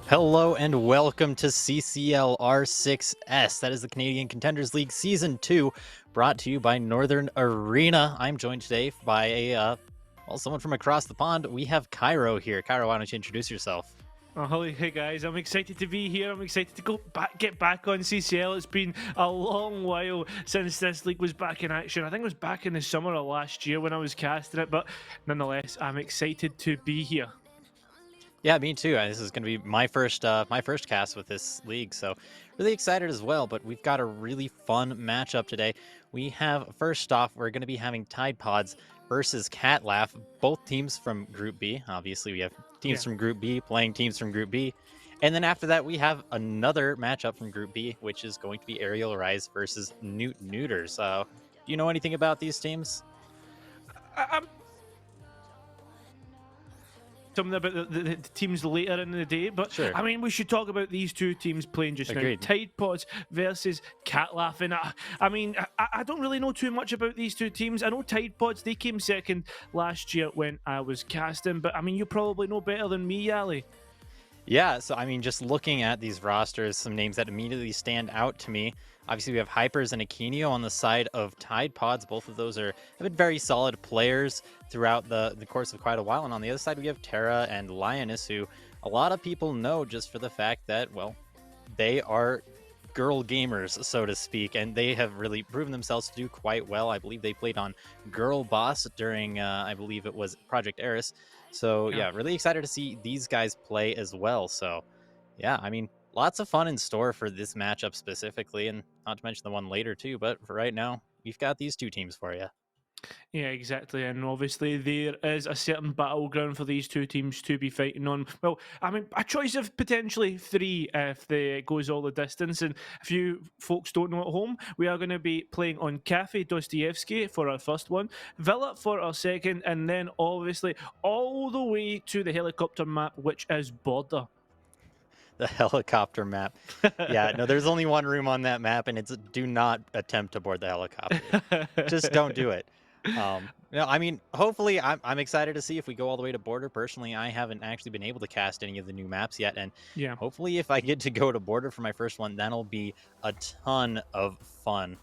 Hello and welcome to CCL R6S. That is the Canadian Contenders League Season 2, brought to you by Northern Arena. I'm joined today by someone from across the pond. We have Cairo here. Cairo, why don't you introduce yourself? Oh, hey guys, I'm excited to be here. I'm excited to get back on CCL. It's been a long while since this league was back in action. I think it was back in the summer of last year when I was casting it, but nonetheless, I'm excited to be here. Yeah, me too. This is going to be my first cast with this league, so really excited as well. But we've got a really fun matchup today. We have first off, we're going to be having Tide Pods versus Catlaugh, both teams from Group B. Obviously, we have teams Yeah. from Group B playing teams from Group B, and then after that, we have another matchup from Group B, which is going to be Aerial Rise versus Newt Neuters. Do you know anything about these teams? I'm something about the teams later in the day, but Sure. I mean, we should talk about these two teams playing just Agreed. now. Tide Pods versus Catlaugh. And I don't really know too much about these two teams. I know Tide Pods, they came second last year when I was casting, but I mean, you probably know better than me, Ali. Yeah, so I mean, just looking at these rosters, some names that immediately stand out to me. Obviously, we have Hypers and Aquinio on the side of Tide Pods. Both of those have been very solid players throughout the course of quite a while. And on the other side, we have Terra and Lioness, who a lot of people know just for the fact that, well, they are girl gamers, so to speak, and they have really proven themselves to do quite well. I believe they played on Girl Boss during, I believe it was Project Eris. So Yeah. yeah, really excited to see these guys play as well. So yeah, I mean, lots of fun in store for this matchup specifically, and not to mention the one later too. But for right now, we've got these two teams for you. Yeah, exactly. And obviously, there is a certain battleground for these two teams to be fighting on. Well, I mean, a choice of potentially three if it goes all the distance. And if you folks don't know at home, we are going to be playing on Cafe Dostoevsky for our first one, Villa for our second, and then obviously all the way to the helicopter map, which is Border. The helicopter map. Yeah, no, there's only one room on that map, and it's do not attempt to board the helicopter. Just don't do it. No, I mean, hopefully, I'm excited to see if we go all the way to Border. Personally, I haven't actually been able to cast any of the new maps yet, and Yeah. hopefully, if I get to go to Border for my first one, that'll be a ton of fun.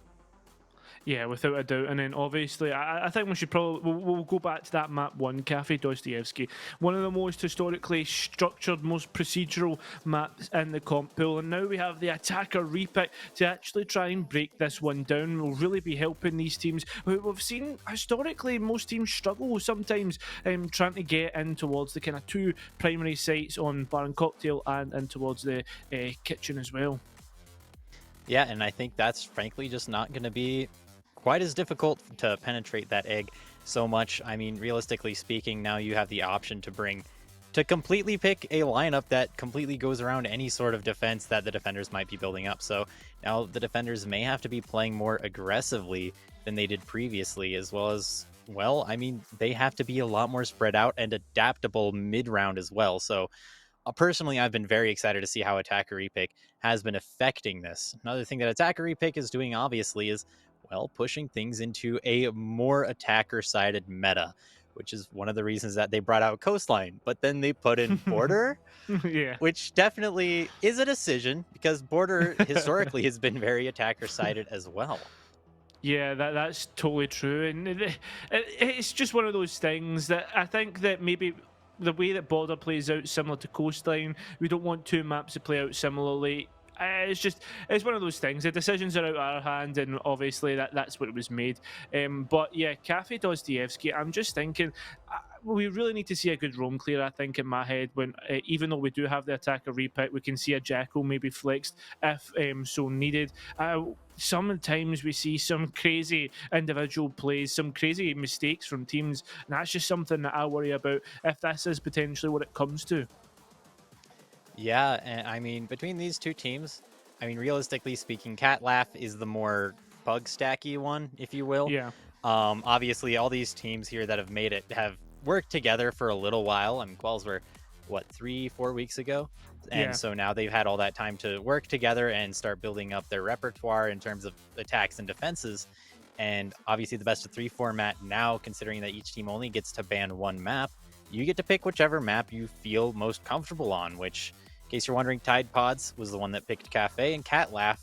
Yeah, without a doubt. And then obviously, I think we should probably we'll go back to that map one, Cafe Dostoevsky, one of the most historically structured, most procedural maps in the comp pool. And now we have the attacker repick to actually try and break this one down. Will really be helping these teams. We've seen historically most teams struggle sometimes trying to get in towards the kind of two primary sites on Bar and Cocktail and in towards the kitchen as well. Yeah, and I think that's frankly just not going to be quite as difficult to penetrate that egg so much. I mean, realistically speaking, now you have the option to completely pick a lineup that completely goes around any sort of defense that the defenders might be building up. So now the defenders may have to be playing more aggressively than they did previously, as well as, well, I mean, they have to be a lot more spread out and adaptable mid round as well. So personally, I've been very excited to see how attacker repick has been affecting this. Another thing that attacker repick is doing, obviously, is, well, pushing things into a more attacker sided meta, which is one of the reasons that they brought out Coastline. But then they put in Border, Yeah. which definitely is a decision because Border historically has been very attacker sided as well. Yeah, that's totally true, and it's just one of those things that I think that maybe the way that Border plays out similar to Coastline, we don't want two maps to play out similarly. It's one of those things. The decisions are out of our hand, and obviously that's what it was made. But yeah, Cafe Dostoevsky. I'm just thinking. We really need to see a good roam clear, I think, in my head. When even though we do have the attacker repick, we can see a Jackal maybe flexed if so needed. Sometimes we see some crazy individual plays, some crazy mistakes from teams, and that's just something that I worry about if this is potentially what it comes to. Yeah, and I mean, between these two teams, I mean, realistically speaking, Catlaugh is the more bug stacky one, if you will. Yeah, Obviously, all these teams here that have made it have worked together for a little while. I mean, Quells were, what, 3-4 weeks ago? And yeah. so now they've had all that time to work together and start building up their repertoire in terms of attacks and defenses. And obviously, the best of three format now, considering that each team only gets to ban one map, you get to pick whichever map you feel most comfortable on, which case you're wondering, Tide Pods was the one that picked Cafe, and Catlaugh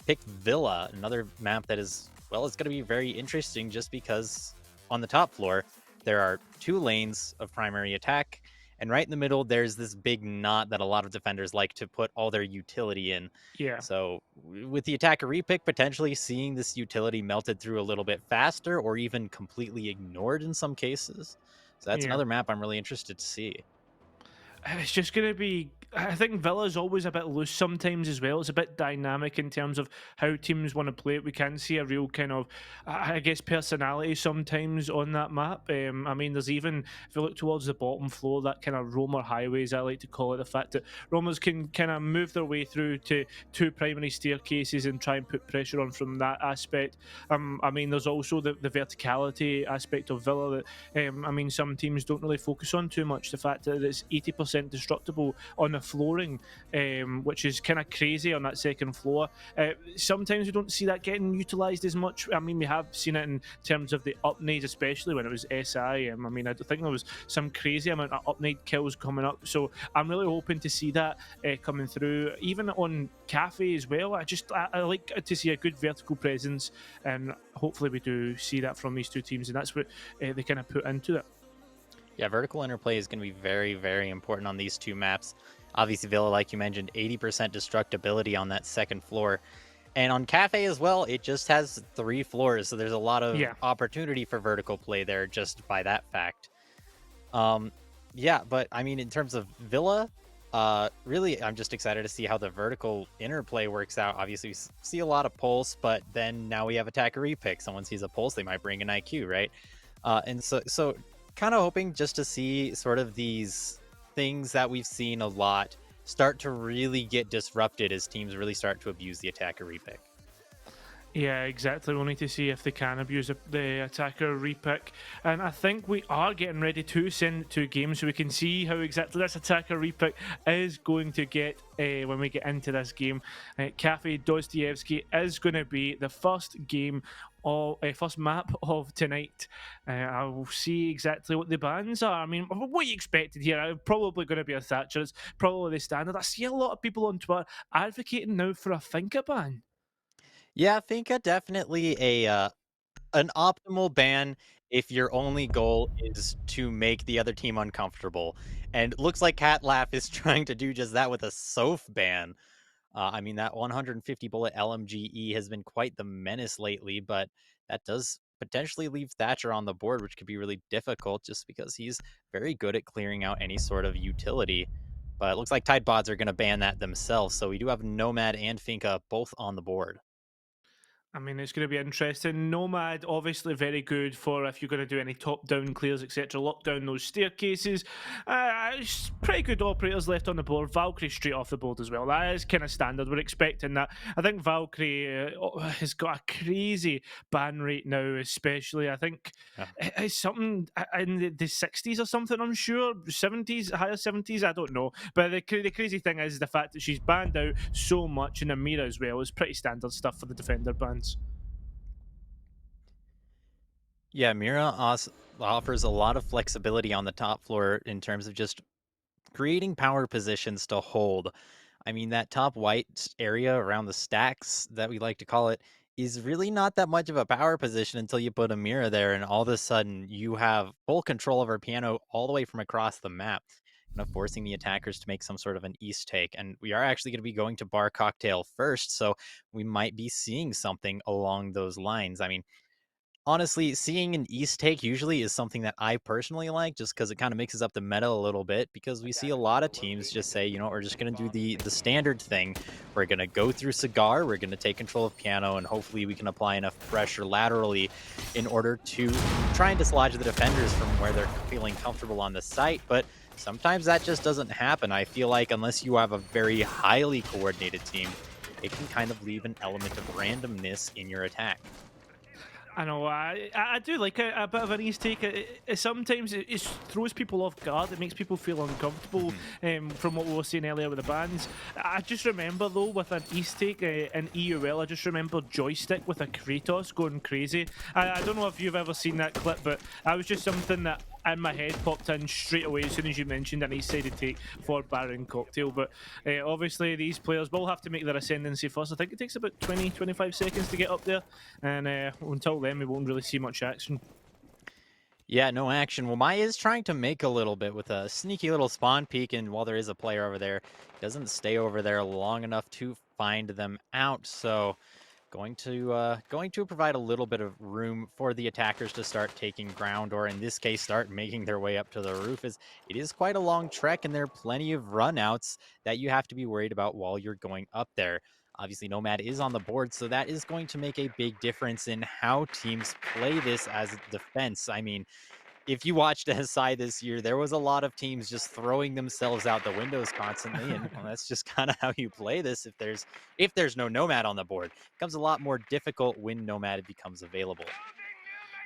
picked Villa, another map that is, well, it's going to be very interesting just because on the top floor, there are 2 lanes of primary attack, and right in the middle, there's this big knot that a lot of defenders like to put all their utility in. Yeah, So, with the attacker repick, potentially seeing this utility melted through a little bit faster or even completely ignored in some cases. So, that's yeah. another map I'm really interested to see. It's just going to be. I think Villa's always a bit loose sometimes as well. It's a bit dynamic in terms of how teams want to play it. We can see a real kind of, I guess, personality sometimes on that map. I mean, there's even, if you look towards the bottom floor, that kind of roamer highways, I like to call it, the fact that roamers can kind of move their way through to 2 primary staircases and try and put pressure on from that aspect. I mean, there's also the verticality aspect of Villa that, I mean, some teams don't really focus on too much. The fact that it's 80% destructible on the flooring, which is kind of crazy on that second floor. Sometimes we don't see that getting utilised as much. I mean, we have seen it in terms of the upnades, especially when it was SI. I mean, I think there was some crazy amount of upnade kills coming up. So I'm really hoping to see that coming through. Even on Cafe as well, I like to see a good vertical presence, and hopefully we do see that from these 2 teams, and that's what they kind of put into it. Yeah, vertical interplay is going to be very, very important on these 2 maps. Obviously, Villa, like you mentioned, 80% destructibility on that second floor. And on Cafe as well, it just has 3 floors, so there's a lot of Yeah. opportunity for vertical play there just by that fact. Um, yeah, but I mean, in terms of Villa, really, I'm just excited to see how the vertical interplay works out. Obviously, we see a lot of pulse, but then now we have attacker repick. Someone sees a pulse, they might bring an IQ, right? And so kind of hoping just to see sort of these things that we've seen a lot start to really get disrupted as teams really start to abuse the attacker repick. Yeah, exactly. We'll need to see if they can abuse the attacker repick. And I think we are getting ready to send it to games so we can see how exactly this attacker repick is going to get when we get into this game. Cafe Dostoevsky is going to be the first game of first map of tonight. I will see exactly what the bans are. I mean, what you expected here? Probably going to be a Thatcher. It's probably the standard. I see a lot of people on Twitter advocating now for a Finca ban. Yeah, Finca definitely an optimal ban if your only goal is to make the other team uncomfortable. And it looks like Catlaugh is trying to do just that with a Soph ban. I mean, that 150 bullet LMGE has been quite the menace lately, but that does potentially leave Thatcher on the board, which could be really difficult just because he's very good at clearing out any sort of utility. But it looks like Tide Bods are going to ban that themselves. So we do have Nomad and Finca both on the board. I mean, it's going to be interesting. Nomad, obviously, very good for if you're going to do any top-down clears, etc. Lock down those staircases. It's pretty good operators left on the board. Valkyrie straight off the board as well. That is kind of standard. We're expecting that. I think Valkyrie has got a crazy ban rate now, especially. I think Yeah. it's something in the 60s or something, I'm sure. 70s, higher 70s, I don't know. But the crazy thing is the fact that she's banned out so much in Amira as well is pretty standard stuff for the defender bans. Yeah, offers a lot of flexibility on the top floor in terms of just creating power positions to hold. I mean, that top white area around the stacks that we like to call it is really not that much of a power position until you put a mirror there, and all of a sudden you have full control over piano all the way from across the map, kind of forcing the attackers to make some sort of an east take. And we are actually going to be going to bar cocktail first, so we might be seeing something along those lines. I mean, honestly, seeing an East take usually is something that I personally like just because it kind of mixes up the meta a little bit because we see a lot of teams just say, you know, we're just going to do the standard thing. We're going to go through Cigar, we're going to take control of Piano, and hopefully we can apply enough pressure laterally in order to try and dislodge the defenders from where they're feeling comfortable on the site. But sometimes that just doesn't happen. I feel like unless you have a very highly coordinated team, it can kind of leave an element of randomness in your attack. I know. I do like a bit of an ease take. Sometimes it throws people off guard. It makes people feel uncomfortable. Mhm. From what we were saying earlier with the bands, I just remember though with an ease take in EUL, I just remember Joystick with a Kratos going crazy. I don't know if you've ever seen that clip, but that was just something that and my head popped in straight away as soon as you mentioned a nice side to take for Baron Cocktail. But obviously, these players will have to make their ascendancy first. I think it takes about 20-25 seconds to get up there, and until then, we won't really see much action. Yeah, no action. Well, Mai is trying to make a little bit with a sneaky little spawn peek, and while there is a player over there, doesn't stay over there long enough to find them out. So going to provide a little bit of room for the attackers to start taking ground, or in this case, start making their way up to the roof. As it is quite a long trek, and there are plenty of runouts that you have to be worried about while you're going up there. Obviously, Nomad is on the board, so that is going to make a big difference in how teams play this as defense. I mean, if you watched SI this year, there was a lot of teams just throwing themselves out the windows constantly, and well, that's just kind of how you play this. If there's no Nomad on the board, it becomes a lot more difficult when Nomad becomes available.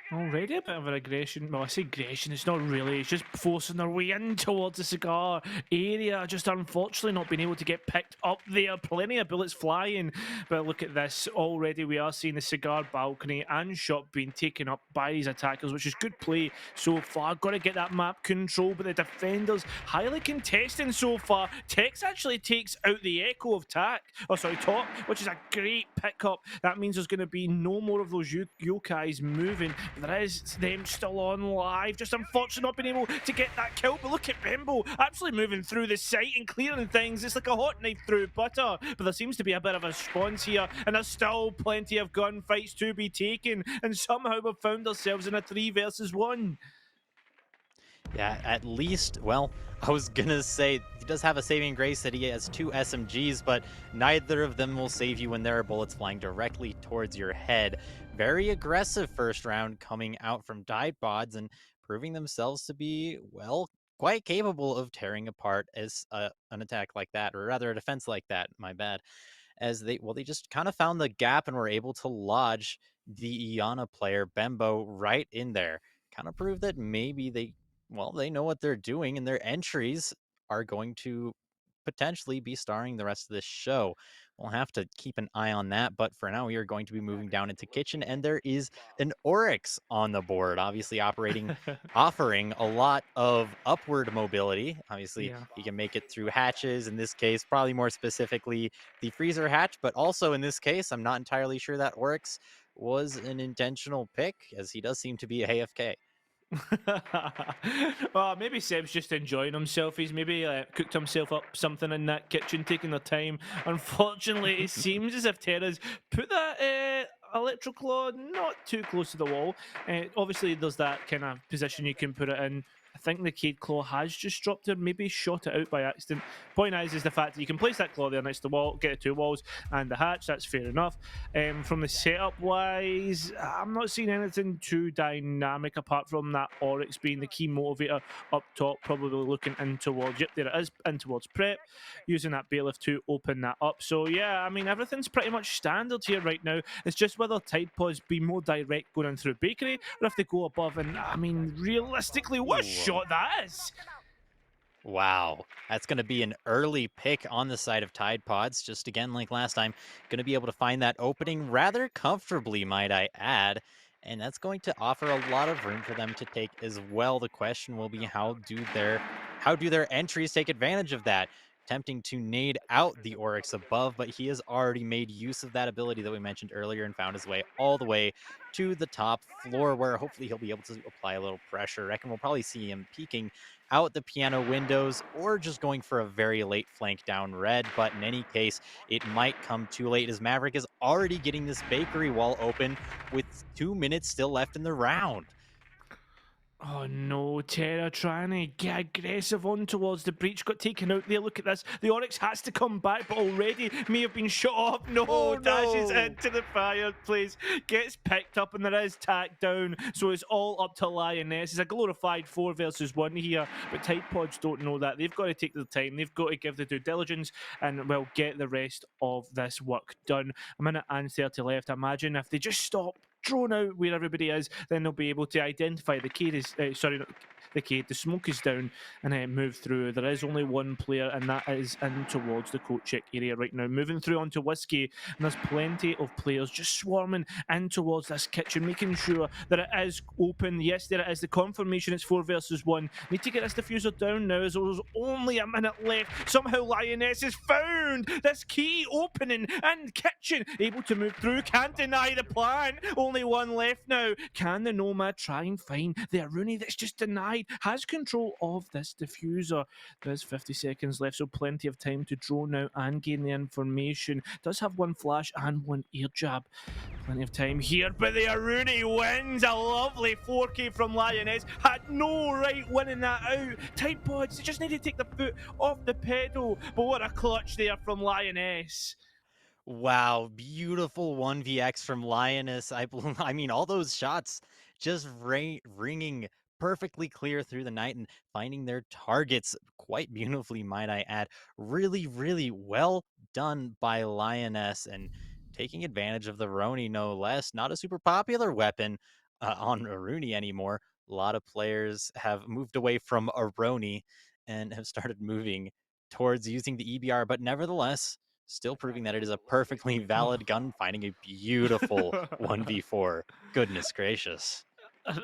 Already a bit of an aggression. Well, I say aggression, it's not really. It's just forcing their way in towards the cigar area. Just unfortunately not being able to get picked up there. Plenty of bullets flying. But look at this. Already we are seeing the cigar balcony and shop being taken up by these attackers, which is good play so far. Got to get that map control, but the defenders highly contesting so far. Tex actually takes out the echo of Tac. Oh, sorry, Top, which is a great pickup. That means there's going to be no more of those yokais moving. There is them still on live. Just unfortunate not being able to get that kill. But look at Bimbo absolutely moving through the site and clearing things. It's like a hot knife through butter. But there seems to be a bit of a response here. And there's still plenty of gunfights to be taken. And somehow we've found ourselves in a 3 versus 1. Yeah, at least, well, I was gonna say he does have a saving grace that he has two SMGs, but neither of them will save you when there are bullets flying directly towards your head. Very aggressive first round coming out from Diebods and proving themselves to be, well, quite capable of tearing apart as an attack like that, or rather a defense like that, my bad. As they just kind of found the gap and were able to lodge the Iana player Bembo right in there. Kind of proved that maybe they know what they're doing, and their entries are going to potentially be starring the rest of this show. We'll have to keep an eye on that, but for now, we are going to be moving down into kitchen, and there is an Oryx on the board, obviously offering a lot of upward mobility. Obviously, Yeah. he can make it through hatches. In this case, probably more specifically, the freezer hatch, but also in this case, I'm not entirely sure that Oryx was an intentional pick, as he does seem to be a AFK. Well, maybe Seb's just enjoying himself. He's maybe cooked himself up something in that kitchen, taking their time. Unfortunately, it seems as if Terra's put that electroclaw not too close to the wall. Obviously, there's that kind of position you can put it in. I think the Cade Claw has just dropped it, maybe shot it out by accident. Point is the fact that you can place that claw there next to the wall, get the two walls and the hatch. That's fair enough. From the setup wise, I'm not seeing anything too dynamic apart from that Oryx being the key motivator up top, probably looking in towards, yep, there it is, in towards prep, using that bailiff to open that up. So, yeah, I mean, everything's pretty much standard here right now. It's just whether Tide Pods be more direct going in through Bakery or if they go above. And, I mean, realistically, what a Ooh. shot that is! Wow, that's going to be an early pick on the side of Tide Pods. Just again, like last time, going to be able to find that opening rather comfortably, might I add. And that's going to offer a lot of room for them to take as well. The question will be how do their entries take advantage of that? Attempting to nade out the Oryx above, but he has already made use of that ability that we mentioned earlier and found his way all the way to the top floor, where hopefully he'll be able to apply a little pressure. I reckon we'll probably see him peeking out the piano windows or just going for a very late flank down red. But in any case, it might come too late as Maverick is already getting this bakery wall open with 2 minutes still left in the round. Oh no, Terra trying to get aggressive on towards the breach. Got taken out there. Look at this. The Oryx has to come back, but already may have been shot off. No, Oh dashes no! into the fireplace. Gets picked up, and there is tack down. So it's all up to Lioness. It's a glorified 4 versus 1 here. But Tide Pods don't know that. They've got to take the time. They've got to give the due diligence and, well, get the rest of this work done. A minute and 30 left. Imagine if they just stop drone out where everybody is, then they'll be able to identify the Cade is, sorry, not the Cade, the smoke is down, and then move through. There is only one player, and that is in towards the coat check area right now. Moving through onto Whiskey, and there's plenty of players just swarming in towards this kitchen, making sure that it is open. Yes, there it is. The confirmation it's 4 versus 1. Need to get this diffuser down now as there's only a minute left. Somehow Lioness has found this key opening and kitchen, able to move through. Can't deny the plan. Only one left now. Can the Nomad try and find the Aruni that's just denied? Has control of this diffuser. There's 50 seconds left, so plenty of time to drone out and gain the information. Does have one flash and one air jab. Plenty of time here, but the Aruni wins. A lovely 4K from Lioness. Had no right winning that out. Tight pods, they just need to take the foot off the pedal. But what a clutch there from Lioness. Wow, beautiful 1vx from Lioness. I mean, all those shots just ringing perfectly clear through the night and finding their targets quite beautifully, might I add. Really, really well done by Lioness and taking advantage of the Roni, no less. Not a super popular weapon on Aruni anymore. A lot of players have moved away from Aroni and have started moving towards using the EBR, but nevertheless, still proving that it is a perfectly valid gun, finding a beautiful 1v4. Goodness gracious.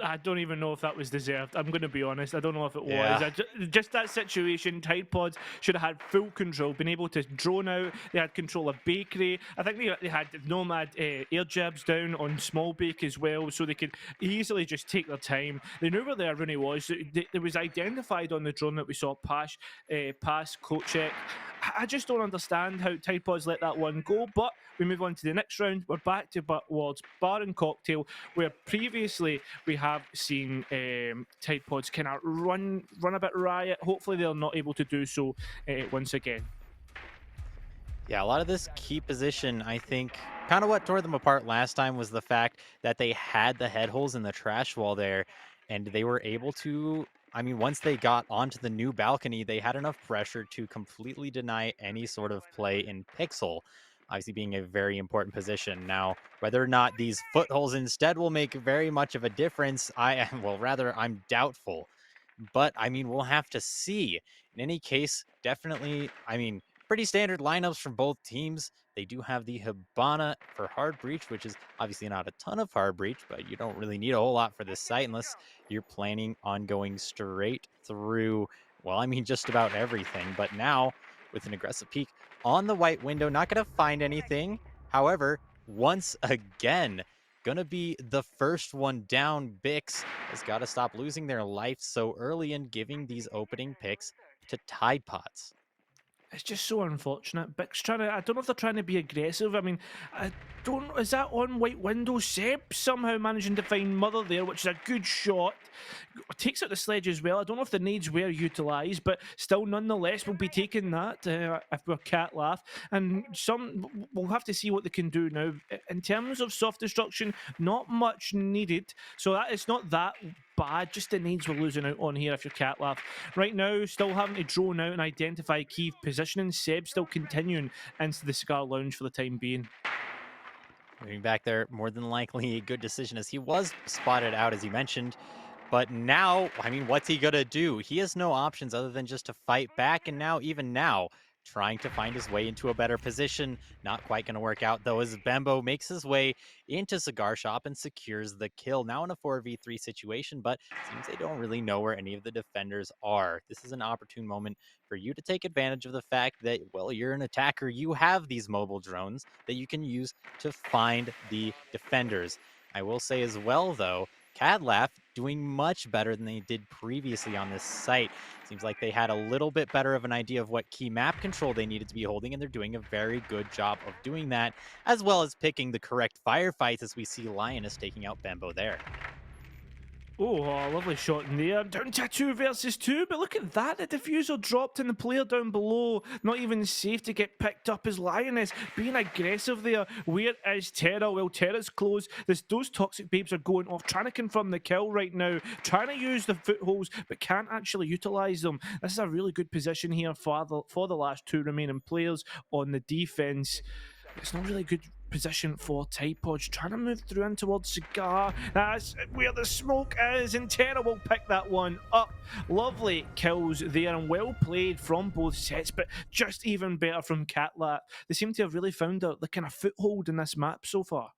I don't even know if that was deserved. I'm going to be honest. I don't know if it was. Yeah. Just that situation, Tide Pods should have had full control, been able to drone out. They had control of Bakery. I think they had Nomad air jabs down on Small Bake as well, so they could easily just take their time. They knew where the Aruni was. It was identified on the drone that we saw pass coat check. I just don't understand how Tide Pods let that one go, but we move on to the next round. We're back towards Bar and Cocktail, where previously we have seen Tide Pods kind of run a bit riot. Hopefully they're not able to do so once again. Yeah, a lot of this key position, I think, kind of what tore them apart last time was the fact that they had the head holes in the trash wall there, and they were able to. I mean, once they got onto the new balcony, they had enough pressure to completely deny any sort of play in Pixel, obviously being a very important position. Now, whether or not these footholds instead will make very much of a difference, I am, well, rather, I'm doubtful. But I mean, we'll have to see. In any case, definitely, I mean, pretty standard lineups from both teams. They do have the Hibana for hard breach, which is obviously not a ton of hard breach, but you don't really need a whole lot for this site unless you're planning on going straight through, well, I mean, just about everything. But now, with an aggressive peek on the white window, not going to find anything. However, once again, gonna be the first one down. Bix has got to stop losing their life so early and giving these opening picks to Tide Pods. It's just so unfortunate. Bix trying to, I don't know if they're trying to be aggressive. I mean, I don't, is that on white window? Seb somehow managing to find Mother there, which is a good shot. Takes out the sledge as well. I don't know if the nades were utilised, but still, nonetheless, we'll be taking that if we're Catlaugh. And we'll have to see what they can do now. In terms of soft destruction, not much needed. So that it's not that bad. Just the nades we're losing out on here if you're Catlaugh. Right now, still having to drone out and identify key positioning. Seb still continuing into the cigar lounge for the time being. Moving back there, more than likely a good decision as he was spotted out, as you mentioned. But now, I mean, what's he going to do? He has no options other than just to fight back. And now, even now, trying to find his way into a better position. Not quite going to work out, though, as Bembo makes his way into Cigar Shop and secures the kill. Now in a 4v3 situation, but seems they don't really know where any of the defenders are. This is an opportune moment for you to take advantage of the fact that, well, you're an attacker. You have these mobile drones that you can use to find the defenders. I will say as well, though, Catlaugh doing much better than they did previously on this site. Seems like they had a little bit better of an idea of what key map control they needed to be holding, and they're doing a very good job of doing that, as well as picking the correct firefights as we see Lioness taking out Bembo there. Oh, lovely shot in there. Down to 2 versus 2, but look at that. The diffuser dropped and the player down below. Not even safe to get picked up as Lioness being aggressive there. Where is Terra? Well, Terra's close. Those toxic babes are going off, trying to confirm the kill right now. Trying to use the footholds, but can't actually utilise them. This is a really good position here for the last 2 remaining players on the defence. It's not really good position for Tide Pods, trying to move through in towards Cigar. That's where the smoke is, and Terrible pick that one up. Lovely kills there, and well played from both sets, but just even better from Catlaugh. They seem to have really found the kind of foothold in this map so far.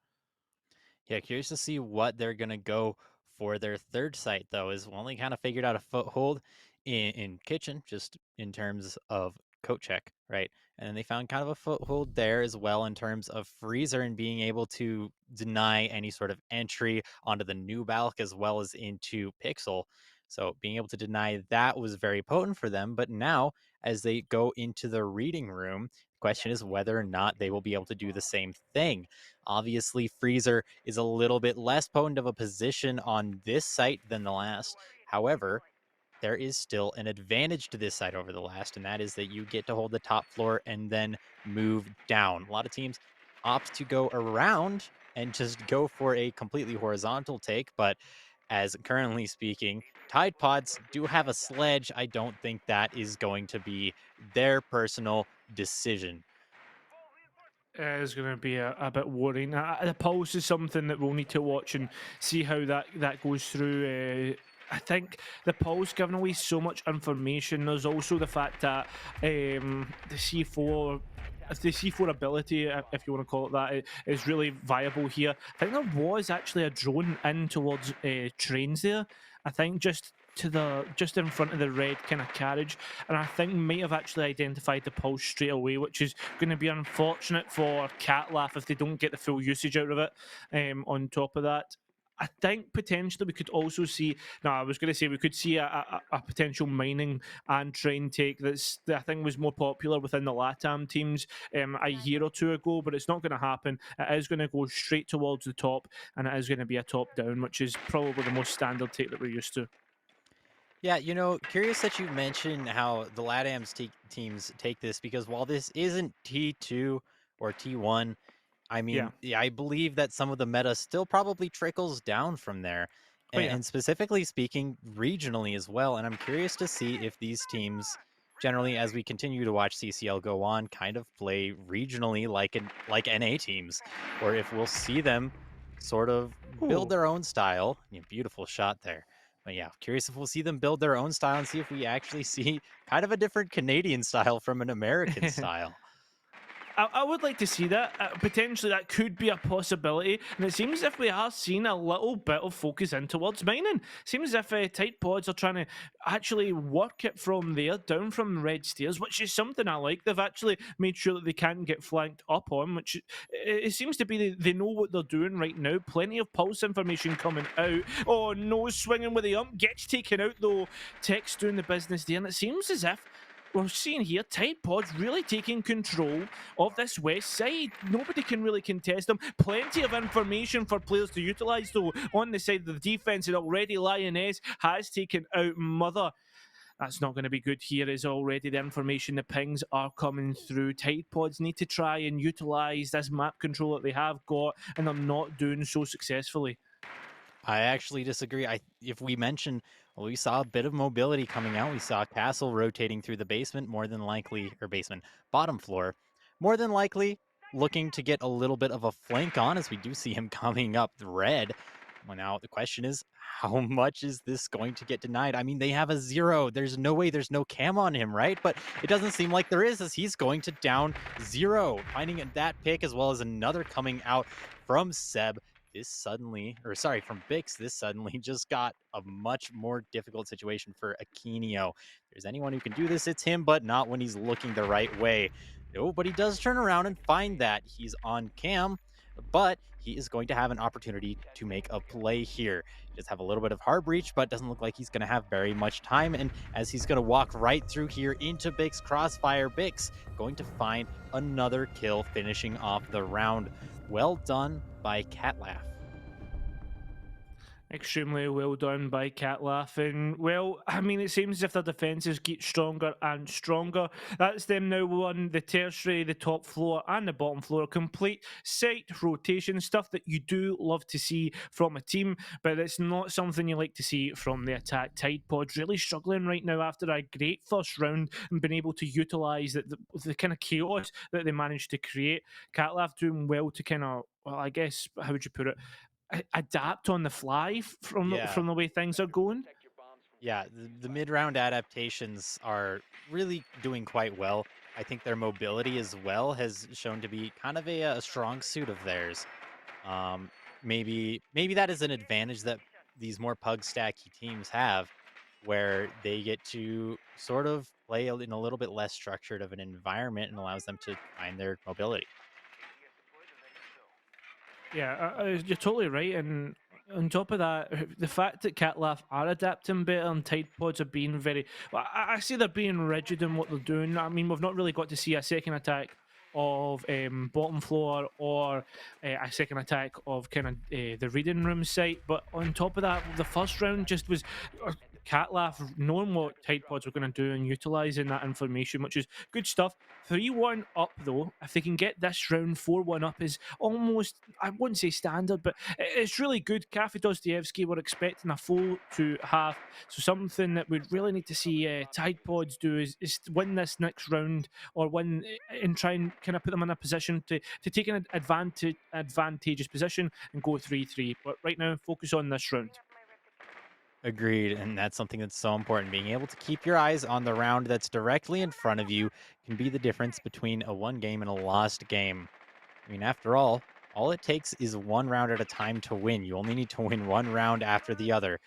Yeah, curious to see what they're gonna go for their third site though. Is only kind of figured out a foothold in kitchen, just in terms of coat check, right? And then they found kind of a foothold there as well in terms of freezer and being able to deny any sort of entry onto the new balk as well as into Pixel. So being able to deny that was very potent for them. But now, as they go into the reading room, the question is whether or not they will be able to do the same thing. Obviously, Freezer is a little bit less potent of a position on this site than the last. However, there is still an advantage to this side over the last, and that is that you get to hold the top floor and then move down. A lot of teams opt to go around and just go for a completely horizontal take, but as currently speaking, Tide Pods do have a sledge. I don't think that is going to be their personal decision. Is going to be a bit worrying. The pulse is something that we'll need to watch and see how that goes through. I think the pulse giving away so much information. There's also the fact that the C4. The C4 ability, if you want to call it that, is really viable here. I think there was actually a drone in towards trains there. I think just in front of the red kind of carriage, and I think might have actually identified the pulse straight away, which is going to be unfortunate for Catlaugh if they don't get the full usage out of it. On top of that, I think potentially we could also see. No, I was going to say we could see a potential mining and train take that I think was more popular within the LATAM teams a year or two ago, but it's not going to happen. It is going to go straight towards the top, and it is going to be a top down, which is probably the most standard take that we're used to. Yeah, curious that you mentioned how the LATAM's teams take this because while this isn't T2 or T1, I Yeah. mean, yeah, I believe that some of the meta still probably trickles down from there. Oh And, yeah. and specifically speaking, regionally as well. And I'm curious to see if these teams, generally, as we continue to watch CCL go on, kind of play regionally like NA teams, or if we'll see them sort of build Ooh. their own style. Beautiful shot there. But yeah, curious if we'll see them build their own style and see if we actually see kind of a different Canadian style from an American style. I would like to see that. Potentially, that could be a possibility. And it seems as if we are seeing a little bit of focus in towards mining. Seems as if Tight Pods are trying to actually work it from there, down from red stairs, which is something I like. They've actually made sure that they can get flanked up on, which it seems to be they know what they're doing right now. Plenty of pulse information coming out. Oh, no, swinging with the ump. Gets taken out, though. Tech's doing the business there. And it seems as if we're seeing here Tide Pods really taking control of this west side. Nobody can really contest them. Plenty of information for players to utilise, though, on the side of the defence, and already Lioness has taken out Mother. That's not going to be good here, as already the information, the pings are coming through. Tide Pods need to try and utilise this map control that they have got, and they're not doing so successfully. I actually disagree. If we mention, well, we saw a bit of mobility coming out. We saw Castle rotating through the basement, more than likely, or basement, bottom floor, more than likely looking to get a little bit of a flank on as we do see him coming up the red. Well, now the question is, how much is this going to get denied? I mean, they have a 0. There's no way there's no cam on him, right? But it doesn't seem like there is, as he's going to down 0, finding that pick as well as another coming out from Seb. This suddenly, or sorry, from Bix, this suddenly just got a much more difficult situation for Aquinio. If there's anyone who can do this, it's him, but not when he's looking the right way. No, but he does turn around and find that he's on cam, but he is going to have an opportunity to make a play here. He does have a little bit of hard breach, but doesn't look like he's going to have very much time. And as he's going to walk right through here into Bix crossfire, Bix going to find another kill, finishing off the round. Well done by Catlaugh. Extremely well done by Catlaugh. And, well, I mean, it seems as if their defences get stronger and stronger. That's them now on the tertiary, the top floor, and the bottom floor. Complete site rotation, stuff that you do love to see from a team, but it's not something you like to see from the attack. Tide Pod's really struggling right now after a great first round and been able to utilise the kind of chaos that they managed to create. Catlaugh doing well to kind of, well, I guess, how would you put it? Adapt on the fly Yeah. from the way things are going. Yeah, the mid-round adaptations are really doing quite well. I think their mobility as well has shown to be kind of a strong suit of theirs. Um, maybe that is an advantage that these more pug stacky teams have, where they get to sort of play in a little bit less structured of an environment and allows them to find their mobility. Yeah, you're totally right. And on top of that, the fact that Catlaugh are adapting better and Tide Pods are being very, well, I see they're being rigid in what they're doing. I mean, we've not really got to see a second attack of bottom floor or a second attack of kind of the reading room site. But on top of that, the first round just was Catlaugh knowing what Tide Pods were going to do and utilizing that information, which is good stuff. 3-1 up though. If they can get this round 4-1 up, is almost, I wouldn't say standard, but it's really good. Kafi Dostoevsky were expecting a full to half, so something that we'd really need to see Tide Pods do is win this next round or win and try and kind of put them in a position to take an advantageous position and go 3-3. But right now, focus on this round. Agreed, and that's something that's so important. Being able to keep your eyes on the round that's directly in front of you can be the difference between a won game and a lost game. I mean, after all it takes is one round at a time to win. You only need to win one round after the other.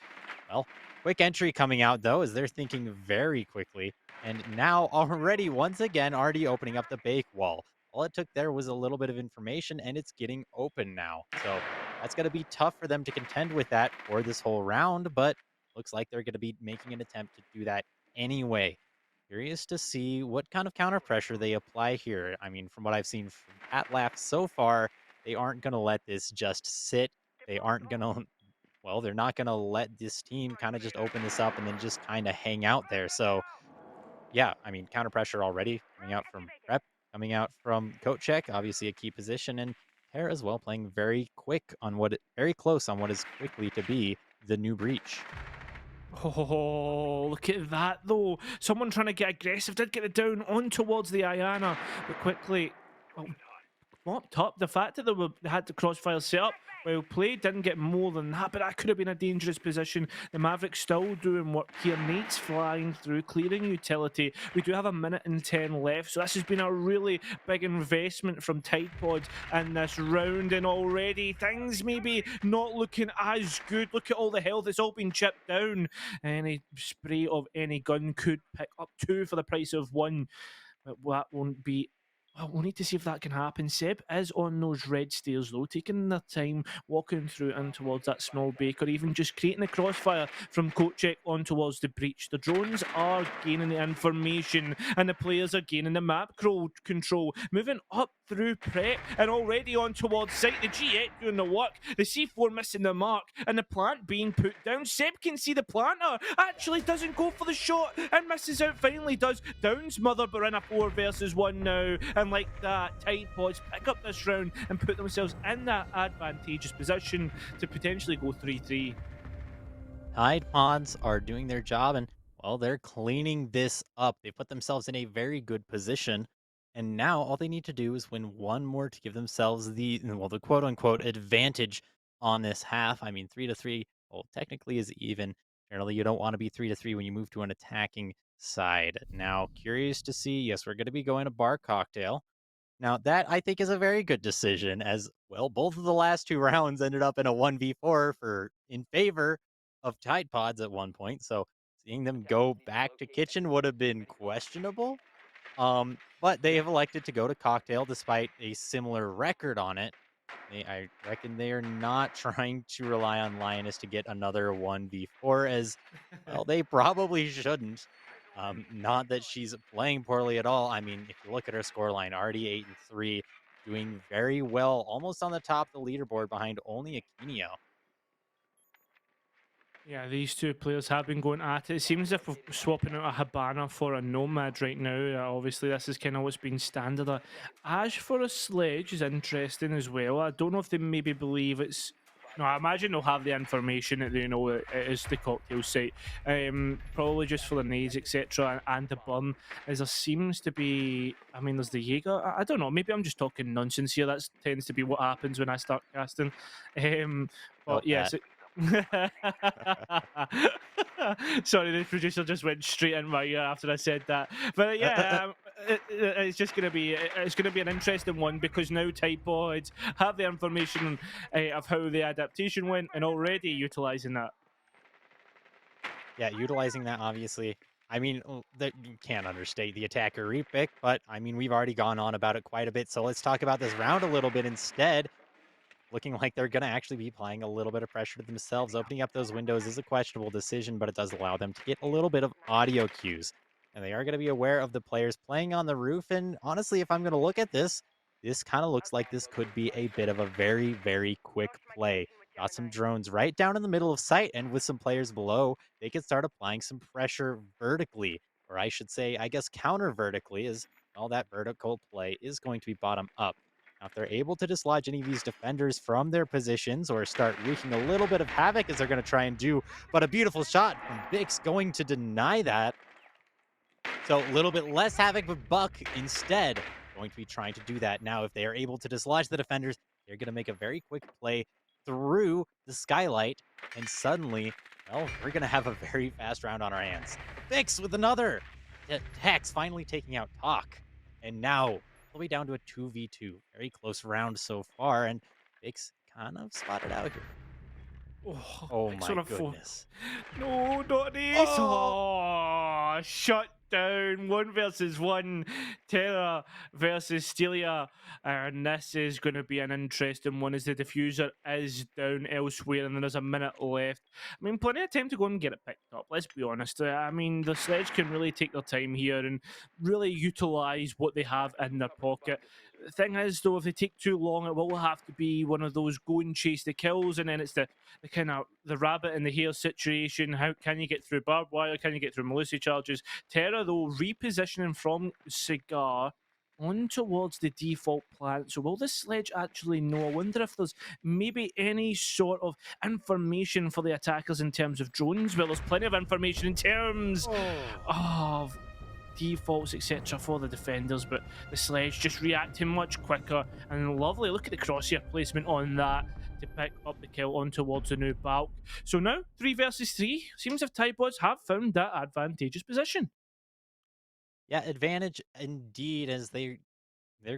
Well, quick entry coming out though, as they're thinking very quickly, and now already once again already opening up the bake wall. All it took there was a little bit of information, and it's getting open now. So that's going to be tough for them to contend with that for this whole round, but looks like they're going to be making an attempt to do that anyway. Curious to see what kind of counter pressure they apply here. I mean, from what I've seen from Catlaugh so far, they aren't going to let this just sit. They aren't going to well, they're not gonna let this team kinda just open this up and then just kinda hang out there. So, yeah, I mean, counter pressure already coming out from Prep, coming out from Kochek, obviously a key position, and Terra as well playing very close on what is quickly to be the new breach. Oh, look at that though. Someone trying to get aggressive did get it down on towards the Ayana, but quickly. Oh, mopped up. The fact that they had the crossfire set up, well played, didn't get more than that, but that could have been a dangerous position. The Mavericks still doing work here. Nate's flying through, clearing utility. We do have a minute and 10 left, so this has been a really big investment from Tide Pods in this round, and already things maybe not looking as good. Look at all the health, it's all been chipped down. Any spray of any gun could pick up two for the price of one, but that won't be. Well, we'll need to see if that can happen. Seb is on those red stairs though, taking their time, walking through in towards that small bake, or even just creating a crossfire from Kochek on towards the breach. The drones are gaining the information, and the players are gaining the map control, moving up through prep and already on towards site. The G8 doing the work, the C4 missing the mark, and the plant being put down. Seb can see the planter, actually doesn't go for the shot and misses out. Finally does. Down's mother, but in a 4 versus 1 now, and like that, Tide Pods pick up this round and put themselves in that advantageous position to potentially go 3-3. Tide Pods are doing their job and, well, they're cleaning this up. They put themselves in a very good position. And now all they need to do is win one more to give themselves the quote unquote advantage on this half. I mean, 3-3, well, technically is even. Generally, you don't want to be 3-3 when you move to an attacking side. Now, curious to see, yes, we're going to be going to Bar Cocktail. Now, that I think is a very good decision as well. Both of the last two rounds ended up in a 1v4 for in favor of Tide Pods at one point. So seeing them go back to Kitchen would have been questionable. But they have elected to go to Cocktail despite a similar record on it. I reckon they are not trying to rely on Lioness to get another 1v4 as well, they probably shouldn't. Not that she's playing poorly at all. I mean, if you look at her scoreline, already 8-3, doing very well, almost on the top of the leaderboard behind only Aquinio. Yeah, these two players have been going at it. It seems as if we're swapping out a Habana for a Nomad right now. Obviously, this is kind of what's been standard. As for a Sledge is interesting as well. I don't know if they maybe believe it's. No, I imagine they'll have the information that they know it is the cocktail site. Probably just for the nades, etc., and the burn. As there seems to be, I mean, there's the Jaeger. I don't know. Maybe I'm just talking nonsense here. That tends to be what happens when I start casting. Um, but Felt yes, that. Sorry, the producer just went straight in my ear after I said that. But yeah, it's just gonna be it's gonna be an interesting one because now Typoids have the information of how the adaptation went and already utilizing that. Yeah, utilizing that obviously. I mean, that you can't understate the attacker repick, but I mean, we've already gone on about it quite a bit. So let's talk about this round a little bit instead. Looking like they're going to actually be applying a little bit of pressure to themselves. Opening up those windows is a questionable decision, but it does allow them to get a little bit of audio cues. And they are going to be aware of the players playing on the roof. And honestly, if I'm going to look at this, this kind of looks like this could be a bit of a very, very quick play. Got some drones right down in the middle of sight, and with some players below, they can start applying some pressure vertically, or I should say, I guess counter vertically, as all that vertical play is going to be bottom up. Now, if they're able to dislodge any of these defenders from their positions or start wreaking a little bit of havoc as they're going to try and do, but a beautiful shot from Bix going to deny that. So a little bit less havoc, but Buck instead going to be trying to do that. Now, if they are able to dislodge the defenders, they're going to make a very quick play through the skylight. And suddenly, well, we're going to have a very fast round on our hands. Bix with another. Hex finally taking out Talk. And now, all the way down to a 2v2. Very close round so far. And Bix kind of spotted out here. Oh, Oh Picks my on a four. goodness. No, not this. Oh! Oh, shut down. 1 versus 1. Terra versus Stelia. And this is going to be an interesting one as the diffuser is down elsewhere and there's a minute left. I mean, plenty of time to go and get it picked up. Let's be honest. I mean, the Sledge can really take their time here and really utilize what they have in their pocket. The thing is, though, if they take too long, it will have to be one of those go and chase the kills, and then it's the kind of the rabbit in the hare situation. How can you get through barbed wire? Can you get through Melusi charges? Terra, though, repositioning from Cigar on towards the default plant. So will the Sledge actually know? I wonder if there's maybe any sort of information for the attackers in terms of drones. Well, there's plenty of information in terms Oh. of defaults, etc., for the defenders, but the Sledge just reacting much quicker. And lovely, look at the crosshair placement on that to pick up the kill on towards the new bulk. So now 3 versus 3 seems if Typods have found that advantageous position. Yeah, advantage indeed, as they're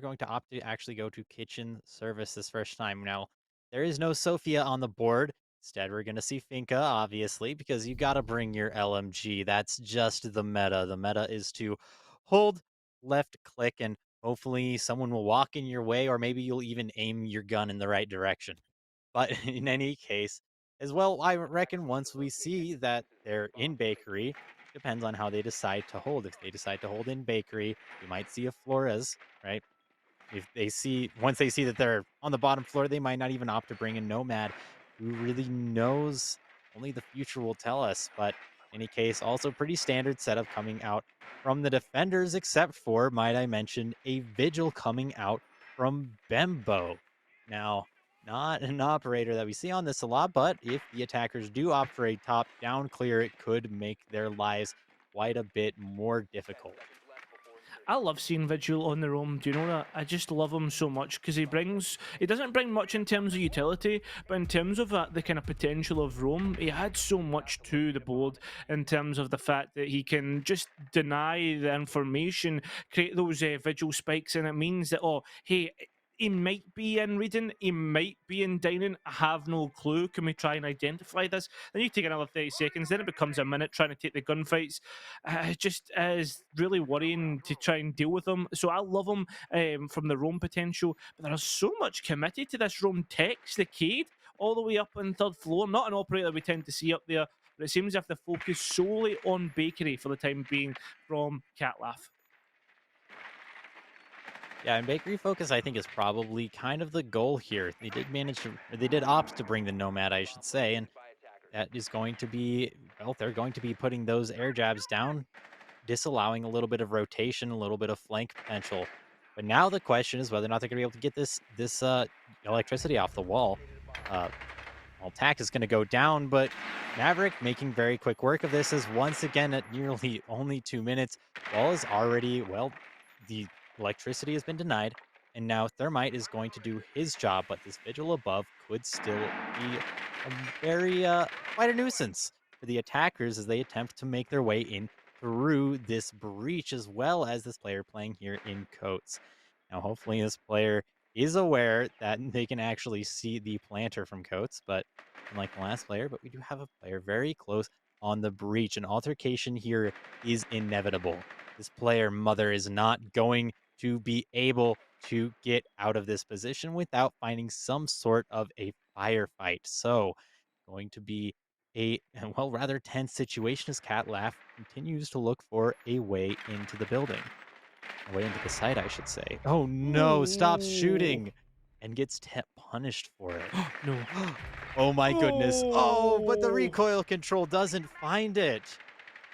going to opt to actually go to kitchen service this first time. Now, there is no Sophia on the board. Instead, we're going to see Finka, obviously, because you got to bring your LMG. That's just the meta. The meta is to hold left click and hopefully someone will walk in your way, or maybe you'll even aim your gun in the right direction. But in any case, as well, I reckon once we see that they're in bakery, depends on how they decide to hold. If they decide to hold in bakery, we might see a Flores, right? If they see once they see that they're on the bottom floor, they might not even opt to bring in Nomad. Who really knows? Only the future will tell us. But in any case, also pretty standard setup coming out from the defenders, except for, might I mention, a vigil coming out from Bembo. Now, not an operator that we see on this a lot, but if the attackers do opt for a top down clear, it could make their lives quite a bit more difficult. I love seeing Vigil on the roam. Do you know that? I just love him so much because he doesn't bring much in terms of utility, but in terms of the kind of potential of roam, he adds so much to the board in terms of the fact that he can just deny the information, create those Vigil spikes, and it means that, oh, hey, he might be in reading, he might be in dining. I have no clue. Can we try and identify this? Then you take another 30 seconds, then it becomes a minute trying to take the gunfights. It just is really worrying to try and deal with them. So I love him from the roam potential, but there is so much committed to this roam text, the Cade, all the way up on third floor. Not an operator we tend to see up there, but it seems as if they focus solely on bakery for the time being from Catlaugh. Yeah, and bakery focus, I think, is probably kind of the goal here. They did manage to, or they did opt to bring the Nomad, I should say, and that is going to be, well, they're going to be putting those air jabs down, disallowing a little bit of rotation, a little bit of flank potential. But now the question is whether or not they're going to be able to get this electricity off the wall. Uh, well, Tack is going to go down, but Maverick making very quick work of this is once again at nearly only 2 minutes. Wall is already, well, the electricity has been denied, and now Thermite is going to do his job, but this Vigil above could still be a very, quite a nuisance for the attackers as they attempt to make their way in through this breach, as well as this player playing here in Coates. Now, hopefully, this player is aware that they can actually see the planter from Coates, but unlike the last player, but we do have a player very close on the breach. An altercation here is inevitable. This player, Mother, is not going to be able to get out of this position without finding some sort of a firefight. So, going to be a, well, rather tense situation as Catlaugh continues to look for a way into the building. A way into the site, I should say. Oh no, stops Oh, shooting and gets punished for it. no. Oh my goodness. Oh, but the Oh, recoil control doesn't find it.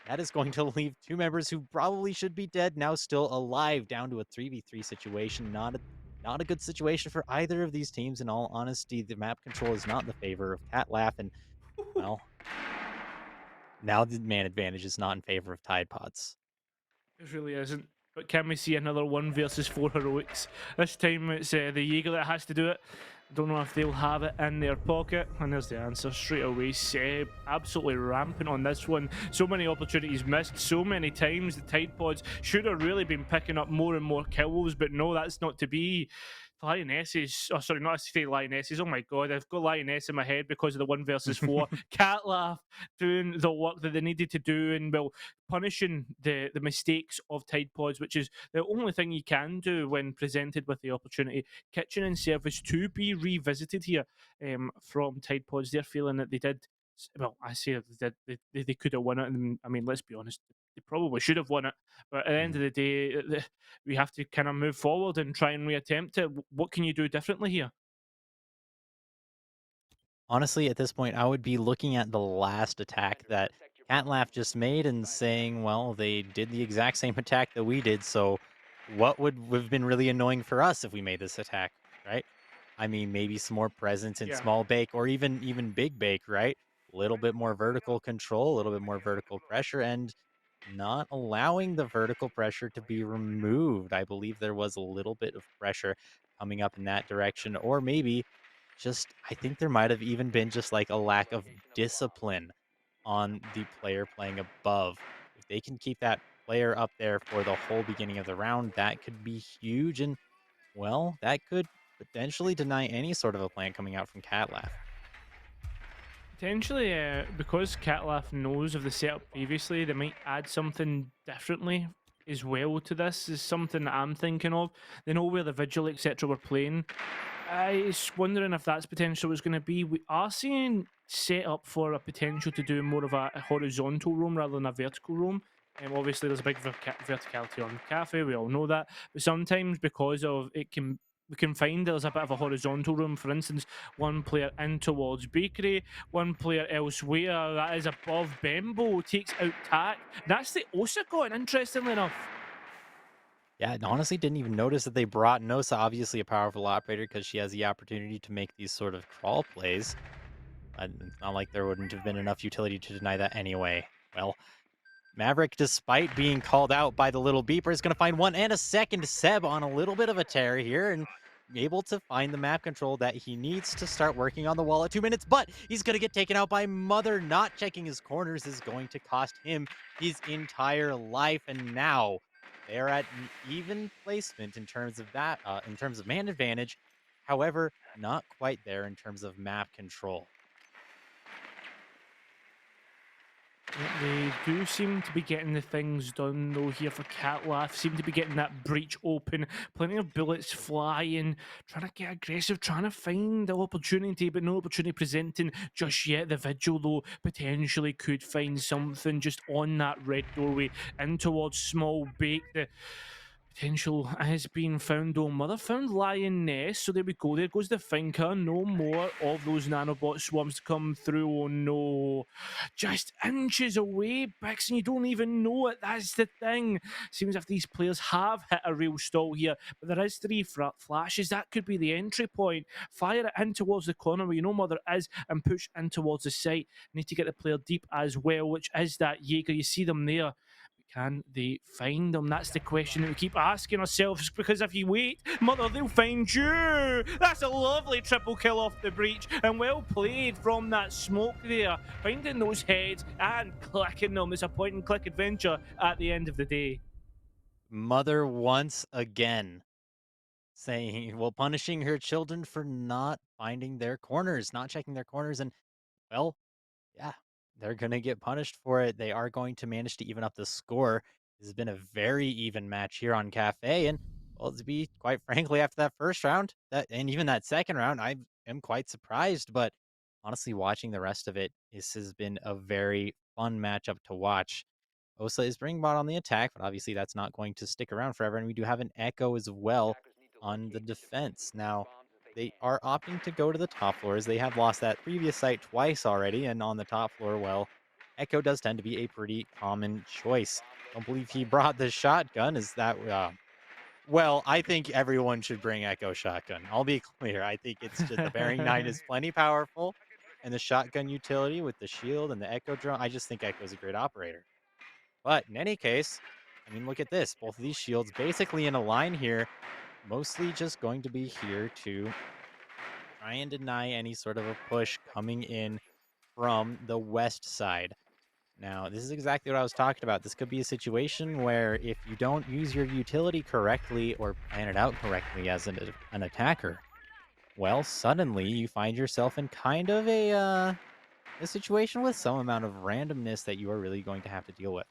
That is going to leave two members who probably should be dead now still alive, down to a 3v3 situation. Not a good situation for either of these teams. In all honesty, the map control is not in the favor of Catlaugh, and well, now the man advantage is not in favor of Tide Pods. it really isn't. But can we see another 1 versus 4 heroics? This time it's the Jaeger that has to do it. Don't know if they'll have it in their pocket. And there's the answer straight away. Seb absolutely rampant on this one. So many opportunities missed so many times. The Tide Pods should have really been picking up more and more kills, but no, that's not to be. Lionesses, oh sorry, not to say Lionesses. Oh my god, I've got Lioness in my head because of the 1 versus 4. Catlaugh doing the work that they needed to do, and well, punishing the mistakes of Tide Pods, which is the only thing you can do when presented with the opportunity. Kitchen and service to be revisited here from Tide Pods. They're feeling that they did. Well, I say that they could have won it, and I mean, let's be honest, they probably should have won it. But at the end of the day, we have to kind of move forward and try and reattempt it. What can you do differently here? Honestly, at this point, I would be looking at the last attack that Catlaugh just made and saying, well, they did the exact same attack that we did. So, what would have been really annoying for us if we made this attack, right? I mean, maybe some more presence in Yeah. small bake or even big bake, right? A little bit more vertical control, a little bit more vertical pressure, and not allowing the vertical pressure to be removed. I believe there was a little bit of pressure coming up in that direction, or maybe just I think there might have even been just like a lack of discipline on the player playing above. If they can keep that player up there for the whole beginning of the round, that could be huge. And well, that could potentially deny any sort of a plan coming out from Catlaugh. Potentially, because Catlaugh knows of the setup previously, they might add something differently as well to this. Is something that I'm thinking of. They know where the vigil, etc., were playing. I was wondering if that's potential was going to be. We are seeing set up for a potential to do more of a horizontal roam rather than a vertical roam. Obviously, there's a big verticality on cafe. We all know that, but sometimes because of it can. We can find there's a bit of a horizontal room. For instance, one player in towards Bakery, one player elsewhere that is above Bembo takes out Tack. That's the Osaka, interestingly enough. Yeah, and honestly didn't even notice that they brought Nosa, obviously a powerful operator because she has the opportunity to make these sort of crawl plays. And it's not like there wouldn't have been enough utility to deny that anyway. Well, Maverick, despite being called out by the little beeper, is going to find one and a second. Seb on a little bit of a tear here and able to find the map control that he needs to start working on the wall at 2 minutes, but he's going to get taken out by Mother. Not checking his corners is going to cost him his entire life, and now they're at an even placement in terms of that, in terms of man advantage. However, not quite there in terms of map control. They do seem to be getting the things done though here for Catlaugh. Seem to be getting that breach open, plenty of bullets flying, trying to get aggressive, trying to find the opportunity, but no opportunity presenting just yet. The Vigil though potentially could find something just on that red doorway in towards Small Bake. The Potential has been found, oh mother found lioness. So there we go. There goes the thinker. No more of those nanobot swarms to come through. Oh no. Just inches away, Bix, and you don't even know it. That's the thing. Seems if these players have hit a real stall here, but there is three flashes. That could be the entry point. Fire it in towards the corner where you know mother is and push in towards the site. Need to get the player deep as well, which is that Jaeger. You see them there. Can they find them? That's the question that we keep asking ourselves, because if you wait, mother, they'll find you. That's a lovely triple kill off the breach, and well played from that smoke there. Finding those heads and clicking them. It's a point and click adventure at the end of the day. Mother once again saying, well, punishing her children for not finding their corners, not checking their corners. And, well, yeah, they're going to get punished for it. They are going to manage to even up the score. This has been a very even match here on Cafe. And, well, to be quite frankly, after that first round, that and even that second round, I am quite surprised. But honestly, watching the rest of it, this has been a very fun matchup to watch. Osa is bringing bot on the attack, but obviously that's not going to stick around forever. And we do have an Echo as well on the defense. Now, they are opting to go to the top floors. They have lost that previous site twice already, and on the top floor, well, Echo does tend to be a pretty common choice. Don't believe he brought the shotgun. Is that well, I think everyone should bring Echo shotgun. I'll be clear. I think it's just the Bearing 9 is plenty powerful, and the shotgun utility with the shield and the Echo drone. I just think Echo is a great operator. But in any case, I mean, look at this. Both of these shields basically in a line here, mostly just going to be here to try and deny any sort of a push coming in from the west side. Now, this is exactly what I was talking about. This could be a situation where if you don't use your utility correctly or plan it out correctly as an attacker, well, suddenly you find yourself in kind of a situation with some amount of randomness that you are really going to have to deal with.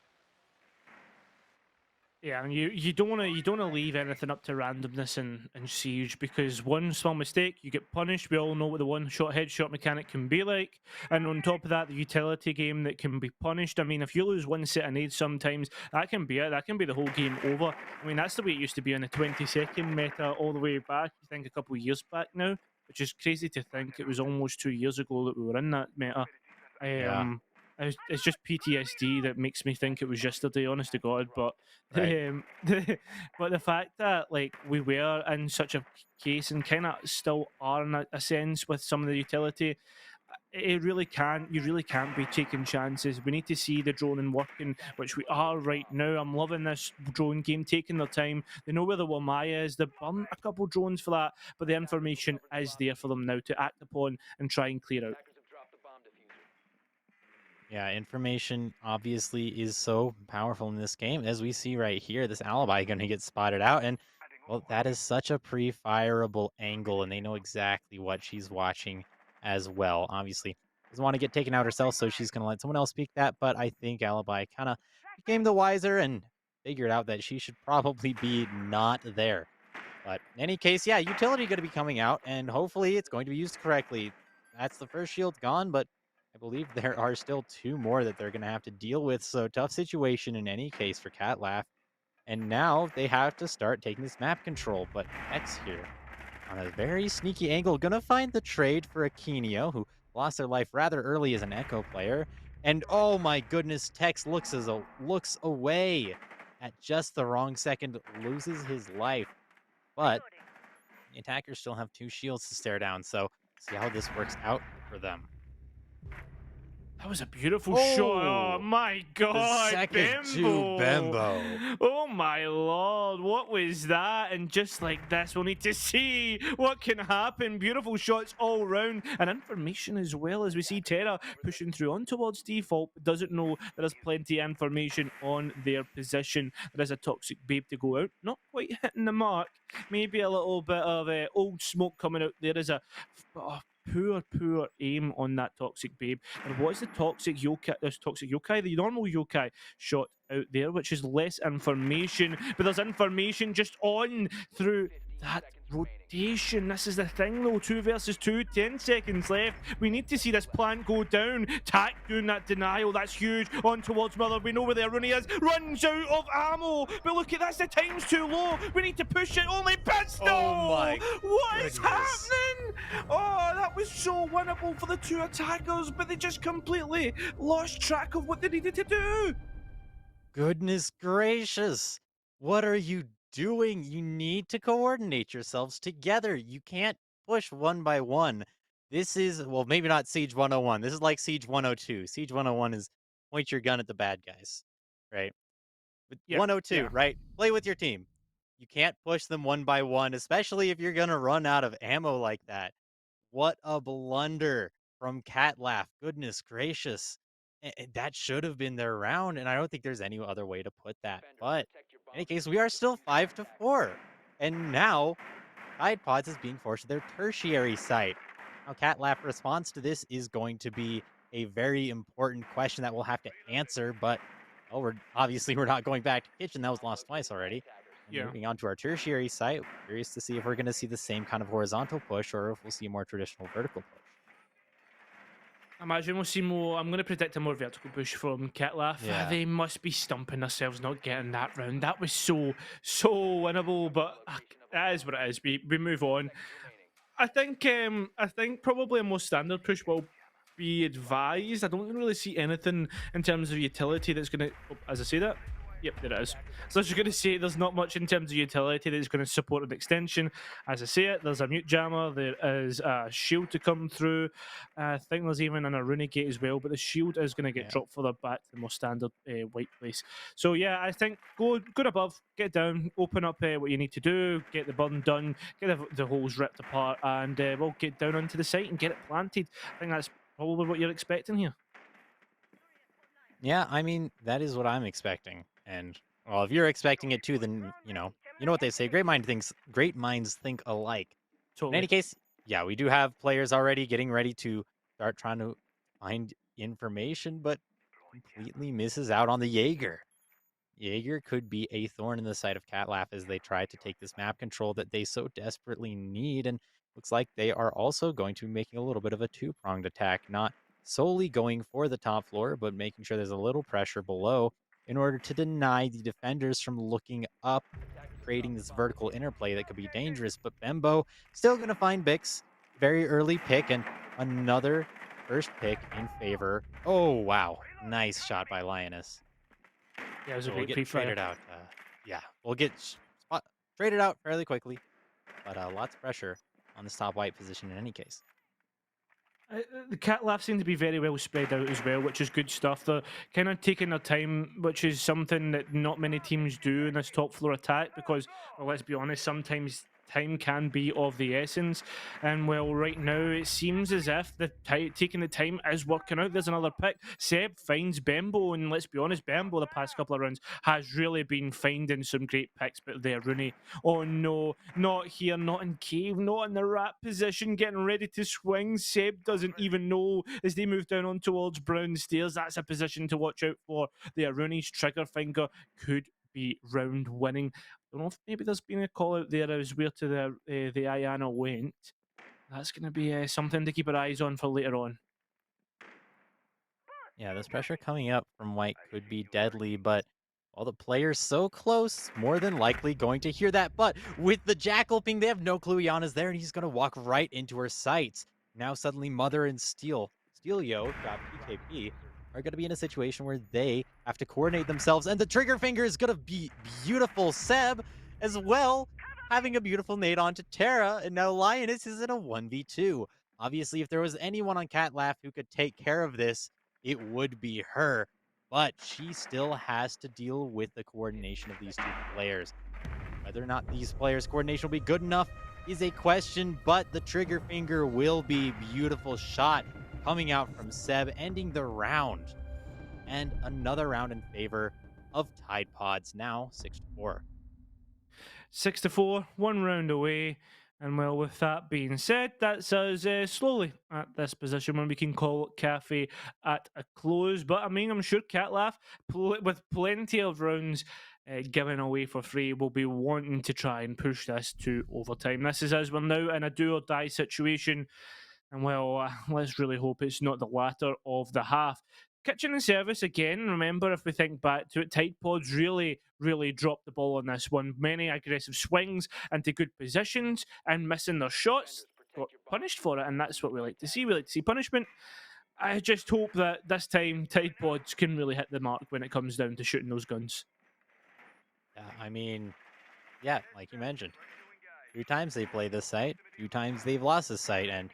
Yeah, and you don't want to leave anything up to randomness and siege, because one small mistake you get punished. We all know what the one shot headshot mechanic can be like, and on top of that, the utility game that can be punished. I mean, if you lose one set of nades, sometimes that can be it. That can be the whole game over. I mean, that's the way it used to be on the 20-second meta all the way back. I think a couple of years back now, which is crazy to think. It was almost 2 years ago that we were in that meta. Yeah, Um, it's just PTSD that makes me think it was yesterday, honest to God. But right. but the fact that like we were in such a case and kind of still are in a sense with some of the utility, it really can't. You really can't be taking chances. We need to see the drone and working, which we are right now. I'm loving this drone game, taking their time. They know where the Wamaya is. They burn a couple drones for that, but the information is there for them now to act upon and try and clear out. Yeah, information obviously is so powerful in this game. As we see right here, this alibi going to get spotted out. And, well, that is such a pre-fireable angle, and they know exactly what she's watching as well. Obviously, doesn't want to get taken out herself, so she's going to let someone else speak that. But I think alibi kind of became the wiser and figured out that she should probably be not there. But in any case, yeah, utility going to be coming out, and hopefully it's going to be used correctly. That's the first shield gone, but I believe there are still two more that they're going to have to deal with. So tough situation in any case for Catlaugh. And now they have to start taking this map control. But X here on a very sneaky angle, going to find the trade for Akinio, who lost their life rather early as an Echo player. And oh my goodness, Tex looks away at just the wrong second, loses his life. But the attackers still have two shields to stare down, so see how this works out for them. That was a beautiful shot. Oh Oh, my the God, second to Bimbo. Bembo. Oh my Lord, what was that? And just like this, we'll need to see what can happen. Beautiful shots all round, and information as well, as we see Terra pushing through on towards default, but doesn't know there is plenty of information on their position. There is a toxic babe to go out, not quite hitting the mark. Maybe a little bit of old smoke coming out. There is a oh, poor aim on that toxic babe. And what's the toxic yokai? This toxic yokai, the normal yokai shot out there, which is less information, but there's information just on through that rotation. This is the thing though. 2 versus 2, 10 seconds left. We need to see this plant go down. Tak doing that denial. That's huge. On towards Miller. We know where their Rooney is. Runs out of ammo. But look at that's the time's too low. We need to push it. Only Oh pistol. my What is goodness. happening? Oh, that was so winnable for the 2 attackers, but they just completely lost track of what they needed to do. Goodness gracious. What are you doing? You need to coordinate yourselves together. You can't push one by one. This is, well, maybe not Siege 101. This is like Siege 102. Siege 101 is point your gun at the bad guys, right? But Yeah, 102, yeah. right? Play with your team. You can't push them one by one, especially if you're going to run out of ammo like that. What a blunder from Catlaugh. Goodness gracious. That should have been their round, and I don't think there's any other way to put that. But in any case, we are still 5-4. And now Tide Pods is being forced to their tertiary site. Now, Catlaugh response to this is going to be a very important question that we'll have to answer, but well, we're not going back to kitchen. That was lost twice already. And Yeah. moving on to our tertiary site, curious to see if we're going to see the same kind of horizontal push or if we'll see a more traditional vertical push. Imagine we'll see more. I'm going to predict a more vertical push from Catlaugh. Yeah. They must be stumping themselves not getting that round. That was so winnable, but that is what it is. We move on. I think probably a more standard push will be advised. I don't really see anything in terms of utility that's going to. Oh, as I say that, yep, there it is. So I was just going to say there's not much in terms of utility that's going to support an extension. As I say it, there's a mute jammer. There is a shield to come through. I think there's even an Aruna gate as well, but the shield is going to get Yeah. dropped further back to the more standard white place. So yeah, I think go good above, get down, open up what you need to do, get the burn done, get the holes ripped apart, and we'll get down onto the site and get it planted. I think that's probably what you're expecting here. Yeah, I mean, that is what I'm expecting. And well, if you're expecting it too, then you know what they say, great minds think alike. In Totally. any case, yeah, we do have players already getting ready to start trying to find information, but completely misses out on the Jaeger. Jaeger could be a thorn in the side of Catlaugh as they try to take this map control that they so desperately need. And looks like they are also going to be making a little bit of a two-pronged attack, not solely going for the top floor, but making sure there's a little pressure below in order to deny the defenders from looking up, creating this vertical interplay that could be dangerous. But Bembo still going to find Bix. Very early pick and another first pick in favor. Oh, wow. Nice shot by Lioness. Yeah, it was a So we'll great get pre-fire. traded out. Yeah, we'll get traded out fairly quickly, but lots of pressure on this top white position in any case. The Catlaugh seem to be very well spread out as well, which is good stuff. They're kind of taking their time, which is something that not many teams do in this top floor attack because, well, let's be honest, sometimes time can be of the essence. And well, right now it seems as if the taking the time is working out. There's another pick. Seb finds Bembo, and let's be honest, Bembo the past couple of rounds has really been finding some great picks. But there, Rooney, oh no, not here, not in cave, not in the rat position, getting ready to swing. Seb doesn't even know as they move down on towards Brown Stairs. That's a position to watch out for. The Rooney's trigger finger could be round winning. I don't know if maybe there's been a call out there as where to the Ayana went. That's going to be something to keep our eyes on for later on. Yeah, this pressure coming up from white could be deadly, but while the player's so close, more than likely going to hear that. But with the Jackal ping, they have no clue Iana's there, and he's going to walk right into her sights. Now suddenly Mother and Steelio, got PKP, are going to be in a situation where they have to coordinate themselves, and the trigger finger is going to be beautiful. Seb as well, having a beautiful nade onto Terra, and now Lioness is in a 1v2. Obviously, if there was anyone on Catlaugh who could take care of this, it would be her, but she still has to deal with the coordination of these two players. Whether or not these players' coordination will be good enough is a question, but the trigger finger will be beautiful shot coming out from Seb, ending the round. And another round in favor of Tide Pods, now 6-4. 6-4, one round away. And well, with that being said, that's us slowly at this position when we can call Cafe at a close. But I mean, I'm sure Catlaugh, with plenty of rounds given away for free, will be wanting to try and push this to overtime. This is us. We're now in a do or die situation. And well, let's really hope it's not the latter of the half. Kitchen and service again. Remember, if we think back to it, Tide Pods really dropped the ball on this one. Many aggressive swings into good positions and missing their shots. Got punished for it, and that's what we like to see. We like to see punishment. I just hope that this time Tide Pods can really hit the mark when it comes down to shooting those guns. Yeah, I mean, yeah, like you mentioned, 2 times they played this site, 2 times they've lost this site, and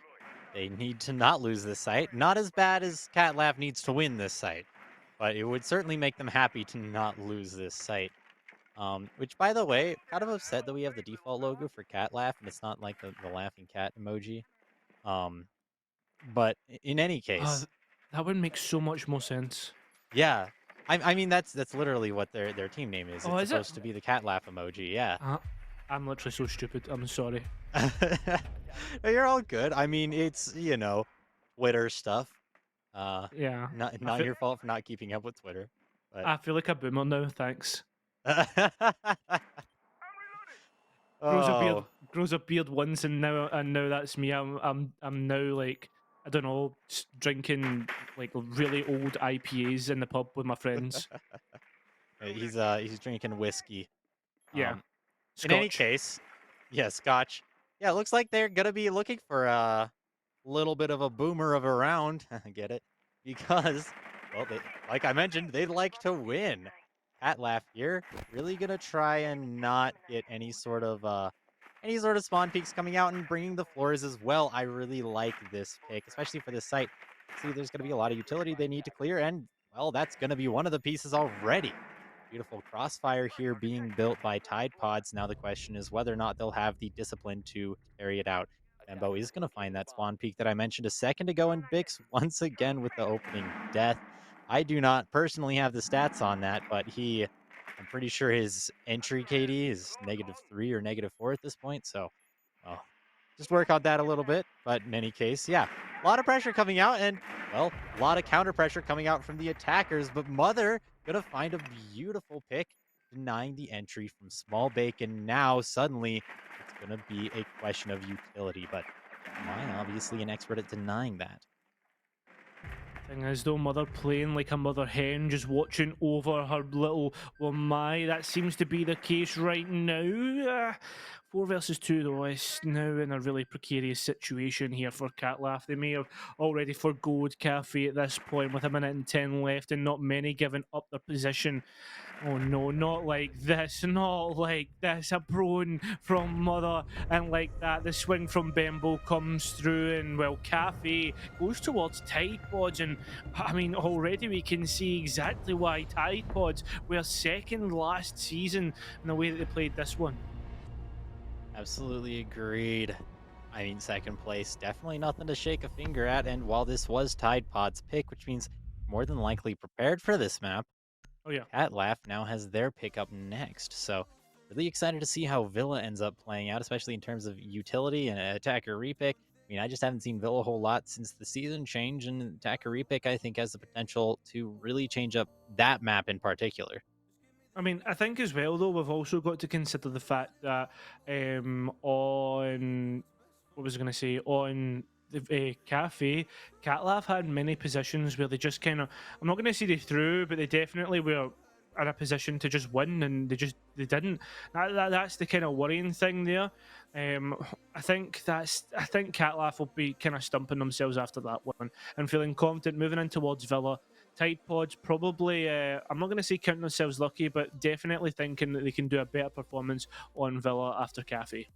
they need to not lose this site. Not as bad as Catlaugh needs to win this site, but it would certainly make them happy to not lose this site. Which, by the way, kind of upset that we have the default logo for Catlaugh and it's not like the laughing cat emoji. Um, but in any Uh, case, that would make so much more sense. yeah, I mean that's literally what their team name is. Oh, It's is it? supposed to be the cat laugh emoji. Yeah. Uh, I'm literally so stupid. I'm sorry. No, you're all good. I mean, it's Twitter stuff. Uh, Yeah, not your fault for not keeping up with Twitter, but I feel like a boomer now. Thanks. grows a beard oh, grows a beard once, and now that's me. I'm now like, I don't know, drinking like really old IPAs in the pub with my friends. he's drinking whiskey. Yeah, Um, in any Scotch. case, yeah, Scotch. Yeah, it looks like they're gonna be looking for a little bit of a boomer of a round. Get it? Because, well, like I mentioned, they'd like to win. Catlaugh here, really gonna try and not get any sort of spawn peaks coming out and bringing the floors as well. I really like this pick, especially for this site. See, there's gonna be a lot of utility they need to clear, and well, that's gonna be one of the pieces already. Beautiful crossfire here being built by Tide Pods. Now the question is whether or not they'll have the discipline to carry it out. Bembo is going to find that spawn peak that I mentioned a second ago, and Bix once again with the opening death. I do not personally have the stats on that, but I'm pretty sure his entry KD is -3 or -4 at this point. So, well, just work on that a little bit. But in any case, yeah, a lot of pressure coming out, and well, a lot of counter pressure coming out from the attackers. But Mother gonna find a beautiful pick, denying the entry from Small Bacon. Now suddenly it's gonna be a question of utility, but am I obviously an expert at denying that? Thing is, though, Mother playing like a mother hen, just watching over her little. Well, my, that seems to be the case right now. 4 versus 2, though, is now in a really precarious situation here for Catlaugh. They may have already forgoed Cafe at this point with 1 minute and 10 left, and not many giving up their position. Oh no, not like this, not like this. A prone from Mother, and like that, the swing from Bembo comes through, and well, Cafe goes towards Tide Pods, and I mean, already we can see exactly why Tide Pods were second last season in the way that they played this one. Absolutely agreed. I mean, second place, definitely nothing to shake a finger at. And while this was Tide Pod's pick, which means more than likely prepared for this map, Oh yeah. Catlaugh now has their pick up next. So really excited to see how Villa ends up playing out, especially in terms of utility and attacker repick. I mean, I just haven't seen Villa a whole lot since the season change, and attacker repick, I think, has the potential to really change up that map in particular. I mean, I think as well, though, we've also got to consider the fact that on what was I going to say, on the Cafe, Catlaugh had many positions where they just kind of, I'm not going to say they threw, but they definitely were in a position to just win, and they didn't. That's the kind of worrying thing there. I think Catlaugh will be kind of stumping themselves after that one and feeling confident moving in towards Villa. Tide Pods probably, I'm not going to say counting themselves lucky, but definitely thinking that they can do a better performance on Villa after Cafe.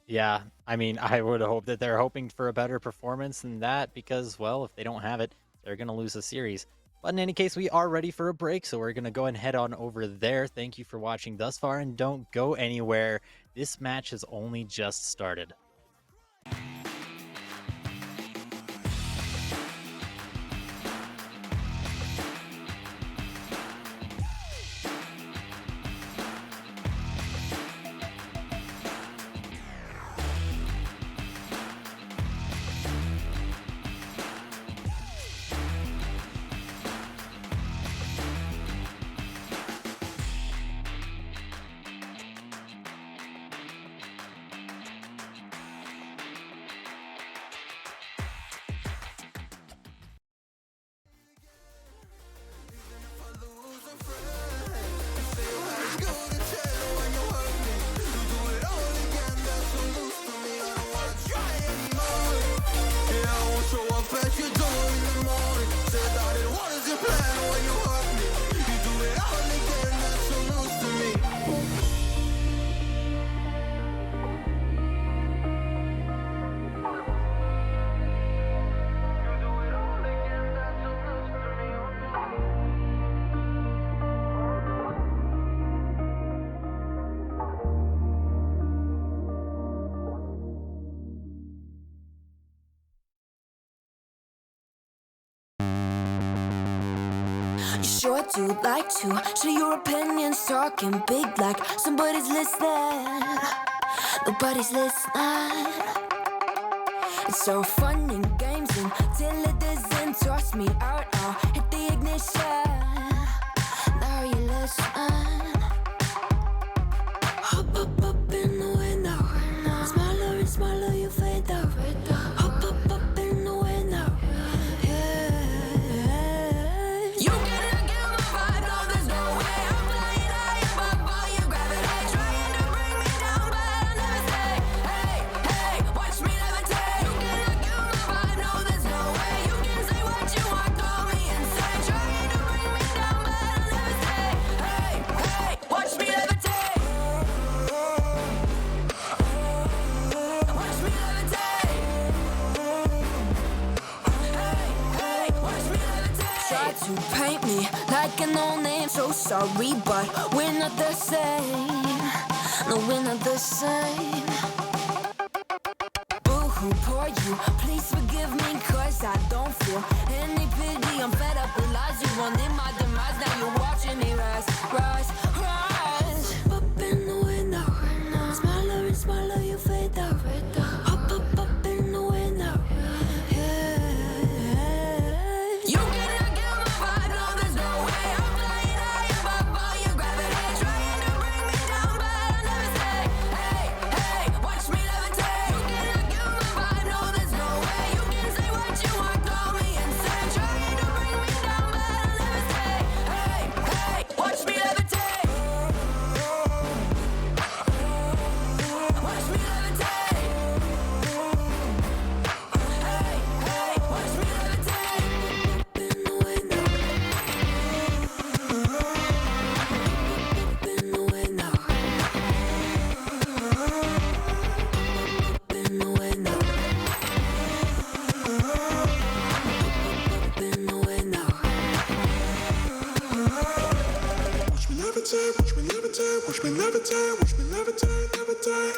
Yeah, I mean, I would hope that they're hoping for a better performance than that because, well, if they don't have it, they're going to lose the series. But in any case, we are ready for a break, so we're going to go and head on over there. Thank you for watching thus far, and don't go anywhere. This match has only just started. sure do like to share your opinions, talking big like somebody's listening. Nobody's listening. It's so fun and games until it doesn't. Toss me out, I'll hit the ignition. Now you listen. Hop up in the window. Smaller and smaller you fade out. Hop up in the window. You cannot get my vibe, no, there's no way. I'm flying high above all your gravity, trying to bring me down, but I'll never stay. Hey, hey, watch me levitate. You cannot get my vibe, no, there's no way. You can say what you want, call me insane, trying to bring me down, but I'll never stay. Hey, hey, watch me levitate. Watch me levitate. Hey, watch me levitate. Try to paint me like an old name, so sorry, but we're not the same. No, we're not the same. Boo-hoo, poor you, please forgive me, cause I don't feel any pity. I'm fed up with lies, you wanted my demise, now you're watching me rise, rise, rise. Up in the window, smaller and smaller you fade out. Up in the window, you cannot get my vibe, no, there's no way. I'm flying high above all your gravity, trying to bring me down, but I'll never stay. Hey, hey, watch me levitate. You cannot get my vibe, no, there's no way. You can say what you want, call me insane, trying to bring me down, but I'll never stay. Hey, hey, watch me levitate. Watch me levitate. Hey, hey, watch me levitate. Up in the window. Up in the window. Up in the window. Up in the window. Watch me levitate, watch me levitate, watch me levitate, watch me levitate, levitate.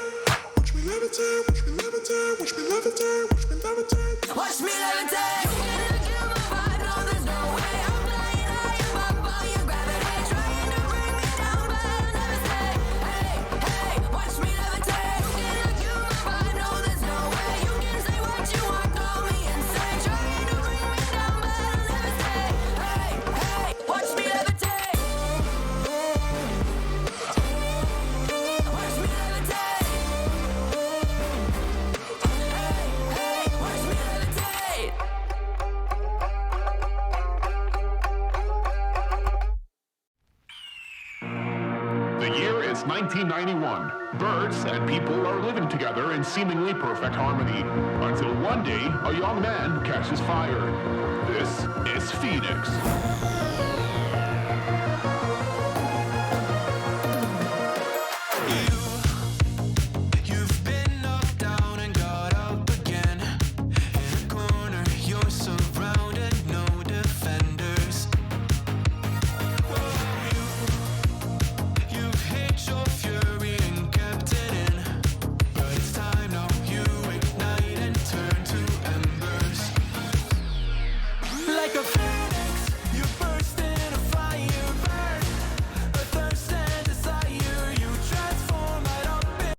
Watch me levitate, watch me levitate, watch me levitate, watch me levitate. Watch me levitate. You cannot get my vibe, no, there's no way. I'm flying high above all your gravity, trying to bring me down, but I'll never stay. Hey, hey, watch me levitate. You cannot get my vibe, no, there's no way. You can say what you want, call me insane, trying to bring me down, but I'll never stay. Hey, hey, watch me levitate. Watch me levitate. Hey, watch me levitate. The year is 1991. Birds and people are living together in seemingly perfect harmony. Until one day, a young man catches fire. This is Phoenix. You've been knocked down and got up again. In a corner, you're surrounded, no defenders. You've hid your fury and kept it in. But it's time now, you ignite and turn to embers. Like a phoenix, you burst in a fire, burn. A thirst and desire, you transform right up in.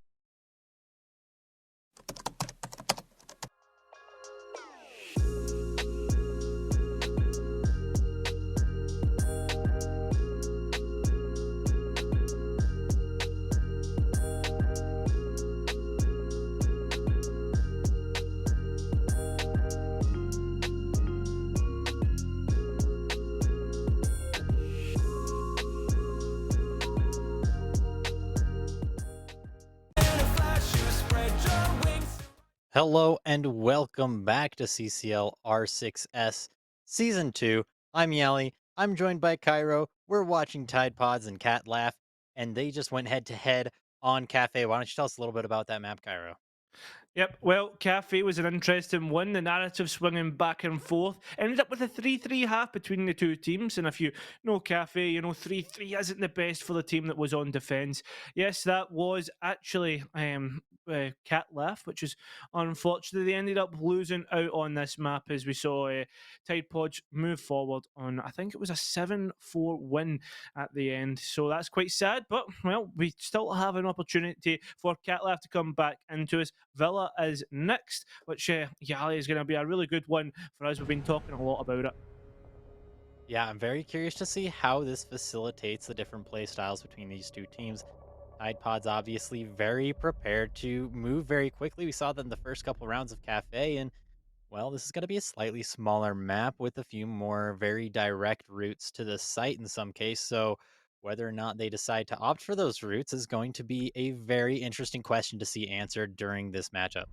Hello and welcome back to CCL R6S Season 2. I'm Yali. I'm joined by Cairo. We're watching Tide Pods and Catlaugh, and they just went head to head on Cafe. Why don't you tell us a little bit about that map, Cairo? Yep. Well, Cafe was an interesting one. The narrative swinging back and forth ended up with a 3-3 half between the two teams. And if you know Cafe, you know 3-3 isn't the best for the team that was on defence. Yes, that was actually Catlaugh, which is unfortunate. They ended up losing out on this map as we saw Tide Pods move forward on, I think it was a 7-4 win at the end. So that's quite sad. But, well, we still have an opportunity for Catlaugh to come back into us. Villa is next, which Yali is going to be a really good one for us. We've been talking a lot about it. Yeah, I'm very curious to see how this facilitates the different play styles between these two teams. Tide Pod's obviously very prepared to move very quickly. We saw that in the first couple rounds of Cafe, and well, this is going to be a slightly smaller map with a few more very direct routes to the site in some case. So, whether or not they decide to opt for those routes is going to be a very interesting question to see answered during this matchup.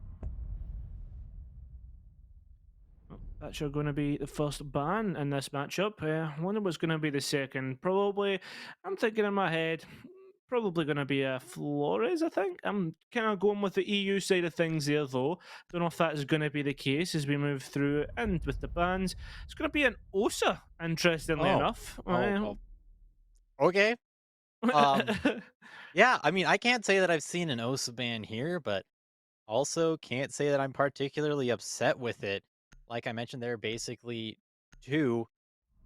Well, that's going to be the first ban in this matchup. I wonder what's going to be the second. Probably, I'm thinking in my head, probably going to be a Flores, I think. I'm kind of going with the EU side of things there, though. Don't know if that is going to be the case as we move through and with the bans. It's going to be an OSA, interestingly Oh, enough. okay. Um, yeah, I mean, I can't say that I've seen an Osa ban here, but also can't say that I'm particularly upset with it. Like I mentioned, there are basically two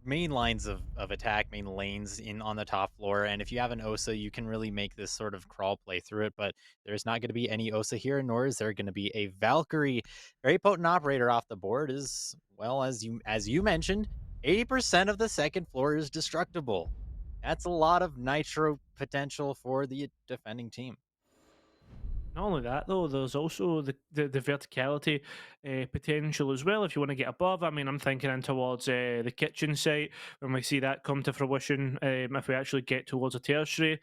main lines of attack, main lanes in on the top floor. And if you have an Osa, you can really make this sort of crawl play through it. But there's not going to be any Osa here, nor is there going to be a Valkyrie. Very potent operator off the board, as well as you mentioned. 80% of the second floor is destructible. That's a lot of nitro potential for the defending team. Not only that, though, there's also the verticality potential as well. If you want to get above, I mean, I'm thinking in towards the kitchen site when we see that come to fruition. If we actually get towards a tertiary,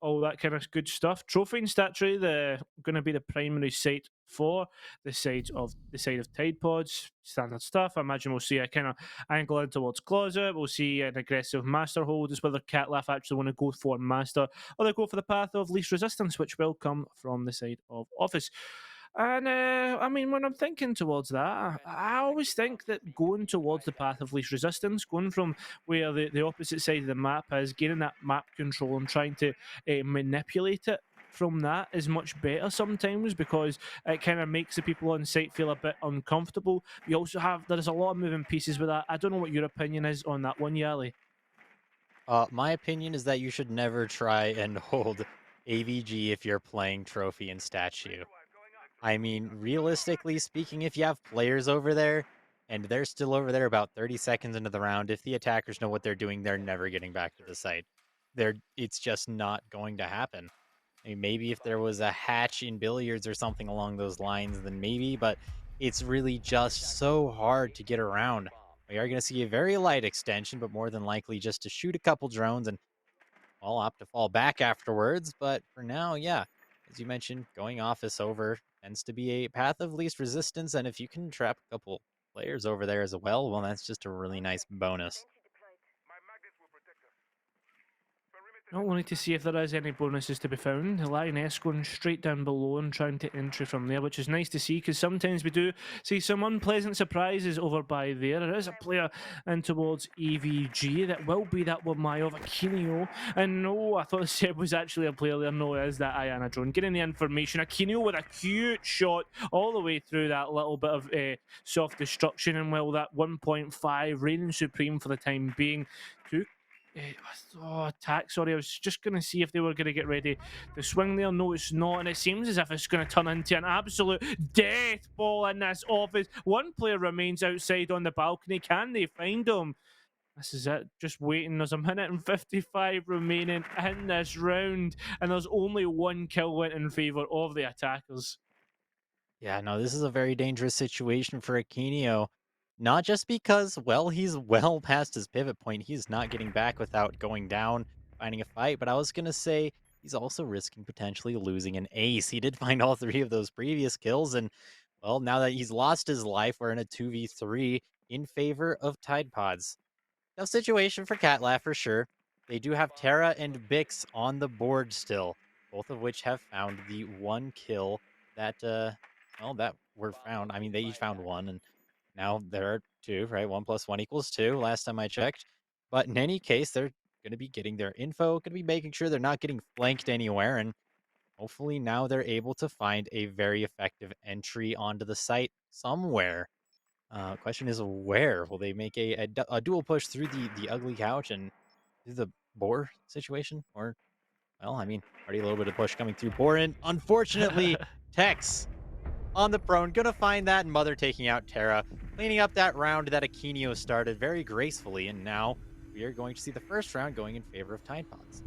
all that kind of good stuff. Trophy and statuary, the going to be the primary site for the side of Tide Pods. Standard stuff. I imagine we'll see a kind of angle in towards closet. We'll see an aggressive master hold. Is whether Catlaugh actually want to go for master or they go for the path of least resistance, which will come from the side of office. And I mean, when I'm thinking towards that, I always think that going towards the path of least resistance, going from where the opposite side of the map is, gaining that map control and trying to manipulate it from that is much better sometimes because it kind of makes the people on site feel a bit uncomfortable. You also have there's a lot of moving pieces with that. I don't know what your opinion is on that one, Yali. My opinion is that you should never try and hold AVG if you're playing trophy and statue. I mean, realistically speaking, if you have players over there and they're still over there about 30 seconds into the round, if the attackers know what they're doing, they're never getting back to the site. It's just not going to happen. I mean, maybe if there was a hatch in billiards or something along those lines, then maybe, but it's really just so hard to get around. We are going to see a very light extension, but more than likely just to shoot a couple drones and I'll opt to fall back afterwards. But for now, yeah, as you mentioned, going office over tends to be a path of least resistance. And if you can trap a couple players over there as well, that's just a really nice bonus. Not wanting to see if there is any bonuses to be found. The Lioness going straight down below and trying to entry from there, which is nice to see because sometimes we do see some unpleasant surprises over by there. There is a player in towards EVG that will be that one Mayo Aquino. And no, I thought Seb was actually a player there. No, it is that Ayana drone. Getting the information. Aquino with a cute shot all the way through that little bit of soft destruction. And well, that 1.5 reigning supreme for the time being. Two attack. Sorry, I was just going to see if they were going to get ready to swing there. No, it's not. And it seems as if it's going to turn into an absolute death ball in this office. One player remains outside on the balcony. Can they find him? This is it. Just waiting. There's a minute and 55 remaining in this round. And there's only one kill went in favour of the attackers. Yeah, no, this is a very dangerous situation for Aquino. Not just because, well, he's well past his pivot point. He's not getting back without going down, finding a fight. But I was going to say he's also risking potentially losing an ace. He did find all three of those previous kills. And, well, now that he's lost his life, we're in a 2v3 in favor of Tide Pods. Tough situation for Catlaugh for sure. They do have Terra and Bix on the board still, both of which have found the one kill that well, that were found. I mean, they each found one, and now there are two, right? One plus one equals two, last time I checked. But in any case, they're going to be getting their info, going to be making sure they're not getting flanked anywhere. And hopefully now they're able to find a very effective entry onto the site somewhere. Question is where will they make a dual push through the ugly couch and through the boar situation? Or well, I mean, already a little bit of push coming through boar, and unfortunately, Tex on the prone, gonna find that, and Mother taking out Terra, cleaning up that round that Aquino started very gracefully, and now we are going to see the first round going in favor of Tide Pods.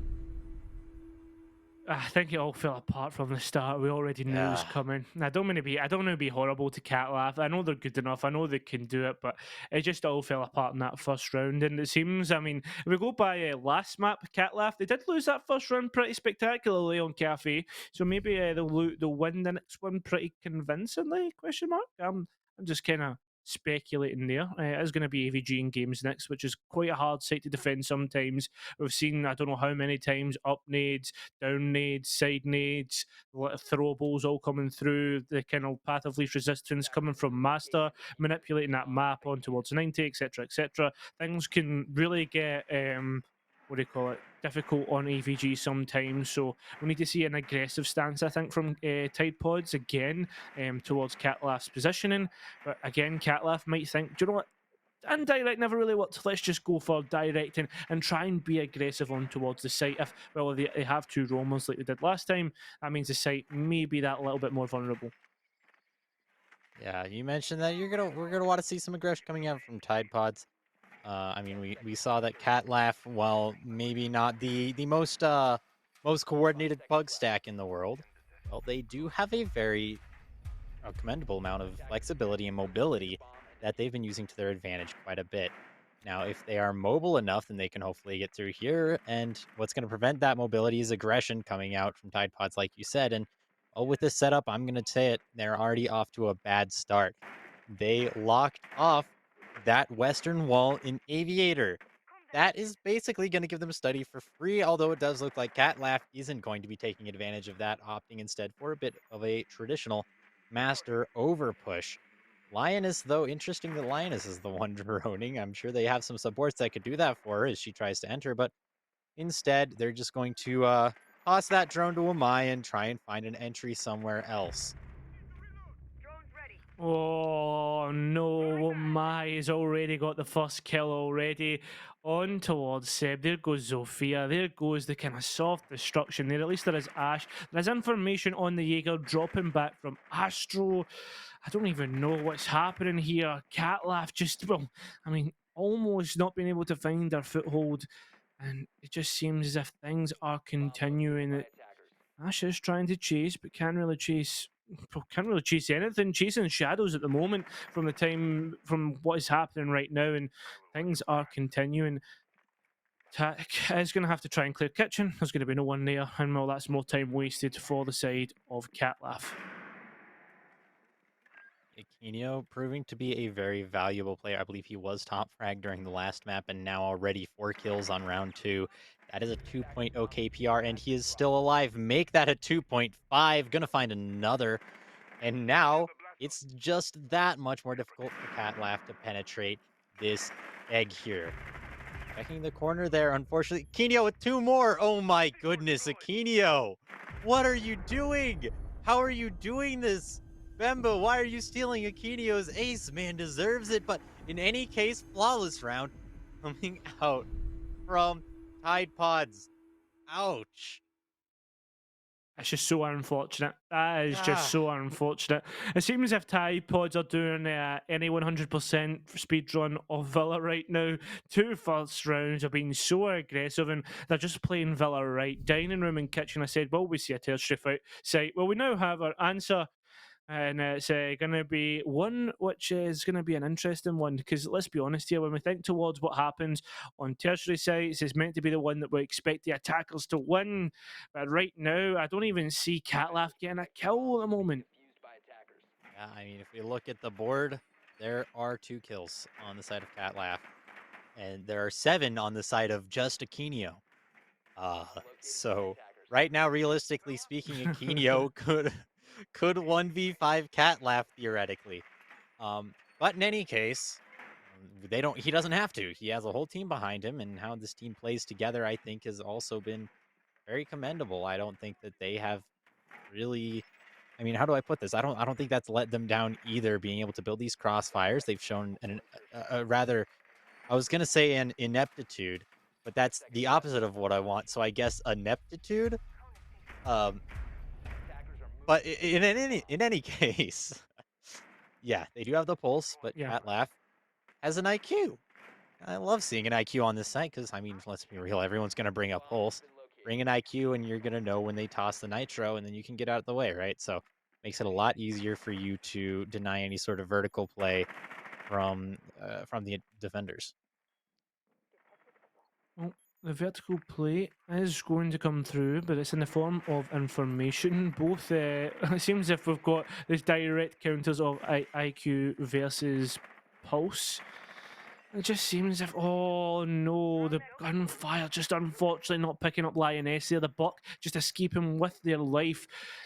I think it all fell apart from the start. We already knew it was Yeah. coming. I don't want to be horrible to Catlaugh. I know they're good enough. I know they can do it, but it just all fell apart in that first round. And it seems, I mean, if we go by last map, Catlaugh, they did lose that first round pretty spectacularly on Cafe. So maybe they'll win the next one pretty convincingly? Question mark. I'm just kind of speculating there. It is going to be AVG in games next, which is quite a hard site to defend sometimes. We've seen, I don't know how many times, up nades, down nades, side nades, throwables all coming through, the kind of path of least resistance coming from Master, manipulating that map on towards 90, etc., etc. Things can really get, what do you call it, difficult on AVG sometimes. So we need to see an aggressive stance, I think, from Tide Pods again towards Catlaugh's positioning. But again, Catlaugh might think, do you know what? Indirect never really worked. Let's just go for direct and try and be aggressive on towards the site. If well, they have two roamers like they did last time, that means the site may be that little bit more vulnerable. Yeah, you mentioned that we're gonna want to see some aggression coming out from Tide Pods. I mean, we saw that Cat Laugh, while maybe not the most coordinated bug stack in the world, well, they do have a commendable amount of flexibility and mobility that they've been using to their advantage quite a bit. Now, if they are mobile enough, then they can hopefully get through here. And what's going to prevent that mobility is aggression coming out from Tide Pods, like you said. And oh, with this setup, I'm going to say it, they're already off to a bad start. They locked off that western wall in Aviator. That is basically going to give them a study for free, although it does look like Catlaugh isn't going to be taking advantage of that, opting instead for a bit of a traditional master over push. Lioness, though, interesting that Lioness is the one droning. I'm sure they have some supports that could do that for her as she tries to enter, but instead, they're just going to toss that drone to Amaya and try and find an entry somewhere else. Oh no, Mai has already got the first kill already. On towards Seb. There goes Zofia. There goes the kind of soft destruction there. At least there is Ash. There's information on the Jaeger dropping back from Astro. I don't even know what's happening here. Catlaugh just, well, I mean, almost not being able to find their foothold. And it just seems as if things are continuing. Ash is trying to chase, but can't really chase. Well, can't really chase anything. Chasing shadows at the moment from what is happening right now, and things are continuing. Tack is going to have to try and clear kitchen. There's going to be no one there, and well, that's more time wasted for the side of Catlaugh. Aquino proving to be a very valuable player. I believe he was top frag during the last map and now already 4 kills on round 2. That is a 2.0 KPR and he is still alive. Make that a 2.5. Gonna find another. And now it's just that much more difficult for Catlaugh to penetrate this egg here. Checking the corner there, unfortunately. Aquino with 2 more. Oh my goodness, Aquino. What are you doing? How are you doing this? Bemba, why are you stealing Aquino's ace? Man deserves it, but in any case, flawless round coming out from Tide Pods. Ouch. It's just so unfortunate. That is just Ah. so unfortunate. It seems as if Tide Pods are doing any 100% speed run of Villa right now. 2 first rounds have been so aggressive and they're just playing Villa right. Dining room and kitchen, I said, well, we see a tertiary fight site. Well, we now have our answer. And it's going to be one which is going to be an interesting one because let's be honest here, when we think towards what happens on tertiary sites, it's meant to be the one that we expect the attackers to win. But right now, I don't even see Catlaugh getting a kill at the moment. Yeah, I mean, if we look at the board, there are 2 kills on the side of Catlaugh, and there are 7 on the side of just Aquino. So right now, realistically speaking, Aquino could 1v5 Catlaugh theoretically. But in any case, he doesn't have to. He has a whole team behind him, and how this team plays together, I think, has also been very commendable. I don't think that they have really, I mean, how do I put this? I don't think that's let them down either, being able to build these crossfires. They've shown a rather, I was gonna say an ineptitude, but that's the opposite of what I want. So I guess ineptitude. Um, but in any case, yeah, they do have the pulse, but Yeah. Catlaugh has an IQ. I love seeing an IQ on this site because, I mean, let's be real, everyone's going to bring up Pulse. Bring an IQ, and you're going to know when they toss the Nitro, and then you can get out of the way, right? So makes it a lot easier for you to deny any sort of vertical play from the defenders. Well, the vertical play is going to come through, but it's in the form of information. Both, it seems as if we've got these direct counters of IQ versus Pulse. It just seems as if, oh no, the gunfire just unfortunately not picking up Lioness there. The Buck just escaping with their life.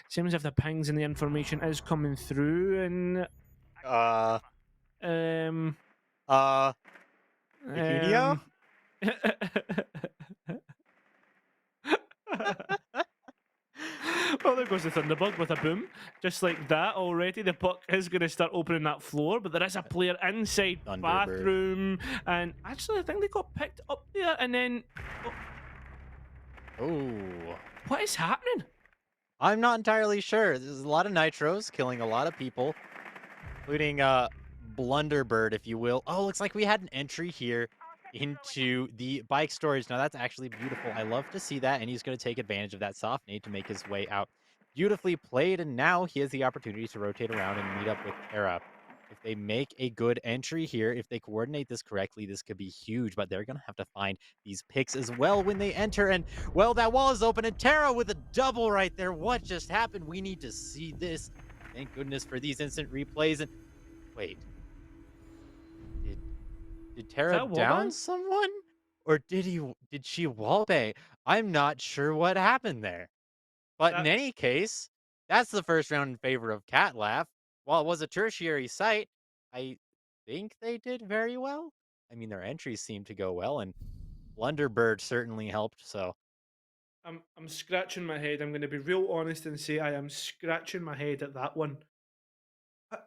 Seems as if the pings and the information is coming through, and Uh, um, uh, Pequenio? um, well, there goes the Thunderbug with a boom. Just like that already, the puck is going to start opening that floor, but there is a player inside Thunderbird. bathroom. And actually, I think they got picked up there. And then, Oh, what is happening? I'm not entirely sure. There's a lot of Nitros killing a lot of people, including Blunderbird, if you will. Oh, looks like we had an entry here into the bike storage. Now that's actually beautiful. I love to see that, and he's going to take advantage of that soft nade to make his way out. Beautifully played, and now he has the opportunity to rotate around and meet up with Terra. If they make a good entry here, if they coordinate this correctly, this could be huge, but they're going to have to find these picks as well when they enter. And, well, that wall is open, and Terra with a double right there. What just happened? We need to see this. Thank goodness for these instant replays. And wait, did Terra that a wall down bang? someone? Or did she wallbang? I'm not sure what happened there. But in That any case, that's the first round in favor of Catlaugh. While it was a tertiary site, I think they did very well. I mean, their entries seemed to go well, and Blunderbird certainly helped. So I'm scratching my head. I'm going to be real honest and say I am scratching my head at that one. Uh,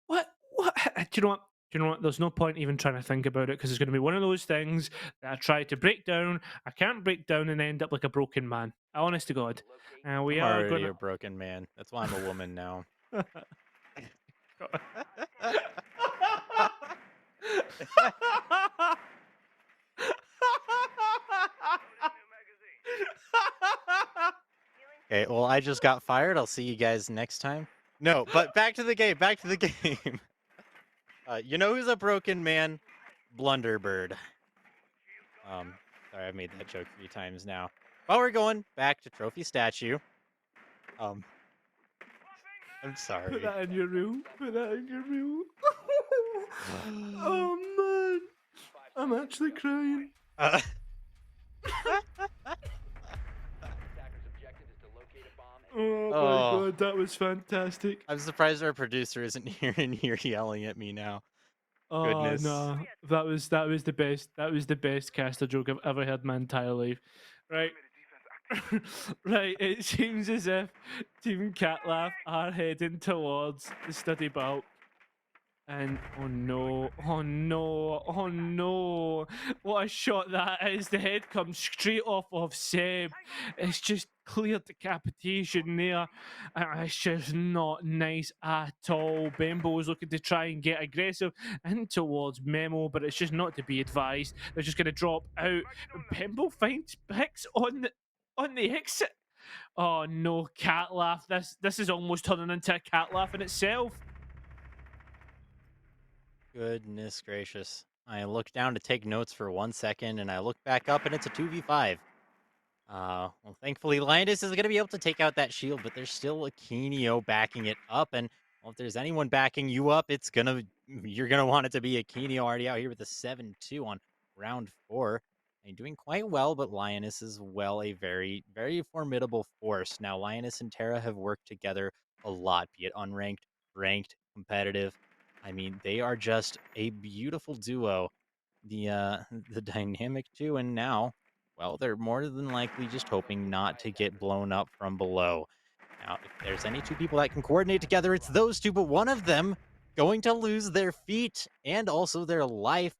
What? What? Do you know what? Do you know what? There's no point even trying to think about it because it's going to be one of those things that I try to break down. I can't break down and end up like a broken man. Honest to God. We I'm are already going a broken man. That's why I'm a woman now. to. Okay, well, I just got fired. I'll see you guys next time. No, but back to the game. Back to the game. You know who's a broken man? Blunderbird. Sorry, I've made that joke 3 times now. But we're going back to trophy statue. I'm Put sorry. that in your reel. Put that in your reel. Oh man, I'm actually crying. Uh, Oh my Oh. God, that was fantastic. I'm surprised our producer isn't here in here yelling at me now. Oh Goodness. no, that was the best. That was the best caster joke I've ever heard in my entire life. Right. Right, it seems as if Team Catlaugh are heading towards the study bulk. And oh no, oh no, oh no. What a shot that is. The head comes straight off of Seb. It's just clear decapitation there. It's just not nice at all. Bembo is looking to try and get aggressive in towards Memo, but it's just not to be advised. They're just going to drop out. Bembo finds picks on the exit. Oh no, Catlaugh. This is almost turning into a Catlaugh in itself. Goodness gracious. I look down to take notes for 1 second, and I look back up, and it's a 2v5. Well, thankfully, Linus is going to be able to take out that shield, but there's still a Kenio backing it up, and well, if there's anyone backing you up, you're gonna want it to be a Kenio already out here with a 7-2 on round 4. And doing quite well, but Lioness is, well, a very, very formidable force. Now, Lioness and Terra have worked together a lot, be it unranked, ranked, competitive. I mean, they are just a beautiful duo. The the dynamic too, and now, well, they're more than likely just hoping not to get blown up from below. Now, if there's any two people that can coordinate together, it's those two, but one of them going to lose their feet and also their life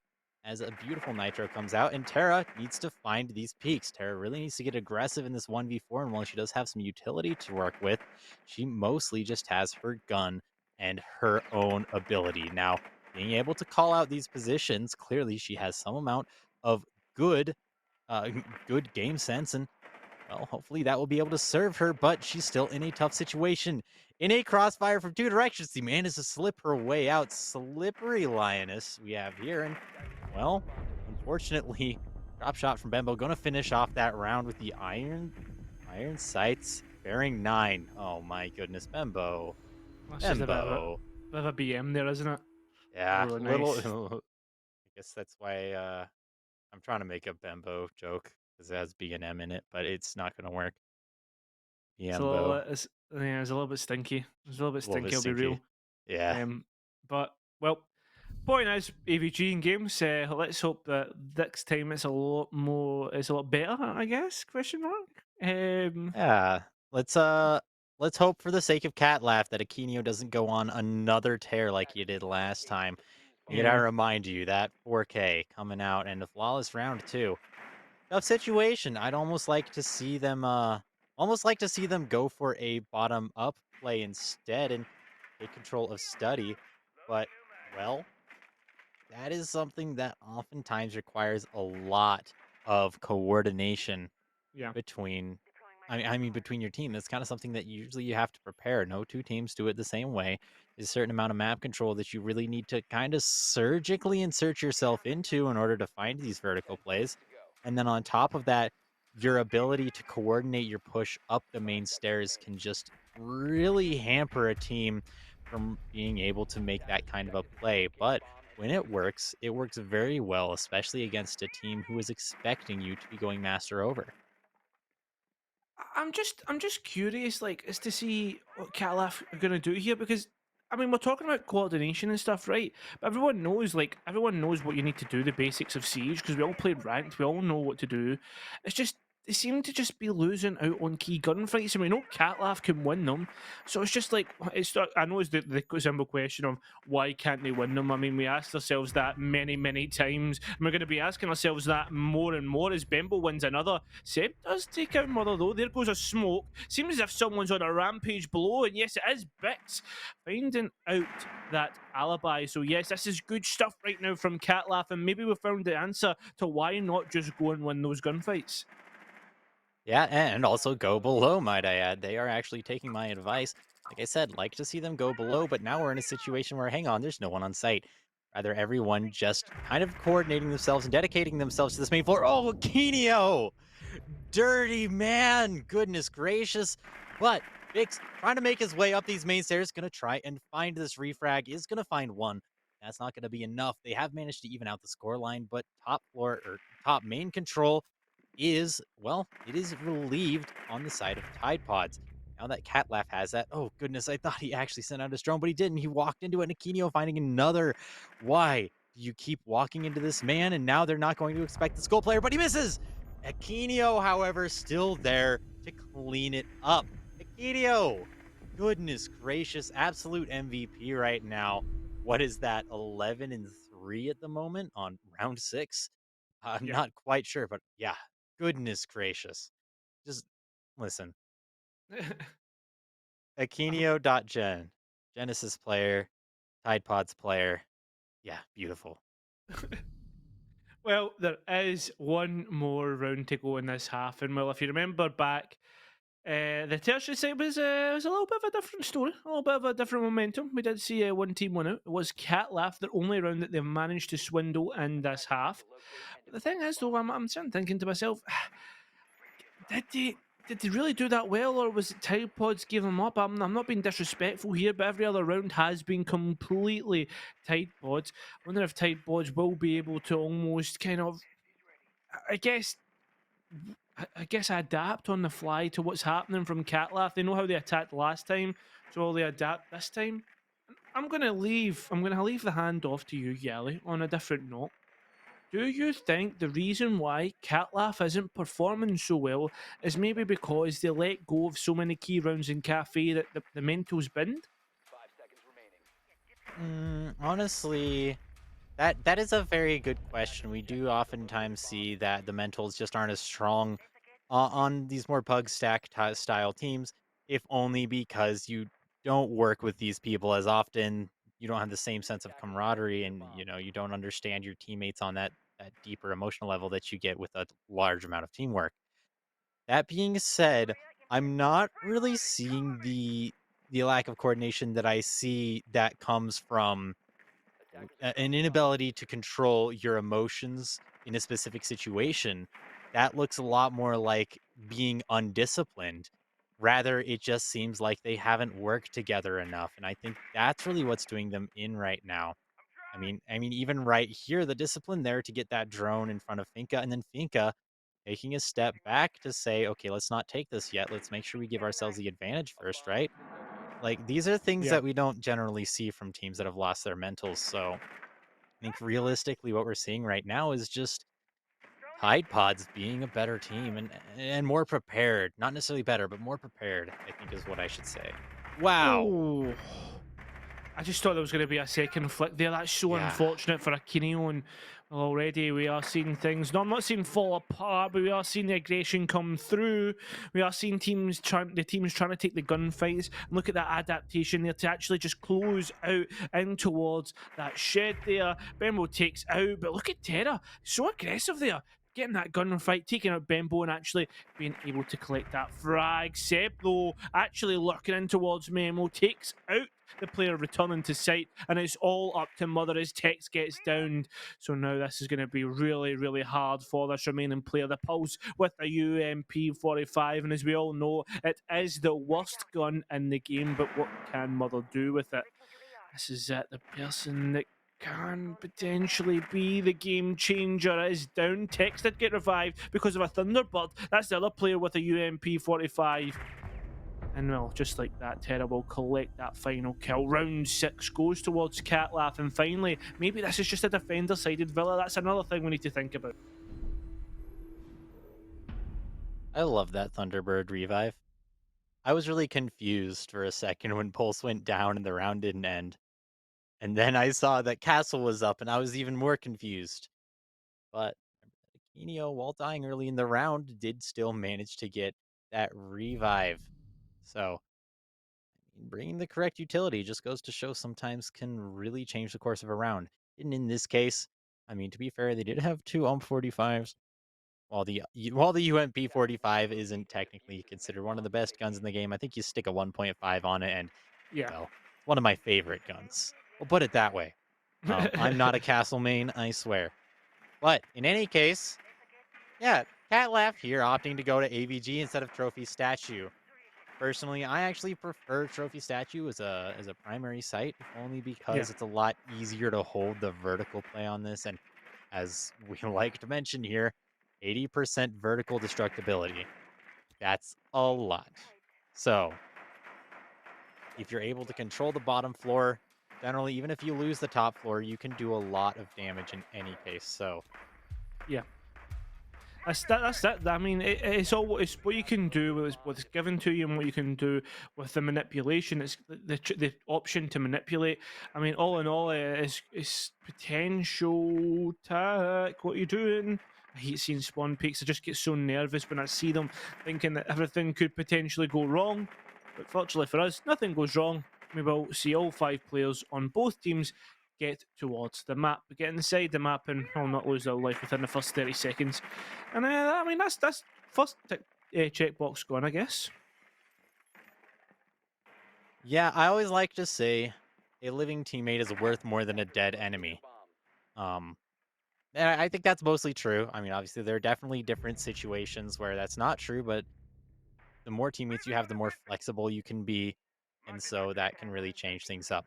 as a beautiful nitro comes out, and Terra needs to find these peaks. Terra really needs to get aggressive in this 1v4, and while she does have some utility to work with, she mostly just has her gun and her own ability. Now, being able to call out these positions, clearly she has some amount of good good game sense, and well, hopefully that will be able to serve her, but she's still in a tough situation. In a crossfire from two directions, the man is to slip her way out. Slippery Lioness we have here, and well, unfortunately, drop shot from Bembo gonna finish off that round with the iron sights bearing 9. Oh my goodness, Bembo. That's just Bembo. bit of a BM there, isn't it? Yeah, Oh, little nice. I guess that's why I'm trying to make a Bembo joke because it has B and M in it, but it's not gonna work. It's a little, Bembo. yeah, it's a little bit stinky. It's a little bit A little bit stinky. I'll be stinky. real. Yeah. But well, point is AVG in games. Let's hope that next time it's a lot more. It's a lot better. I guess? Question mark. Yeah. Let's hope for the sake of Catlaugh that Aquino doesn't go on another tear like he did last time. Need I Yeah. remind you that 4K coming out and a flawless round too. Tough situation. I'd almost like to see them go for a bottom up play instead and take control of study. But well, that is something that oftentimes requires a lot of coordination Yeah. between I mean between your team. That's kind of something that usually you have to prepare. No two teams do it the same way. There's a certain amount of map control that you really need to kind of surgically insert yourself into in order to find these vertical plays. And then on top of that, your ability to coordinate your push up the main stairs can just really hamper a team from being able to make that kind of a play. But when it works very well, especially against a team who is expecting you to be going master over. I'm just curious, like, as to see what Catlaugh are gonna do here because I mean we're talking about coordination and stuff, right? But everyone knows what you need to do, the basics of Siege, because we all played ranked, we all know what to do. It's just they seem to just be losing out on key gunfights, and we know Catlaugh can win them. So it's just like I know it's the simple question of why can't they win them. I mean, we asked ourselves that many times, and we're going to be asking ourselves that more and more as Bembo wins another. Seb does take out Mother though. There goes a smoke. Seems as if someone's on a rampage below, and yes, it is Bix finding out that alibi. So yes, this is good stuff right now from Catlaugh, and maybe we found the answer to why not just go and win those gunfights. Yeah, and also go below, might I add. They are actually taking my advice. Like I said, like to see them go below, but now we're in a situation where, hang on, there's no one on site. Rather, everyone just kind of coordinating themselves and dedicating themselves to this main floor. Oh, Kenio! Dirty man! Goodness gracious. But Vix trying to make his way up these main stairs, gonna try and find this refrag, is gonna find one. That's not gonna be enough. They have managed to even out the scoreline, but top floor or top main control is, well, it is relieved on the side of Tide Pods. Now that Catlaugh has that, oh goodness, I thought he actually sent out his drone, but he didn't. He walked into it, and Aquino finding another. Why do you keep walking into this man? And now they're not going to expect the skull player, but he misses. Aquino, however, still there to clean it up. Aquino, goodness gracious, absolute MVP right now. What is that? 11-3 at the moment on round 6. I'm Yeah. not quite sure, but yeah, goodness gracious. Just listen. Aquinio.gen. Genesis player, Tide Pods player. Yeah, beautiful. Well, there is one more round to go in this half, and well, if you remember back, the tertiary side was a little bit of a different story, a little bit of a different momentum. We did see one team win out. It was Catlaugh, the only round that they've managed to swindle in this half. But the thing is, though, I'm sitting thinking to myself, did they really do that well, or was it Tide Pods gave them up? I'm not being disrespectful here, but every other round has been completely Tide Pods. I wonder if Tide Pods will be able to almost kind of, I guess, I guess, adapt on the fly to what's happening from Catlaugh. They know how they attacked last time, so will they adapt this time? I'm gonna leave the hand off to you, Yelly, on a different note. Do you think the reason why Catlaugh isn't performing so well is maybe because they let go of so many key rounds in Cafe that the mentals bend? Honestly, that is a very good question. We do oftentimes see that the mentals just aren't as strong on these more pug stack style teams, if only because you don't work with these people as often. You don't have the same sense of camaraderie, and you don't understand your teammates on that deeper emotional level that you get with a large amount of teamwork. That being said, I'm not really seeing the lack of coordination that I see that comes from an inability to control your emotions in a specific situation. That looks a lot more like being undisciplined. Rather, it just seems like they haven't worked together enough, and I think that's really what's doing them in right now. I mean, even right here, the discipline there to get that drone in front of Finca, and then Finca taking a step back to say, okay, let's not take this yet. Let's make sure we give ourselves the advantage first, right? Like these are things Yeah. that we don't generally see from teams that have lost their mentals. So I think realistically, what we're seeing right now is just Tide Pods being a better team and more prepared. Not necessarily better, but more prepared, I think is what I should say. Wow. Oh. I just thought there was going to be a second flick there. That's so Yeah. unfortunate for Aquino. And already we are seeing things. No, I'm not seeing fall apart, but we are seeing the aggression come through. We are seeing the teams trying to take the gunfights. And look at that adaptation there to actually just close out in towards that shed there. Bembo takes out, but look at Terra, so aggressive there. Getting that gunfight, taking out Bembo, and actually being able to collect that frag. Seb, though, actually lurking in towards Memo, takes out the player returning to site, and it's all up to Mother as Tex gets downed. So now this is going to be really, really hard for this remaining player. The Pulse with a UMP 45, and as we all know, it is the worst gun in the game, but what can Mother do with it? This is it. The person that can potentially be the game changer is down. Tex did get revived because of a Thunderbird. That's the other player with a UMP 45. And well, just like that, Terra will collect that final kill. Round 6 goes towards Catlaugh, and finally, maybe this is just a defender-sided Villa. That's another thing we need to think about. I love that Thunderbird revive. I was really confused for a second when Pulse went down and the round didn't end. And then I saw that Castle was up and I was even more confused. But Aquino, while dying early in the round, did still manage to get that revive. So bringing the correct utility just goes to show sometimes can really change the course of a round. And in this case, I mean, to be fair, they did have two 45s. While the UMP 45 isn't technically considered one of the best guns in the game, I think you stick a 1.5 on it, and Yeah. well, one of my favorite guns. We'll put it that way. I'm not a castle main, I swear. But in any case, yeah, Catlaugh here opting to go to AVG instead of Trophy Statue. Personally, I actually prefer Trophy Statue as a primary site, if only Yeah. because it's a lot easier to hold the vertical play on this. And as we like to mention here, 80% vertical destructibility. That's a lot. So if you're able to control the bottom floor, generally, even if you lose the top floor, you can do a lot of damage in any case. So Yeah. That's it. I mean, it's what you can do with what's given to you and what you can do with the manipulation. It's the option to manipulate. I mean, all in all, it's potential tech. What are you doing? I hate seeing spawn peaks. I just get so nervous when I see them, thinking that everything could potentially go wrong. But fortunately for us, nothing goes wrong. We will see all 5 players on both teams get towards the map, get inside the map, and will not lose their life within the first 30 seconds. And I mean, that's first checkbox gone, I guess. yeah, I always like to say a living teammate is worth more than a dead enemy. Um, and I think that's mostly true. I mean, obviously, there are definitely different situations where that's not true, but the more teammates you have, the more flexible you can be, and so that can really change things up.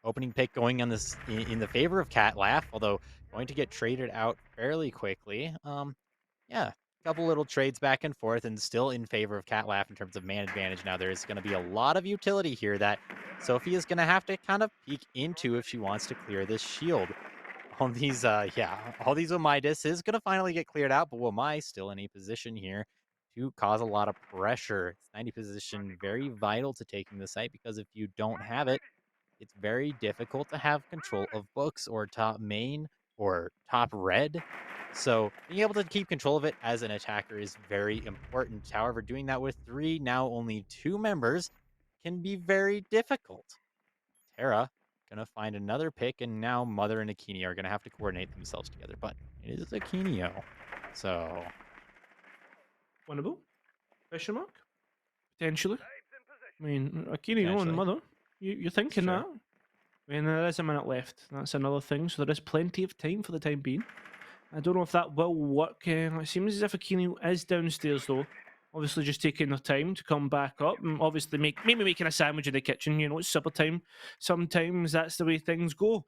Opening pick going on this in the favor of Catlaugh, although going to get traded out fairly quickly. Yeah, couple little trades back and forth and still in favor of Catlaugh in terms of man advantage. Now, there's going to be a lot of utility here that Sophie is going to have to kind of peek into if she wants to clear this shield. All these Wamaitis is going to finally get cleared out, but Wamai still in a position here to cause a lot of pressure. It's 90 position, very vital to taking the site, because if you don't have it, it's very difficult to have control of books or top main or top red. So being able to keep control of it as an attacker is very important. However, doing that with 3, now only 2 members can be very difficult. Terra gonna find another pick, and now Mother and Akinio are gonna have to coordinate themselves together. But it is Akinio, so Winnable? Question mark? Potentially. I mean, Akiri and Potentially. Mother, you're thinking Sure. that. I mean, there is a minute left. That's another thing, so there is plenty of time for the time being. I don't know if that will work. It seems as if Aquino is downstairs, though. Obviously, just taking their time to come back up, and obviously maybe making a sandwich in the kitchen. You know, it's supper time. Sometimes that's the way things go.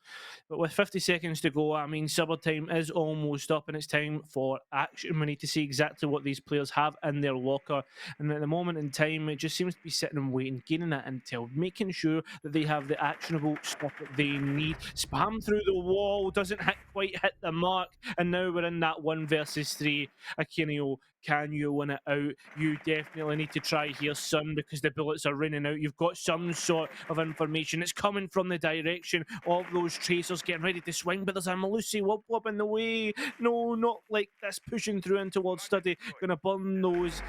But with 50 seconds to go, I mean, supper time is almost up, and it's time for action. We need to see exactly what these players have in their locker. And at the moment in time, it just seems to be sitting and waiting, gaining that intel, making sure that they have the actionable stuff that they need. Spam through the wall, doesn't quite hit the mark, and now we're in that 1 versus 3. Akinio, can you win it out? You definitely need to try here, son, because the bullets are raining out. You've got some sort of information. It's coming from the direction of those tracers getting ready to swing, but there's a Malusi whoop in the way. No, not like this, pushing through in towards Study. Gonna burn those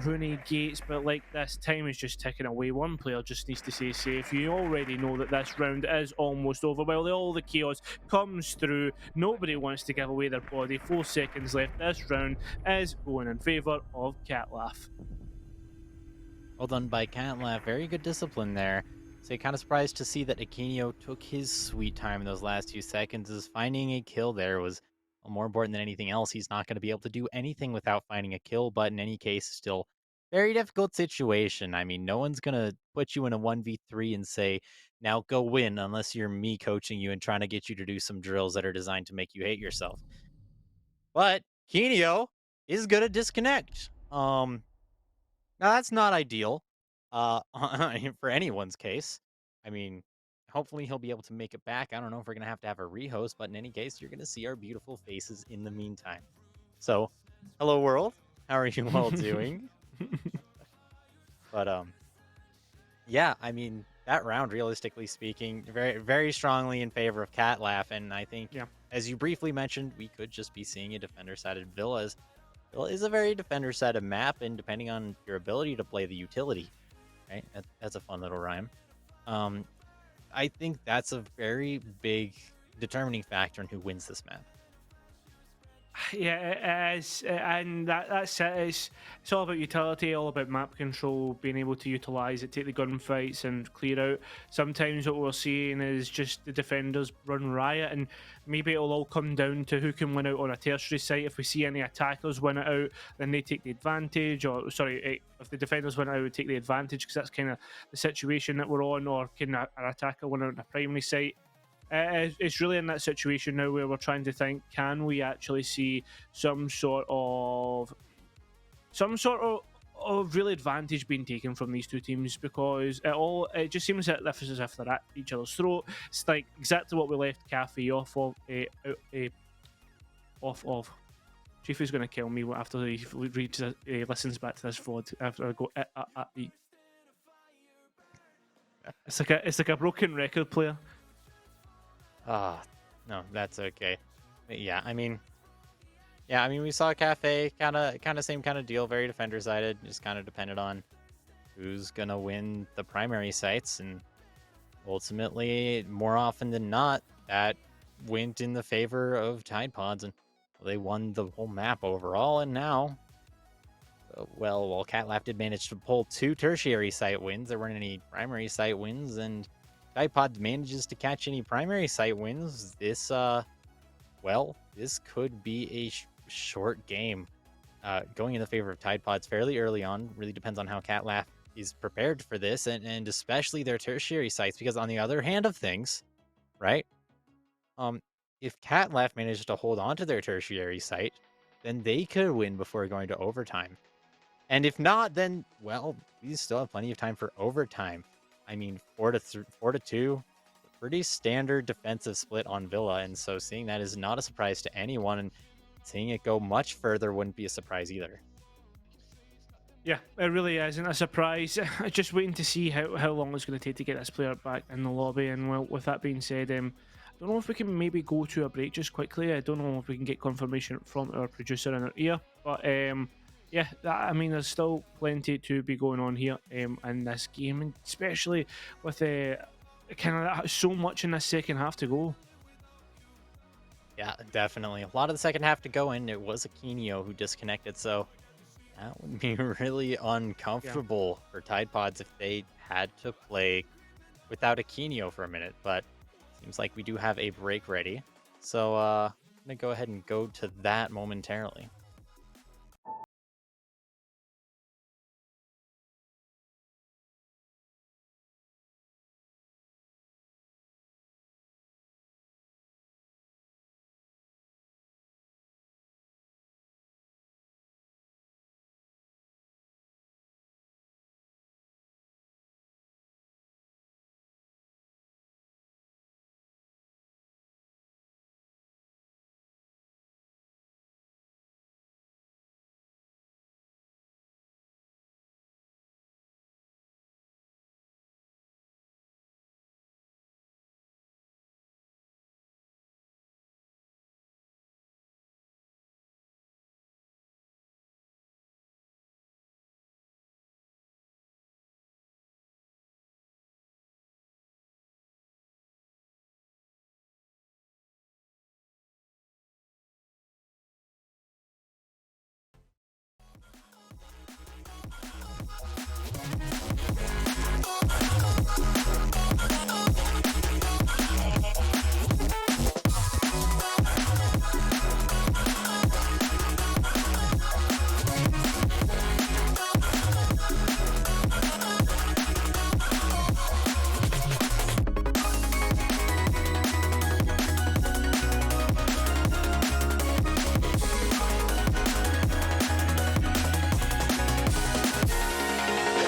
Rooney gates, but like this, time is just ticking away. One player just needs to stay safe. You already know that this round is almost over. While all the chaos comes through, nobody wants to give away their body. 4 seconds left. This round is going in favour of Catlaugh. Well done by Catlaugh. Very good discipline there. So kind of surprised to see that Akinio took his sweet time in those last 2 seconds, as finding a kill there was more important than anything else. He's not going to be able to do anything without finding a kill, but in any case, still very difficult situation. I mean, no one's going to put you in a 1v3 and say, now go win, unless you're me coaching you and trying to get you to do some drills that are designed to make you hate yourself. But Kinio is going to disconnect. Now that's not ideal for anyone's case. I mean, hopefully he'll be able to make it back. I don't know if we're going to have a rehost, but in any case, you're going to see our beautiful faces in the meantime. So, hello world. How are you all doing? But yeah, I mean, that round, realistically speaking, very, very strongly in favor of Catlaugh, and I think, Yeah. as you briefly mentioned, we could just be seeing a defender-sided Villas. Villa is a very defender-sided map, and depending on your ability to play the utility, right? That's a fun little rhyme. I think that's a very big determining factor in who wins this map. Yeah, it is, and that's it. It's all about utility, all about map control, being able to utilize it, take the gunfights, and clear out. Sometimes what we're seeing is just the defenders run riot, and maybe it'll all come down to who can win out on a tertiary site. If we see any attackers win it out, then they take the advantage. Or sorry, if the defenders win it out, we take the advantage, because that's kind of the situation that we're on. Or can an attacker win out on a primary site? It's really in that situation now where we're trying to think, can we actually see some sort of real advantage being taken from these two teams, because it just seems that this is as if they're at each other's throat. It's like exactly what we left Cafe off of. Chief is going to kill me after he listens back to this VOD after I go It's like a broken record player. No, that's okay. But yeah, I mean, we saw Cafe kind of same kind of deal, very defender sided, just kind of depended on who's gonna win the primary sites, and ultimately, more often than not, that went in the favor of Tide Pods, and they won the whole map overall. And now, while Catlaugh did manage to pull 2 tertiary site wins, there weren't any primary site wins, and Tide Pods manages to catch any primary site wins. This could be a short game going in the favor of Tide Pods fairly early on. Really depends on how Catlaugh is prepared for this, and especially their tertiary sites, because on the other hand of things, right, if Catlaugh manages to hold on to their tertiary site, then they could win before going to overtime. And if not, then well, we still have plenty of time for overtime. I mean, 4-2, pretty standard defensive split on Villa, and so seeing that is not a surprise to anyone, and seeing it go much further wouldn't be a surprise either. Yeah, it really isn't a surprise. Just waiting to see how long it's going to take to get this player back in the lobby. And well, with that being said, I don't know if we can maybe go to a break just quickly. I don't know if we can get confirmation from our producer in our ear, but yeah, I mean, there's still plenty to be going on here in this game, and especially with kind of so much in this second half to go. Yeah, definitely. A lot of the second half to go in. It was Aquinio who disconnected, so that would be really uncomfortable for Tide Pods if they had to play without Aquinio for a minute, but seems like we do have a break ready. So I'm going to go ahead and go to that momentarily.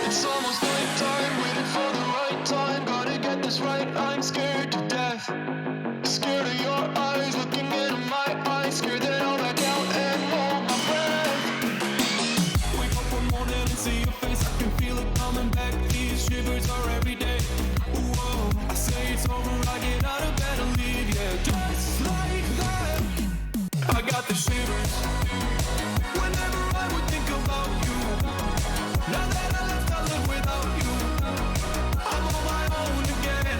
It's almost nighttime, waiting for the right time. Gotta get this right, I'm scared to death. Scared of your eyes, looking into my eyes. Scared that I'll back out and hold my breath. Wake up one morning and see your face, I can feel it coming back. These shivers are every day. Whoa, I say it's over, I get out of bed and leave. Yeah, just like that. I got the shivers whenever I would think about you. Now that I left, I live without you. I'm on my own again.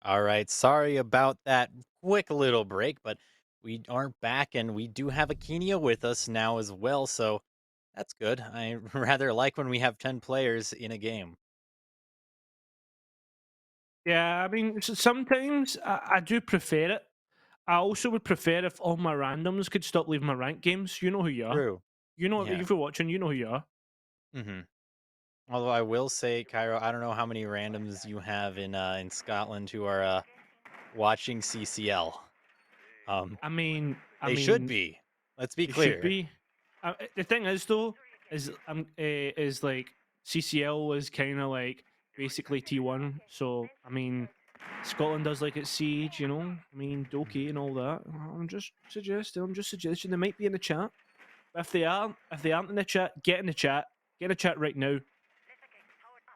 All right, sorry about that quick little break, but we aren't back and we do have Akinio with us now as well, so that's good. I rather like when we have 10 players in a game. Yeah, I mean, sometimes I do prefer it. I also would prefer if all my randoms could stop leaving my rank games. You know who you are. True. You know, Yeah. if you're watching, you know who you are. hmm Although I will say, Cairo, I don't know how many randoms you have in Scotland who are watching CCL. I They should mean, be. Let's be it should clear. be. The thing is, though, is like CCL was kind of like basically T1. So I mean, Scotland does like its siege, you know. I mean, Doki and all that. I'm just suggesting. I'm just suggesting they might be in the chat. If they aren't in the chat, get in the chat. Get in the chat right now.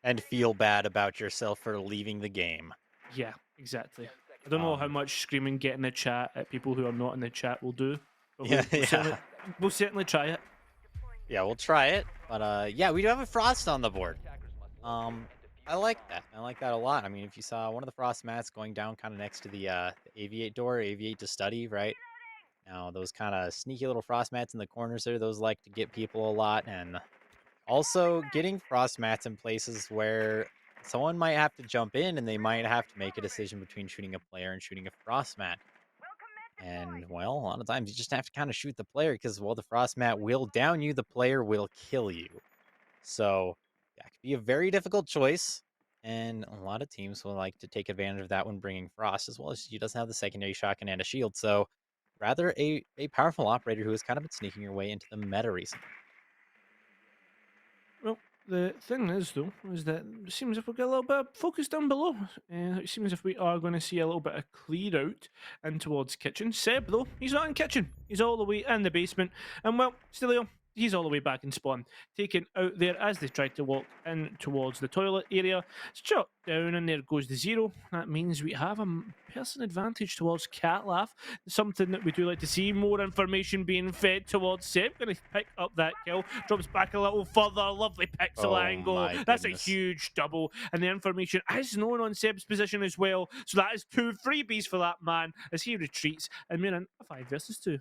And feel bad about yourself for leaving the game. Yeah, exactly. I don't know how Um, much screaming get in the chat at people who are not in the chat will do, but yeah, yeah. we'll certainly try it. Yeah, we'll try it. But yeah, we do have a frost on the board. Um, I like that. I like that a lot. I mean, if you saw one of the frost mats going down kind of next to the aviate door, aviate to study, right? Now those kind of sneaky little frost mats in the corners there, those like to get people a lot, and also getting frost mats in places where someone might have to jump in and they might have to make a decision between shooting a player and shooting a frost mat. And well, a lot of times you just have to kind of shoot the player because while the frost mat will down you, the player will kill you. So that could be a very difficult choice. And a lot of teams will like to take advantage of that when bringing Frost, as well as he doesn't have the secondary shotgun and a shield. So rather a powerful operator who has kind of been sneaking her way into the meta recently. Well, the thing is, though, is that it seems if we get a little bit of focus down below, it seems if we are going to see a little bit of clear out in towards kitchen. Seb, though, he's not in kitchen. He's all the way in the basement. And, well, Stilio, he's all the way back in spawn, taken out there as they try to walk in towards the toilet area. Shot down, and there goes the zero. That means we have a person advantage towards Catlaugh, something that we do like to see. More information being fed towards Seb. Going to pick up that kill, drops back a little further. Lovely pixel Oh angle. my That's a goodness. huge double, and the information is known on Seb's position as well. So that is 2 freebies for that man as he retreats, and we're in a 5 versus 2.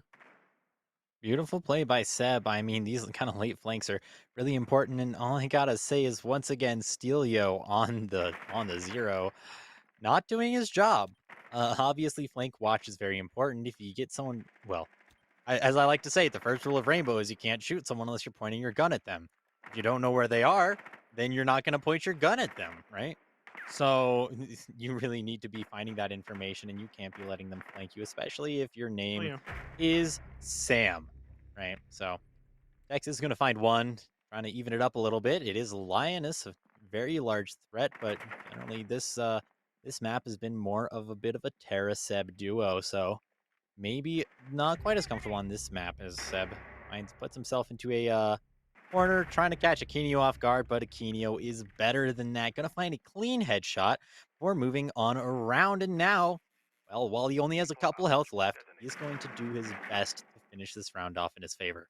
Beautiful play by Seb. I mean, these kind of late flanks are really important, and all I gotta say is once again, Steelio on the zero, not doing his job. Obviously, flank watch is very important. If you get someone, well, as I like to say, the first rule of Rainbow is you can't shoot someone unless you're pointing your gun at them. If you don't know where they are, then you're not going to point your gun at them, right? So you really need to be finding that information, and you can't be letting them flank you, especially if your Oh, name yeah. is Sam, right? So Texas is going to find one, trying to even it up a little bit. It is Lioness, a very large threat, but generally this map has been more of a bit of a Terra Seb duo. So maybe not quite as comfortable on this map as Seb puts himself into a corner, trying to catch Aquino off guard, but Aquino is better than that. Gonna find a clean headshot before moving on around. And now, well, while he only has a couple health left, he's going to do his best to finish this round off in his favor.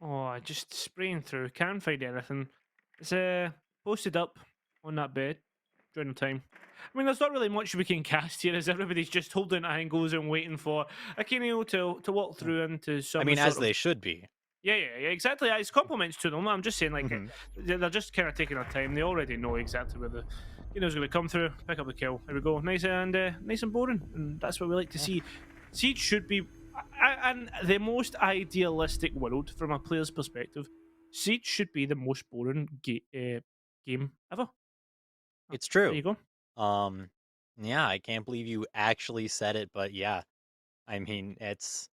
Oh, just spraying through. Can't find anything. It's posted up on that bed during the time. I mean, there's not really much we can cast here, as everybody's just holding angles and waiting for Akinio to walk through into I some mean, as sort of. they should be. Yeah, exactly. It's compliments to them. I'm just saying, like, Mhm. they're just kind of taking their time. They already know exactly where the Akino's going to come through, pick up the kill. There we go. Nice and boring, and that's what we like to see. Siege should be, and the most idealistic world from a player's perspective. Siege should be the most boring game ever. It's There true. you go. Um, yeah, I can't believe you actually said it, but yeah, I mean, it's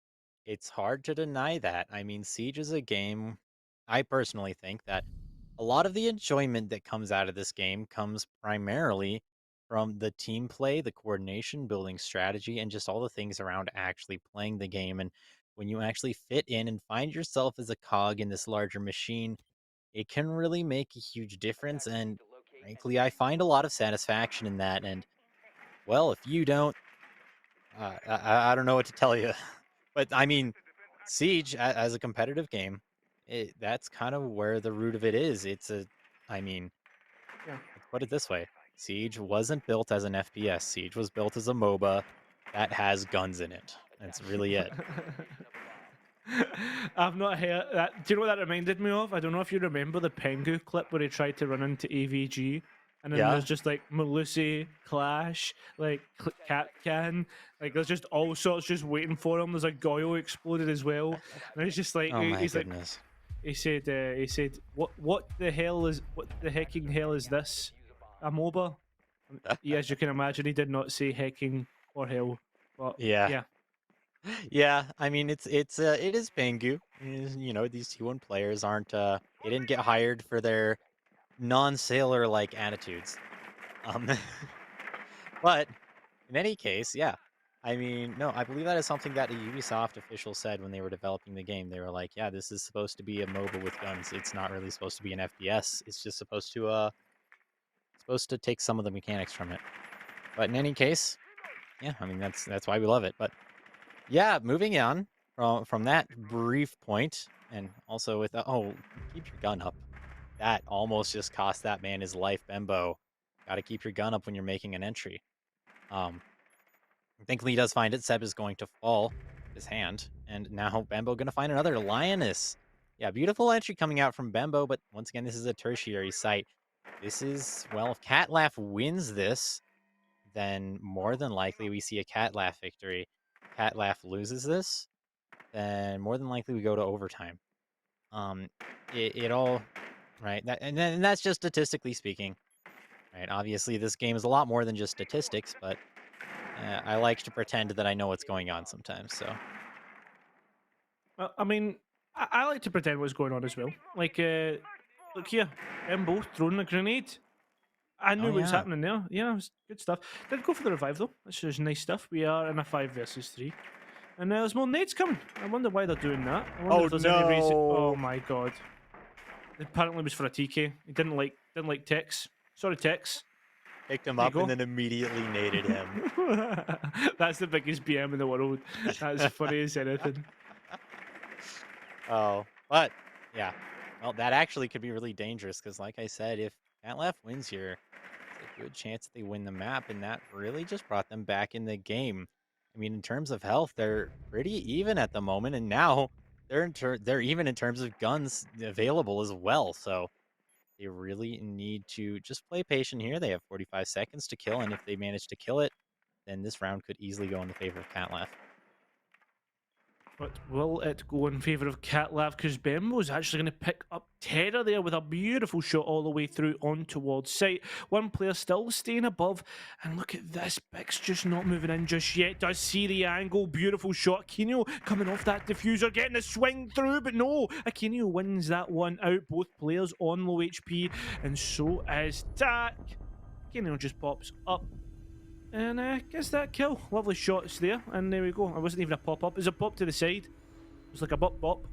hard to deny that. I mean, Siege is a game, I personally think that a lot of the enjoyment that comes out of this game comes primarily from the team play, the coordination, building strategy, and just all the things around actually playing the game. And when you actually fit in and find yourself as a cog in this larger machine, it can really make a huge difference. And frankly, I find a lot of satisfaction in that. And well, if you don't, I don't know what to tell you. But I mean, Siege as a competitive game, that's kind of where the root of it is. I mean, Yeah. let's put it this way. Siege wasn't built as an FPS. Siege was built as a MOBA that has guns in it. That's really it. I've not heard that. Do you know what that reminded me of? I don't know if you remember the Pengu clip where he tried to run into AVG, and then Yeah. there's just like Malusi, Clash, like Cat Can, like there's just all sorts just waiting for him. There's a Goyo exploded as well, and it's just like Oh my he's like goodness. he said what the hell is what the hecking hell is this? A MOBA? Yeah, as you can imagine, he did not say hecking or hell, but Yeah. yeah. Yeah, I mean it is Bangu. You know, these T1 players aren't they didn't get hired for their non-sailor like attitudes. Um but in any case, yeah. I mean, no, I believe that is something that a Ubisoft official said when they were developing the game. They were like, yeah, this is supposed to be a MOBA with guns. It's not really supposed to be an FPS. It's just supposed to take some of the mechanics from it. But in any case, yeah, I mean that's why we love it. But yeah, moving on from that brief point, and also with oh, keep your gun up. That almost just cost that man his life, Bembo. Got to keep your gun up when you're making an entry. Um, Thankfully, he does find it. Seb is going to fall his hand, and now Bembo going to find another lioness. Yeah, beautiful entry coming out from Bembo, but once again, this is a tertiary site. This is, well, if Catlaugh wins this, then more than likely we see a Catlaugh victory. Catlaugh loses this, then more than likely we go to overtime. It all right, and that's just statistically speaking, right? Obviously, this game is a lot more than just statistics, but I like to pretend that I know what's going on sometimes. So Well, I mean, I like to pretend what's going on as well. Like, look here, them both throwing a grenade. I oh knew what was yeah, happening there. Yeah, it was good stuff. Did go for the revive though. This is nice stuff. We are in a 5 versus 3. And there's more nades coming. I wonder why they're doing that. I wonder Oh, if there's any reason. Oh no. my god. Apparently it was for a TK. He didn't like Tex. Sorry, Tex. Picked him There you up and go. then immediately naded him. That's the biggest BM in the world. That's funny as anything. Oh, but yeah, well, that actually could be really dangerous because, like I said, if Catlaugh wins here, it's a good chance that they win the map, and that really just brought them back in the game. I mean, in terms of health, they're pretty even at the moment, and now they're even in terms of guns available as well. So they really need to just play patient here. They have 45 seconds to kill, and if they manage to kill it, then this round could easily go in the favor of Catlaugh. But will it go in favour of Catlaugh? Because Bembo's actually going to pick up Terror there with a beautiful shot all the way through on towards sight. One player still staying above. And look at this. Bix just not moving in just yet. Does see the angle. Beautiful shot. Aquino coming off that diffuser, getting the swing through. But no, Aquino wins that one out. Both players on low HP. And so is Tak. Aquino just pops up. And gets that kill. Lovely shots there. And there we go. It wasn't even a pop up. It was a pop to the side. It was like a bop bop.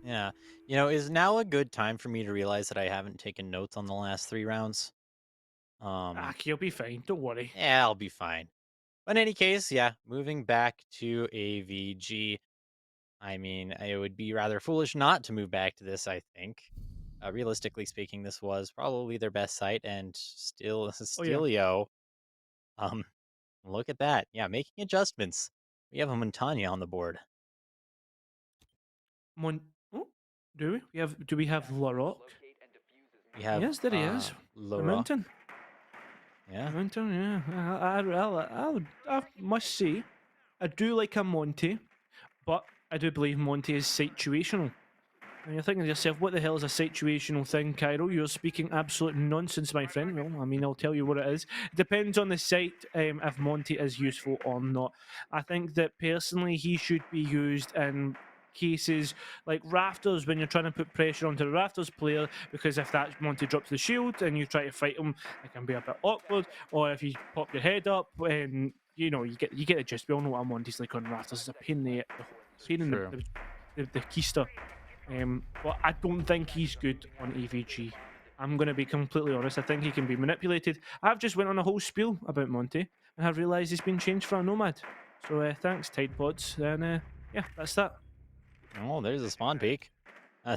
Yeah. You know, is now a good time for me to realize that I haven't taken notes on the last 3 rounds? He'll be fine. Don't worry. Yeah, I'll be fine. But in any case, yeah, moving back to AVG. I mean, it would be rather foolish not to move back to this, I think. Realistically speaking, this was probably their best site, and still, Oh, yeah. Stilio. Um, Look at that. Yeah, making adjustments. We have a Montagna on the board. Oh, do we? Do we have Larocque? We have Yes, there he is. The Laura. mountain. Yeah. The mountain, yeah. I must say, I do like a Monty, but I do believe Monty is situational. And you're thinking to yourself, what the hell is a situational thing, Cairo? You're speaking absolute nonsense, my friend. Well, I mean, I'll tell you what it is. It depends on the site if Monty is useful or not. I think that personally he should be used in cases like Rafters when you're trying to put pressure onto the Rafters player, because if that Monty drops the shield and you try to fight him, it can be a bit awkward. Or if you pop your head up and you get the gist. We all know what a Monty's like on Rafters. It's a pain in True. the keister. But I don't think he's good on AVG. I'm going to be completely honest. I think he can be manipulated. I've just went on a whole spiel about Monty, and I've realised he's been changed for a Nomad. So thanks, Tide Pods. And yeah, that's that. Oh, there's a spawn peak.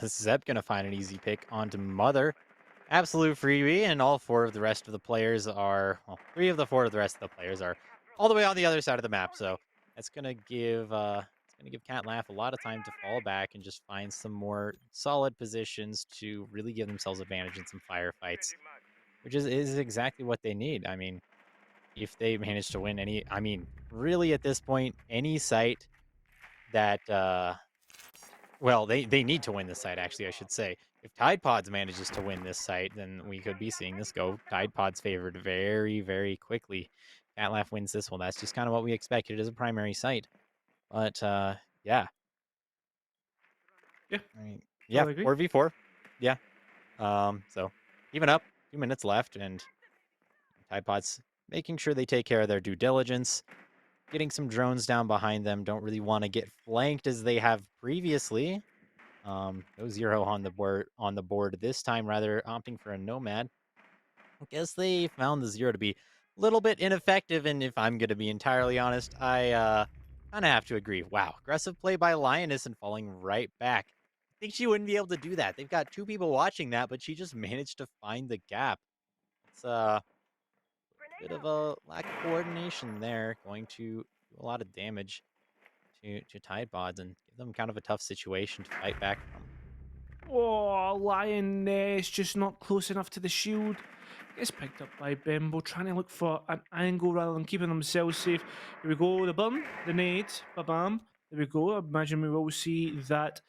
Zeb gonna find an easy pick onto Mother. absolute freebie, and all four of the rest of the players are, well, three of the four of the rest of the players are all the way on the other side of the map. So that's gonna give Catlaugh a lot of time to fall back and just find some more solid positions to really give themselves advantage in some firefights, which is exactly what they need. I mean, if they manage to win any, I mean, really at this point, any site that well, they need to win this site, actually, I should say. If Tide Pods manages to win this site, then we could be seeing this go Tide Pods favored very, very quickly. Catlaugh wins this one. That's just kind of what we expected as a primary site. But yeah, Yeah, I mean, yeah, totally agree. 4v4. Yeah. So even up, 2 minutes left, and Tide Pods making sure they take care of their due diligence, getting some drones down behind them. Don't really want to get flanked as they have previously. No zero on the board this time, rather opting for a nomad. I guess they found the zero to be a little bit ineffective, and if I'm gonna be entirely honest, I kind of have to agree. Wow, aggressive play by Lioness and falling right back. I think she wouldn't be able to do that. They've got two people watching that, but she just managed to find the gap. It's a bit of a lack of coordination there, going to do a lot of damage to Tide Pods and give them kind of a tough situation to fight back from. Oh, Lioness just not close enough to the shield. Gets picked up by Bembo, trying to look for an angle rather than keeping themselves safe. Here we go, the burn, the nade, ba-bam. There we go. I imagine we will see that.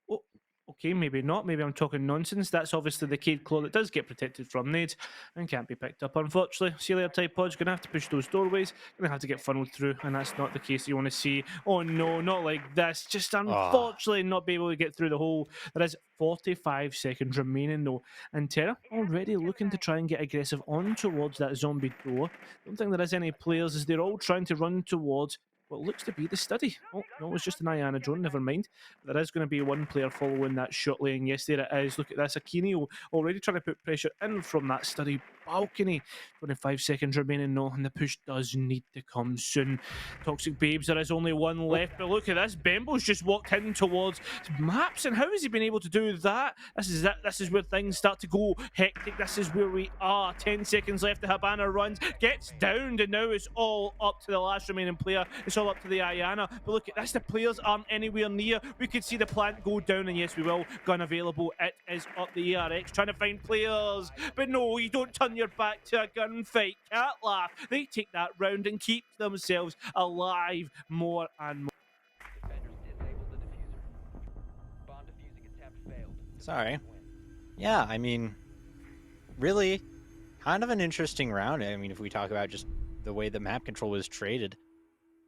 Oh, okay, maybe not. Maybe I'm talking nonsense. That's obviously the Cade Claw that does get protected from nades and can't be picked up, unfortunately. See you later, Tide Pod's going to have to push those doorways, going to have to get funneled through, and that's not the case you want to see. Oh no, not like this. Just Oh, unfortunately not be able to get through the hole. There is 45 seconds remaining though, and Terra already looking to try and get aggressive on towards that zombie door. Don't think there is any players as they're all trying to run towards what looks to be the study. Oh, no, it's just an Iana drone, never mind. But there is going to be one player following that shot lane. Yes, there it is. Look at this. Aquino already trying to put pressure in from that study balcony. 25 seconds remaining now, and the push does need to come soon. Toxic Babes, there is only one left, but look at this. Bembo's just walked in towards maps, and how has he been able to do that? This is it. This is where things start to go hectic. This is where we are. 10 seconds left. The Habana runs, gets downed, and now it's all up to the last remaining player. It's all up to the Ayana. But look at this. The players aren't anywhere near. We could see the plant go down, and yes, we will. Gun available. It is up the ARX trying to find players. But no, you don't turn your back to a gunfight. Catlaugh, they take that round and keep themselves alive more and more. sorry. Yeah, I mean, really, kind of an interesting round. I mean, if we talk about just the way the map control was traded,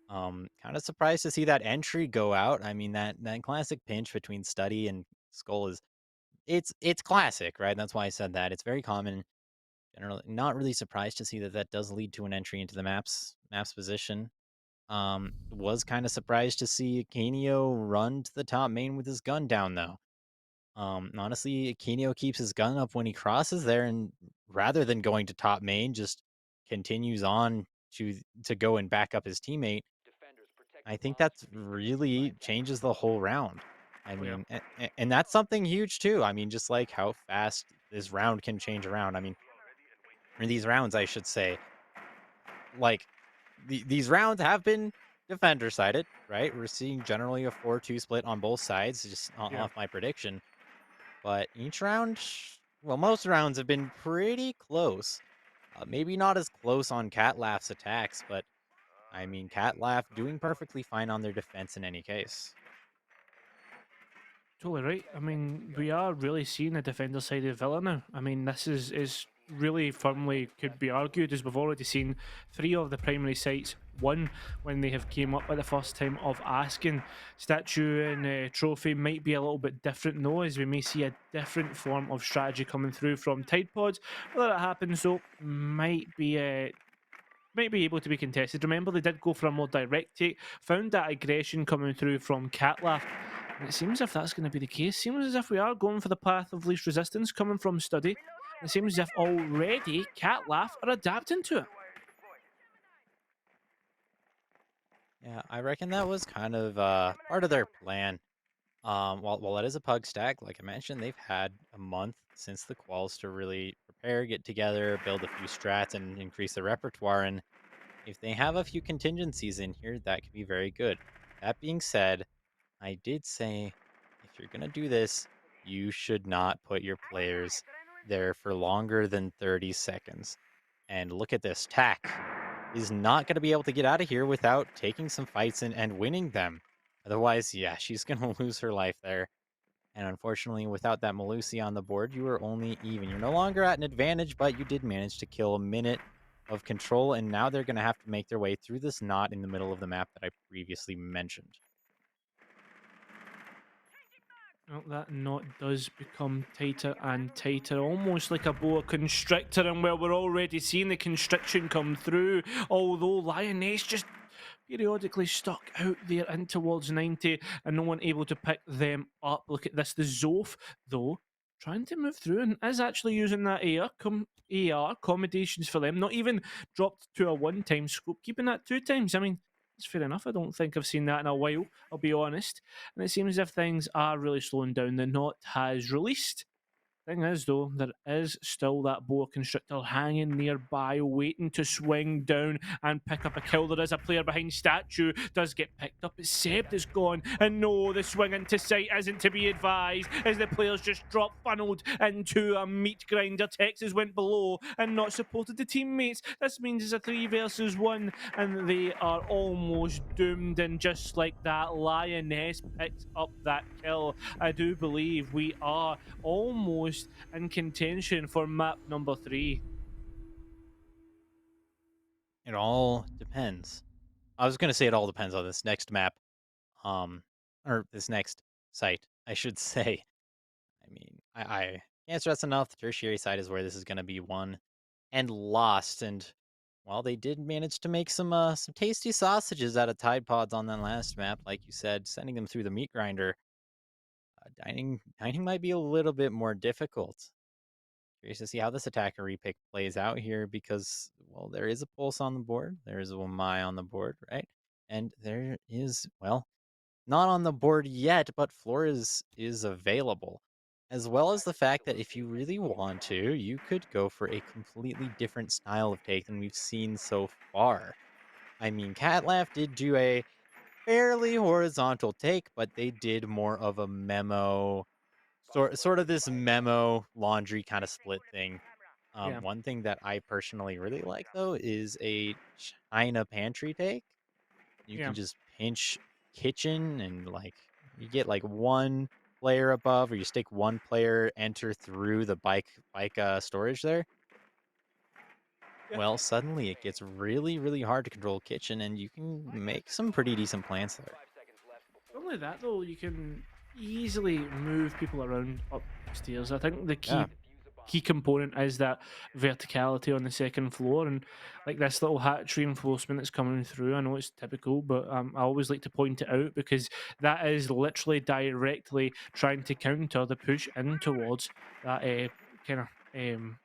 kind of surprised to see that entry go out. I mean, that classic pinch between Study and Skull is it's classic, right? That's why I said that. It's very common. Generally, not really surprised to see that that does lead to an entry into the map's position. Was kind of surprised to see Akenio run to the top main with his gun down though. Honestly, Akenio keeps his gun up when he crosses there, and rather than going to top main, just continues on to go and back up his teammate. I think that's really changes the whole round. I Oh, yeah. mean, and that's something huge too. I mean, just like how fast this round can change around. I mean, or these rounds, I should say, like these rounds have been defender sided, right? We're seeing generally a 4-2 split on both sides, just Yeah. off my prediction. But each round, well, most rounds have been pretty close. Maybe not as close on Catlaugh's attacks, but I mean, Catlaugh doing perfectly fine on their defense in any case. Totally right. I mean, we are really seeing a defender side of Villa now. I mean, this is really firmly could be argued as we've already seen three of the primary sites won when they have came up at the first time of asking. Statue and trophy might be a little bit different though, as we may see a different form of strategy coming through from Tide Pods. Whether that happens though might be able to be contested. Remember, they did go for a more direct take, found that aggression coming through from Catlaugh. And it seems as if that's going to be the case. Seems as if we are going for the path of least resistance coming from Study. It seems as if already Catlaugh are adapting to it. Yeah, I reckon that was kind of part of their plan. While it is a pug stack, like I mentioned, they've had a month since the quals to really prepare, get together, build a few strats, and increase their repertoire. And if they have a few contingencies in here, that could be very good. That being said, I did say if you're gonna do this, you should not put your players there for longer than 30 seconds. And look at this. Tack is not gonna be able to get out of here without taking some fights and winning them. Otherwise, yeah, she's gonna lose her life there. And unfortunately, without that Malusi on the board, you were only even. You're no longer at an advantage, but you did manage to kill a minute of control, and now they're going to have to make their way through this knot in the middle of the map that I previously mentioned. Well, that knot does become tighter and tighter, almost like a boa constrictor. And well, we're already seeing the constriction come through, although Lioness just periodically stuck out there in towards 90 and no one able to pick them up. Look at this. The Zoth, though, trying to move through and is actually using that AR accommodations for them. Not even dropped to a one-time scope, keeping that two times. I mean, it's fair enough. I don't think I've seen that in a while, I'll be honest. And it seems as if things are really slowing down. The knot has released. Thing is, though, there is still that boa constrictor hanging nearby, waiting to swing down and pick up a kill. There is a player behind statue, does get picked up. It's Seb is gone, and no, the swing into sight isn't to be advised as the players just drop funneled into a meat grinder. Texas went below and not supported the teammates. This means it's a 3 versus 1, and they are almost doomed. And just like that, Lioness picks up that kill. I do believe we are almost in contention for map number 3. It all depends. I was going to say it all depends on this next map, um, or this next site, I should say. I mean, I can't stress enough. The tertiary side is where this is going to be won and lost. And while they did manage to make some tasty sausages out of Tide Pods on that last map, like you said, sending them through the meat grinder, dining might be a little bit more difficult. Curious to see how this attacker repick plays out here because, well, there is a pulse on the board. There is a Wamai on the board, right? And there is, well, not on the board yet, but Flores is available. As well as the fact that if you really want to, you could go for a completely different style of take than we've seen so far. I mean, Catlaugh did do a fairly horizontal take, but they did more of a memo, sort of this memo laundry kind of split thing. Yeah, One thing that I personally really like though is a China pantry take. You yeah. can just pinch kitchen and like you get like one player above, or you stick one player enter through the bike storage there. Yeah. Well, suddenly it gets really, really hard to control kitchen, and you can make some pretty decent plants there. Not only that, though, you can easily move people around upstairs. I think the Yeah. key component is that verticality on the second floor, and like this little hatch reinforcement that's coming through. I know it's typical, but I always like to point it out because that is literally directly trying to counter the push in towards that kind of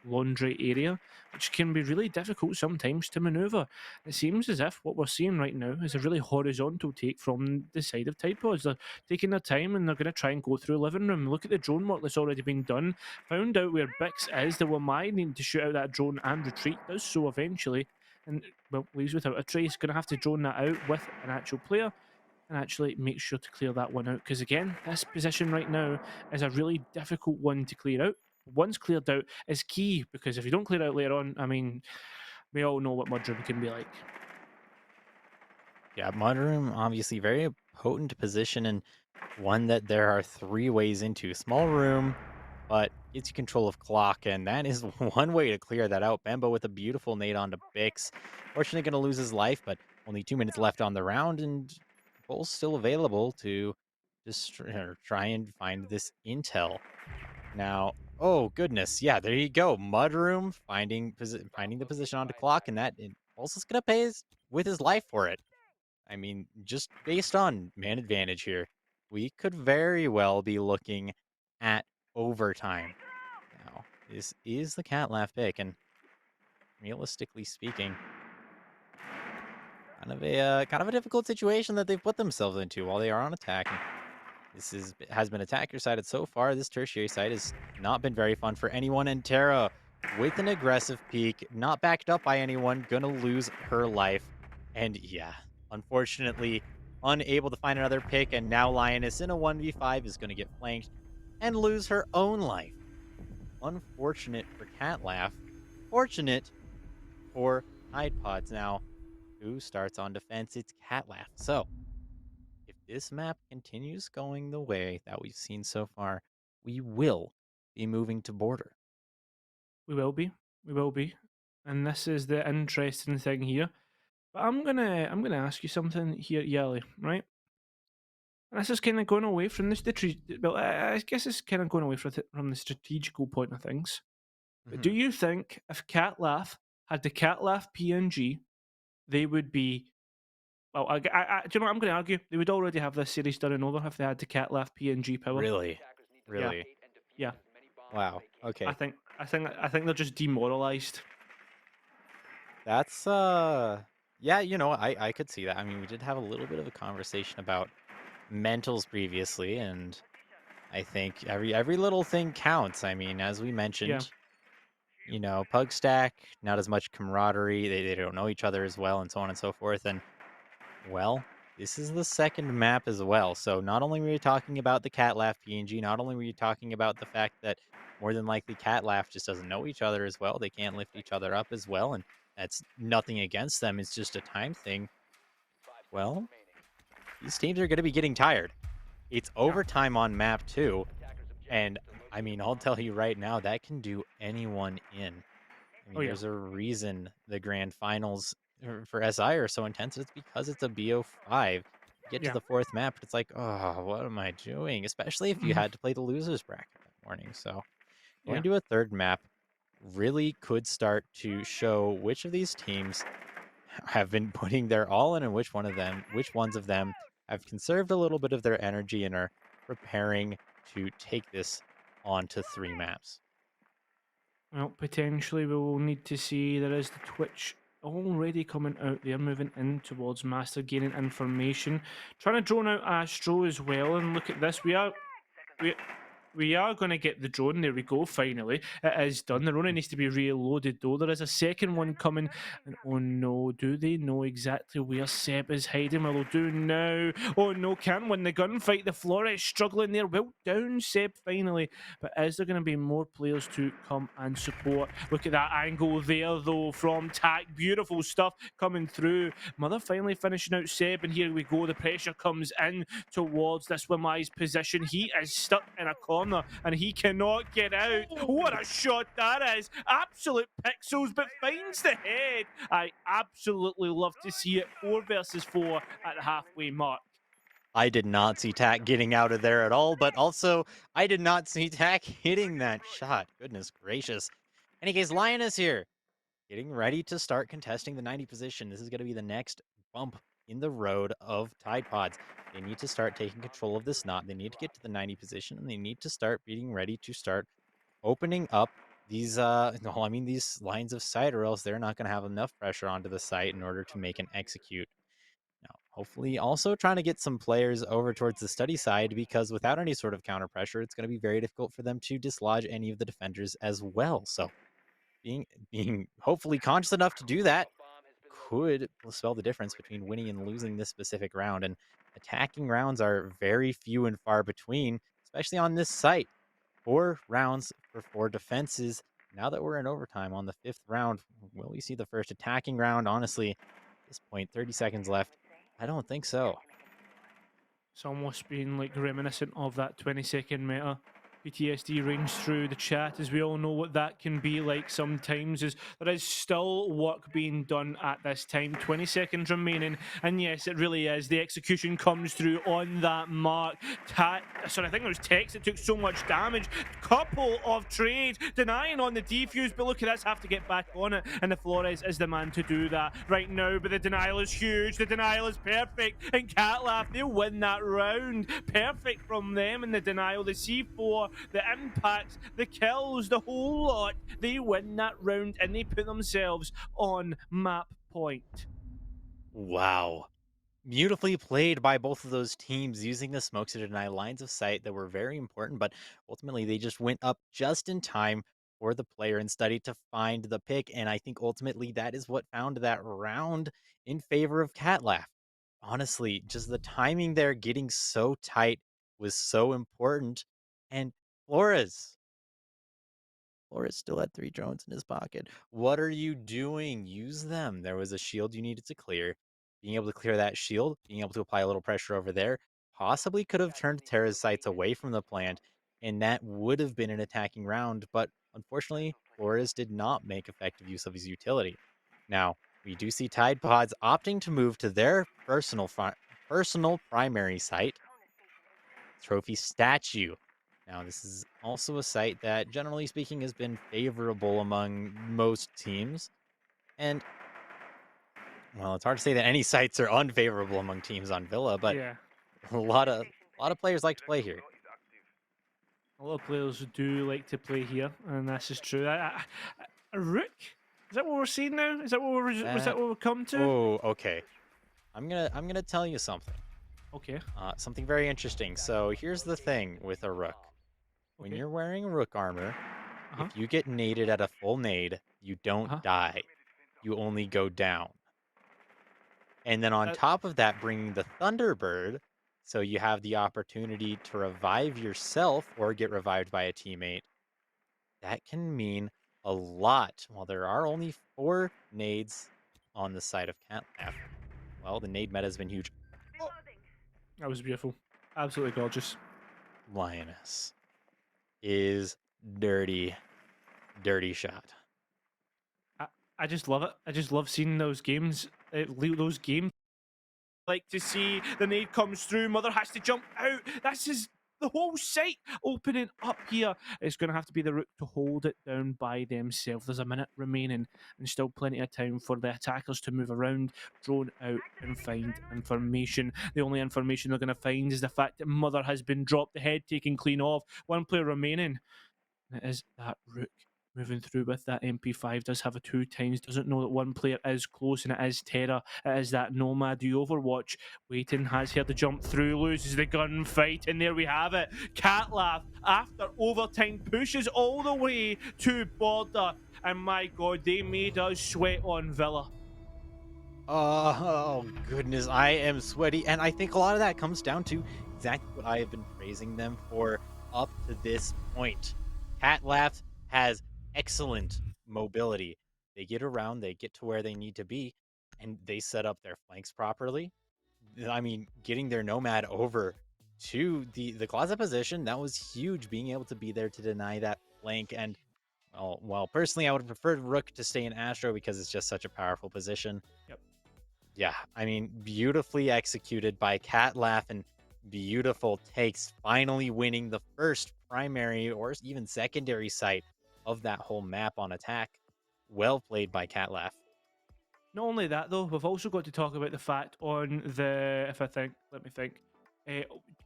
laundry area, which can be really difficult sometimes to maneuver. It seems as if what we're seeing right now is a really horizontal take from the side of Tide Pods. They're taking their time and they're going to try and go through living room. Look at the drone work that's already been done. Found out where Bix is. The Wamai needing to shoot out that drone and retreat. Does so eventually. And, well, leaves without a trace. Going to have to drone that out with an actual player and actually make sure to clear that one out. Because, again, this position right now is a really difficult one to clear out. Once cleared out is key because if you don't clear out later on, I mean, we all know what Mudroom can be like. Yeah, mudroom obviously very potent position and one that there are three ways into. Small room, but gets you control of clock, and that is one way to clear that out. Bembo with a beautiful nade onto Bix. Fortunately, going to lose his life, but only 2 minutes left on the round, and Bull's still available to just try and find this intel. Now, oh goodness, yeah, there you go. Mudroom finding the position onto clock, and that Bull's is going to pay with his life for it. I mean, just based on man advantage here, we could very well be looking at overtime. Now, this is the Catlaugh pick, and realistically speaking, kind of a difficult situation that they've put themselves into while they are on attack. And has been attacker sided so far. This tertiary side has not been very fun for anyone. And Terra, with an aggressive peak, not backed up by anyone, gonna lose her life. And yeah, unfortunately, unable to find another pick. And now Lioness in a 1v5 is gonna get flanked and lose her own life. Unfortunate for Catlaugh. Fortunate for Tide Pods. Now, who starts on defense? It's Catlaugh. So, if this map continues going the way that we've seen so far, we will be moving to border. We will be. We will be. And this is the interesting thing here. But I'm gonna ask you something here, Yali, right? And this is kind of going away from well, I guess it's kind of going away from the strategical point of things. But do Mhm. you think if Catlaugh had the Catlaugh PNG, they would be? Well, do you know what I'm going to argue? They would already have this series done and over if they had the Catlaugh PNG power. Really? Yeah, Really? yeah. Wow. I Okay. think I think they're just demoralized. That's yeah, I could see that. I mean, we did have a little bit of a conversation about mentals previously, and I think every little thing counts. I mean, as we Yeah. mentioned, Pug Stack, not as much camaraderie. They don't know each other as well, and so on and so forth. And well, this is the second map as well. So not only were you talking about the cat laugh PNG, not only were you talking about the fact that more than likely cat laugh just doesn't know each other as well. They can't lift each other up as well, and that's nothing against them. It's just a time thing. Well, these teams are going to be getting tired. It's Yeah. overtime on map two, and I mean, I'll tell you right now, that can do anyone in. I Oh mean, yeah. there's a reason the grand finals for SI are so intense. It's because it's a BO5. You get to Yeah. the fourth map, it's like, oh, what am I doing? Especially if you Mhm. had to play the losers bracket that morning. So going Yeah. to a third map really could start to show which of these teams have been putting their all in and which ones of them have conserved a little bit of their energy and are preparing to take this on to three maps. Well, potentially we will need to see there is the Twitch already coming out there, moving in towards Master, gaining information, trying to drone out Astro as well. And look at this, we we are going to get the drone. There we go. Finally, it is done. The drone needs to be reloaded though. There is a second one coming, and oh no, do they know exactly where Seb is hiding? Well, they'll do now. Oh no, can't win the gunfight. The Flores struggling there. Well, down Seb finally. But is there going to be more players to come and support? Look at that angle there though from Tack. Beautiful stuff coming through. Mother finally finishing out Seb, and here we go. The pressure comes in towards this Wimai's position. He is stuck in a corner and he cannot get out. What a shot that is! Absolute pixels, but finds the head. I absolutely love to see it. 4 versus 4 at the halfway mark. I did not see Tack getting out of there at all, but also I did not see Tack hitting that shot. Goodness gracious. Any case, Lioness here, getting ready to start contesting the 90 position. This is going to be the next bump in the road of Tide Pods. They need to start taking control of this knot. They need to get to the 90 position, and they need to start being ready to start opening up these no, I mean these lines of sight, or else they're not going to have enough pressure onto the site in order to make an execute. Now, hopefully, also trying to get some players over towards the study side, because without any sort of counter pressure, it's going to be very difficult for them to dislodge any of the defenders as well. So, being hopefully conscious enough to do that could spell the difference between winning and losing this specific round. And attacking rounds are very few and far between, especially on this site. 4 rounds for 4 defenses. Now that we're in overtime on the fifth round, will we see the first attacking round? Honestly, at this point, 30 seconds left. I don't think so. It's almost been like reminiscent of that 20-second meta. PTSD rings through the chat as we all know what that can be like sometimes. Is there is still work being done at this time. 20 seconds remaining, and yes, it really is. The execution comes through on that mark. Sorry, I think it was Tex that took so much damage. Couple of trades denying on the defuse, but look at this, have to get back on it, and the Flores is the man to do that right now. But the denial is huge. The denial is perfect, and Catlaugh, they'll win that round. Perfect from them in the denial. The C4, the impacts, the kills, the whole lot. They win that round and they put themselves on map point. Wow. Beautifully played by both of those teams using the smokes to deny lines of sight that were very important, but ultimately they just went up just in time for the player and studied to find the pick. And I think ultimately that is what found that round in favor of Catlaugh. Honestly, just the timing there getting so tight was so important. And Flores, Flores still had 3 drones in his pocket. What are you doing? Use them. There was a shield you needed to clear. Being able to clear that shield, being able to apply a little pressure over there, possibly could have turned Terra's sights away from the plant, and that would have been an attacking round. But unfortunately, Flores did not make effective use of his utility. Now, we do see Tide Pods opting to move to their personal primary site, trophy statue. Now, this is also a site that, generally speaking, has been favorable among most teams. And, well, it's hard to say that any sites are unfavorable among teams on Villa, but Yeah. a lot of players like to play here. A lot of players do like to play here, and this is true. A rook? Is that what we're seeing now? Is that what was that what we've come to? Oh, okay. I'm gonna tell you something. Okay. Something very interesting. So here's the thing with a rook. When Okay. you're wearing rook armor, Uh-huh. if you get naded at a full nade, you don't Uh-huh. die. You only go down. And then on That, top of that, bringing the Thunderbird, so you have the opportunity to revive yourself or get revived by a teammate. That can mean a lot. While there are only 4 nades on the side of Catlaugh, well, the nade meta has been huge. Oh, that was beautiful. Absolutely gorgeous. Lioness is dirty, dirty shot. I, I just love it. I just love seeing those games. Those games. Like to see the nade comes through. Mother has to jump out. That's his. The whole site opening up here. It's going to have to be the rook to hold it down by themselves. There's a minute remaining and still plenty of time for the attackers to move around, drone out, and find information. The only information they're going to find is the fact that Mother has been dropped, the head taken clean off. One player remaining. And it is that rook moving through with that MP5. Does have a 2 times. Doesn't know that one player is close, and it is Terra. It is that Nomad the Overwatch. Waiting, has here to jump through, loses the gunfight, and there we have it. Catlaugh, after overtime, pushes all the way to border. And my God, they made us sweat on Villa. Oh, goodness, I am sweaty. And I think a lot of that comes down to exactly what I have been praising them for up to this point. Catlaugh has excellent mobility. They get around, they get to where they need to be, and they set up their flanks properly. I mean, getting their Nomad over to the closet position, that was huge, being able to be there to deny that flank. And, well, personally, I would have preferred Rook to stay in Astro because it's just such a powerful position. Yep. Yeah, I mean, beautifully executed by Catlaugh and beautiful takes, finally winning the first primary or even secondary site of that whole map on attack. Well played by Catlaugh. Not only that, though, we've also got to talk about the fact on the, if I think, let me think,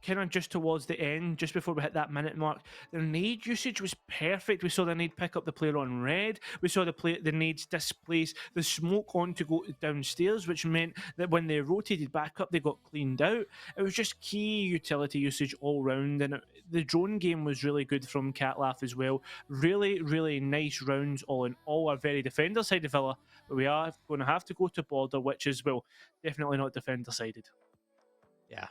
kind of just towards the end, just before we hit that minute mark, the nade usage was perfect. We saw the nade pick up the player on red. We saw the nades displace the smoke on to go downstairs, which meant that when they rotated back up, they got cleaned out. It was just key utility usage all round, and the drone game was really good from Catlaugh as well. Really, really nice rounds all in all. Are very defender side of Villa, but we are going to have to go to border, which is, well, definitely not defender sided. Yeah.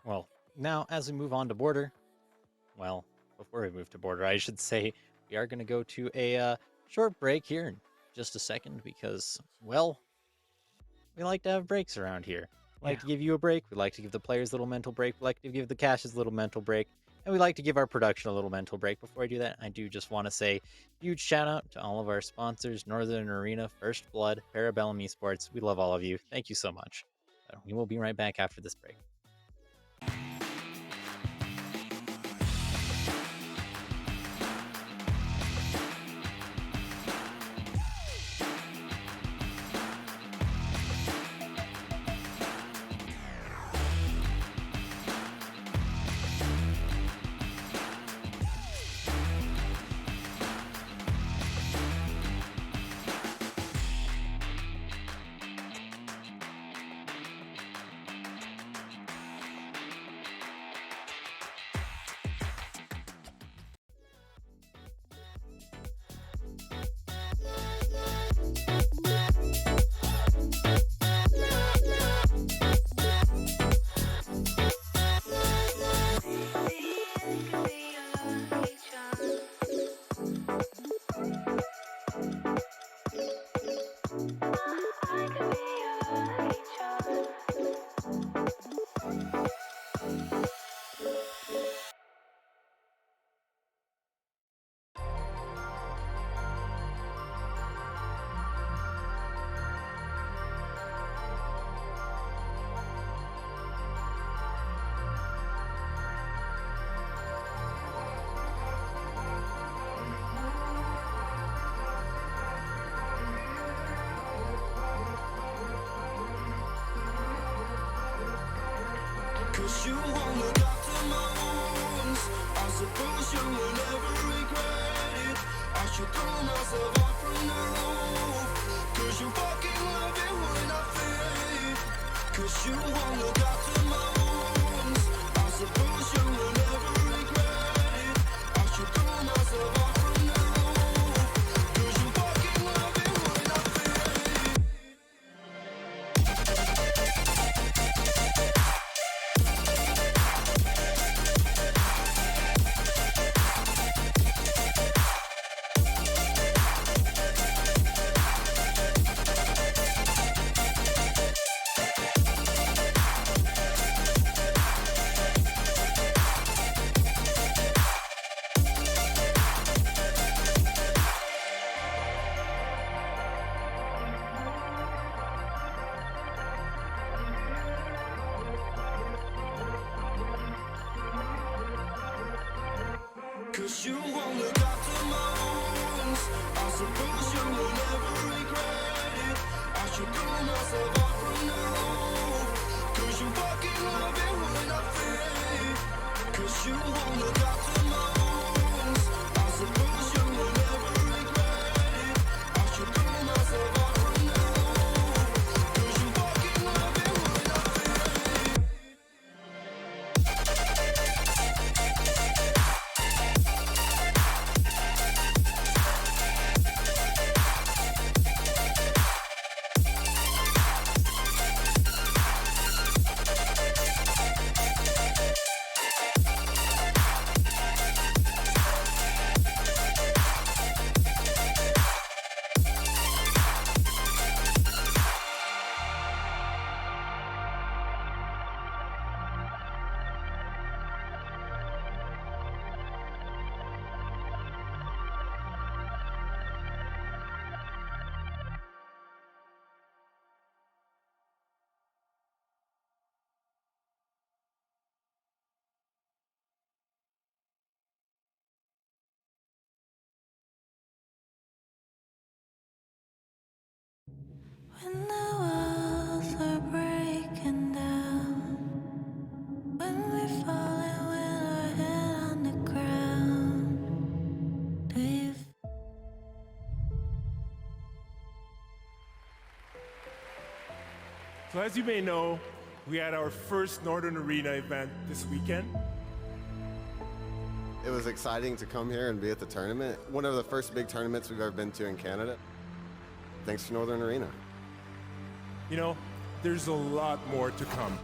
Well, now as we move on to border, well, before we move to border, I should say we are going to go to a short break here in just a second because, well, we like to have breaks around here. We like to give you a break. We like to give the players a little mental break. We like to give the caches a little mental break. And we like to give our production a little mental break. Before I do that, I do just want to say huge shout out to all of our sponsors, Northern Arena, First Blood, Parabellum Esports. We love all of you. Thank you so much. We will be right back after this break. 'Cause you won't look after my wounds. I suppose you will never regret it. I should throw myself out from the roof. 'Cause you fucking love it when I fade. 'Cause you won't look after my wounds. I suppose you will never regret it. I should throw myself out from the roof. 'Cause you fucking love it when I fade. Cause you won't look after my wounds. I suppose you will never regret it. I should throw myself out from the roof. 'Cause you fucking love it when I fade. 'Cause you won't look after my wounds. I suppose you will never regret it. I should throw myself out from the roof. 'Cause you fucking love it when I fade. When the walls are breaking down, when we're falling with our head on the ground, do you So as you may know, we had our first Northern Arena event this weekend. It was exciting to come here and be at the tournament. One of the first big tournaments we've ever been to in Canada. Thanks to Northern Arena. You know, there's a lot more to come.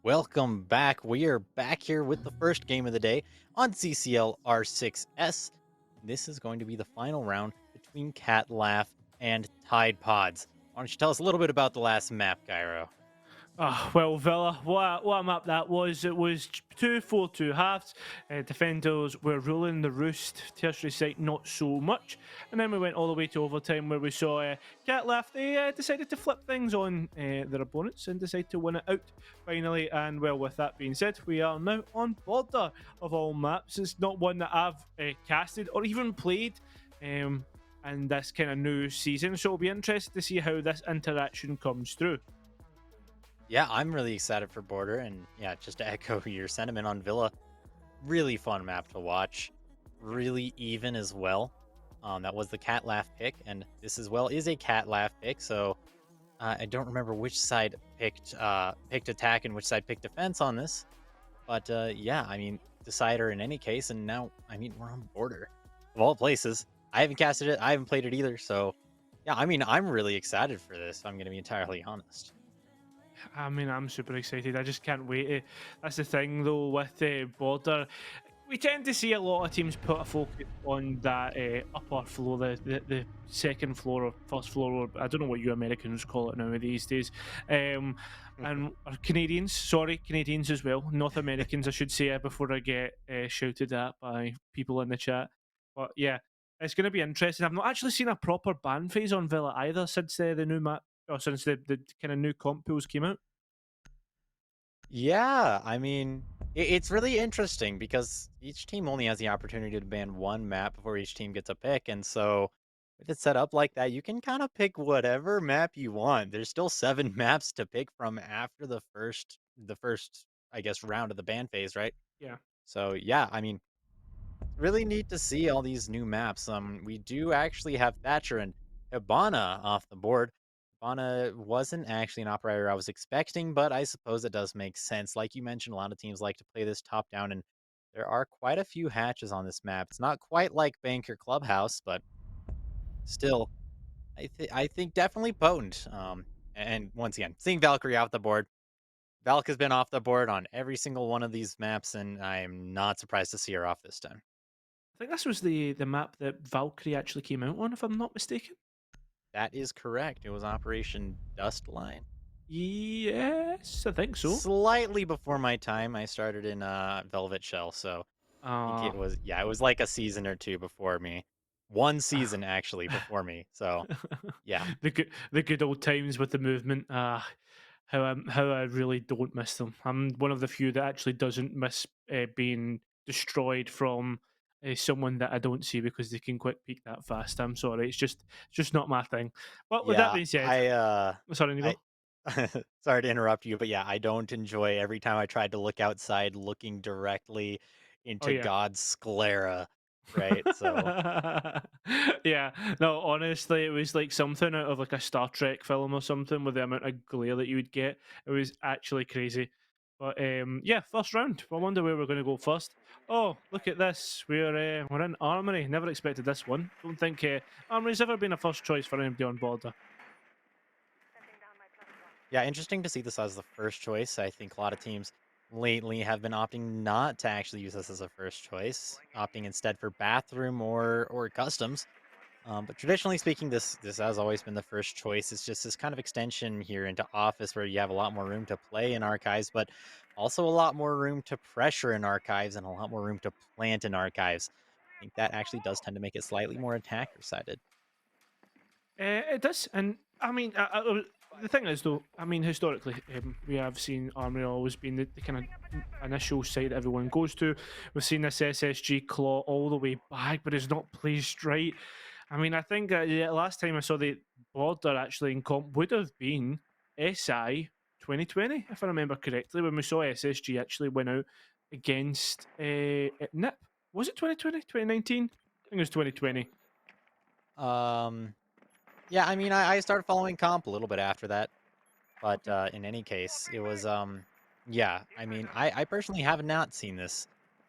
Welcome back. We are back here with the first game of the day on CCL R6S. This is going to be the final round between Catlaugh and Tide Pods. Why don't you tell us a little bit about the last map, Gyro? Well, Villa, what a map that was. It was 2-4-2 halves. Defenders were ruling the roost. Tertiary site, not so much. And then we went all the way to overtime where we saw Catlaugh. They decided to flip things on their opponents and decide to win it out finally. And well, with that being said, we are now on border of all maps. It's not one that I've casted or even played. In this kind of new season, so it'll be interesting to see how this interaction comes through. Yeah, I'm really excited for Border, and yeah, just to echo your sentiment on Villa, really fun map to watch, really even as well. That was the Catlaugh pick, and this as well is a Catlaugh pick. So I don't remember which side picked attack and which side picked defense on this, but yeah, I mean decider in any case, and now I mean we're on Border of all places. I haven't casted it, I haven't played it either, so yeah, I mean I'm really excited for this. I'm gonna be entirely honest. I mean, I'm super excited. I just can't wait. That's the thing, though, with Border. We tend to see a lot of teams put a focus on that upper floor, the second floor or first floor, or I don't know what you Americans call it nowadays days. And or Canadians, sorry, Canadians as well. North Americans, I should say, before I get shouted at by people in the chat. But yeah, it's going to be interesting. I've not actually seen a proper ban phase on Villa either since the new map, or since the kind of new comp pools came out. Yeah, I mean, it's really interesting because each team only has the opportunity to ban one map before each team gets a pick, and so if it's set up like that, you can kind of pick whatever map you want. There's still 7 maps to pick from after the first, I guess, round of the ban phase, right? Yeah. So yeah, I mean, really neat to see all these new maps. We do actually have Thatcher and Hibana off the board. Hibana wasn't actually an operator I was expecting, but I suppose it does make sense. Like you mentioned, a lot of teams like to play this top down, and there are quite a few hatches on this map. It's not quite like Banker Clubhouse, but still, I think definitely potent. And once again, seeing Valkyrie off the board. Valk has been off the board on every single one of these maps, and I am not surprised to see her off this time. I think this was the map that Valkyrie actually came out on, if I'm not mistaken. That is correct. It was Operation Dustline. Yes, I think so. Slightly before my time, I started in Velvet Shell, so I think Uh, it was like a season or two before me. One season actually before me. So yeah. the good old times with the movement. How I really don't miss them. I'm one of the few that actually doesn't miss being destroyed from someone that I don't see because they can quick peek that fast. I'm sorry, it's just not my thing. But with that Yeah, being said, sorry, I Nico. sorry to interrupt you, but yeah, I don't enjoy every time I tried to look outside looking directly Oh into yeah. God's sclera, right? So Yeah, no, honestly, it was like something out of like a Star Trek film or something with the amount of glare that you would get. It was actually crazy. But yeah, first round. I wonder where we're going to go first. Oh, look at this. We're in Armory. Never expected this one. Don't think Armory's ever been a first choice for anybody on Border. yeah, interesting to see this as the first choice. I think a lot of teams lately have been opting not to actually use this as a first choice, opting instead for bathroom or customs. But traditionally speaking, this has always been the first choice. It's just this kind of extension here into office where you have a lot more room to play in archives, but also a lot more room to pressure in archives and a lot more room to plant in archives. I think that actually does tend to make it slightly more attacker sided. It does, and I mean, the thing is, though, I mean, historically, we have seen Armory always being the kind of initial site that everyone goes to. We've seen this SSG claw all the way back, but it's not placed right. I mean, I think yeah, last time I saw the border actually in comp would have been SI 2020, if I remember correctly, when we saw SSG actually went out against NIP. Was it 2020, 2019? I think it was 2020. Um, yeah, I mean, I started following comp a little bit after that. But Okay. in any case, it was yeah, I mean, I personally have not seen this.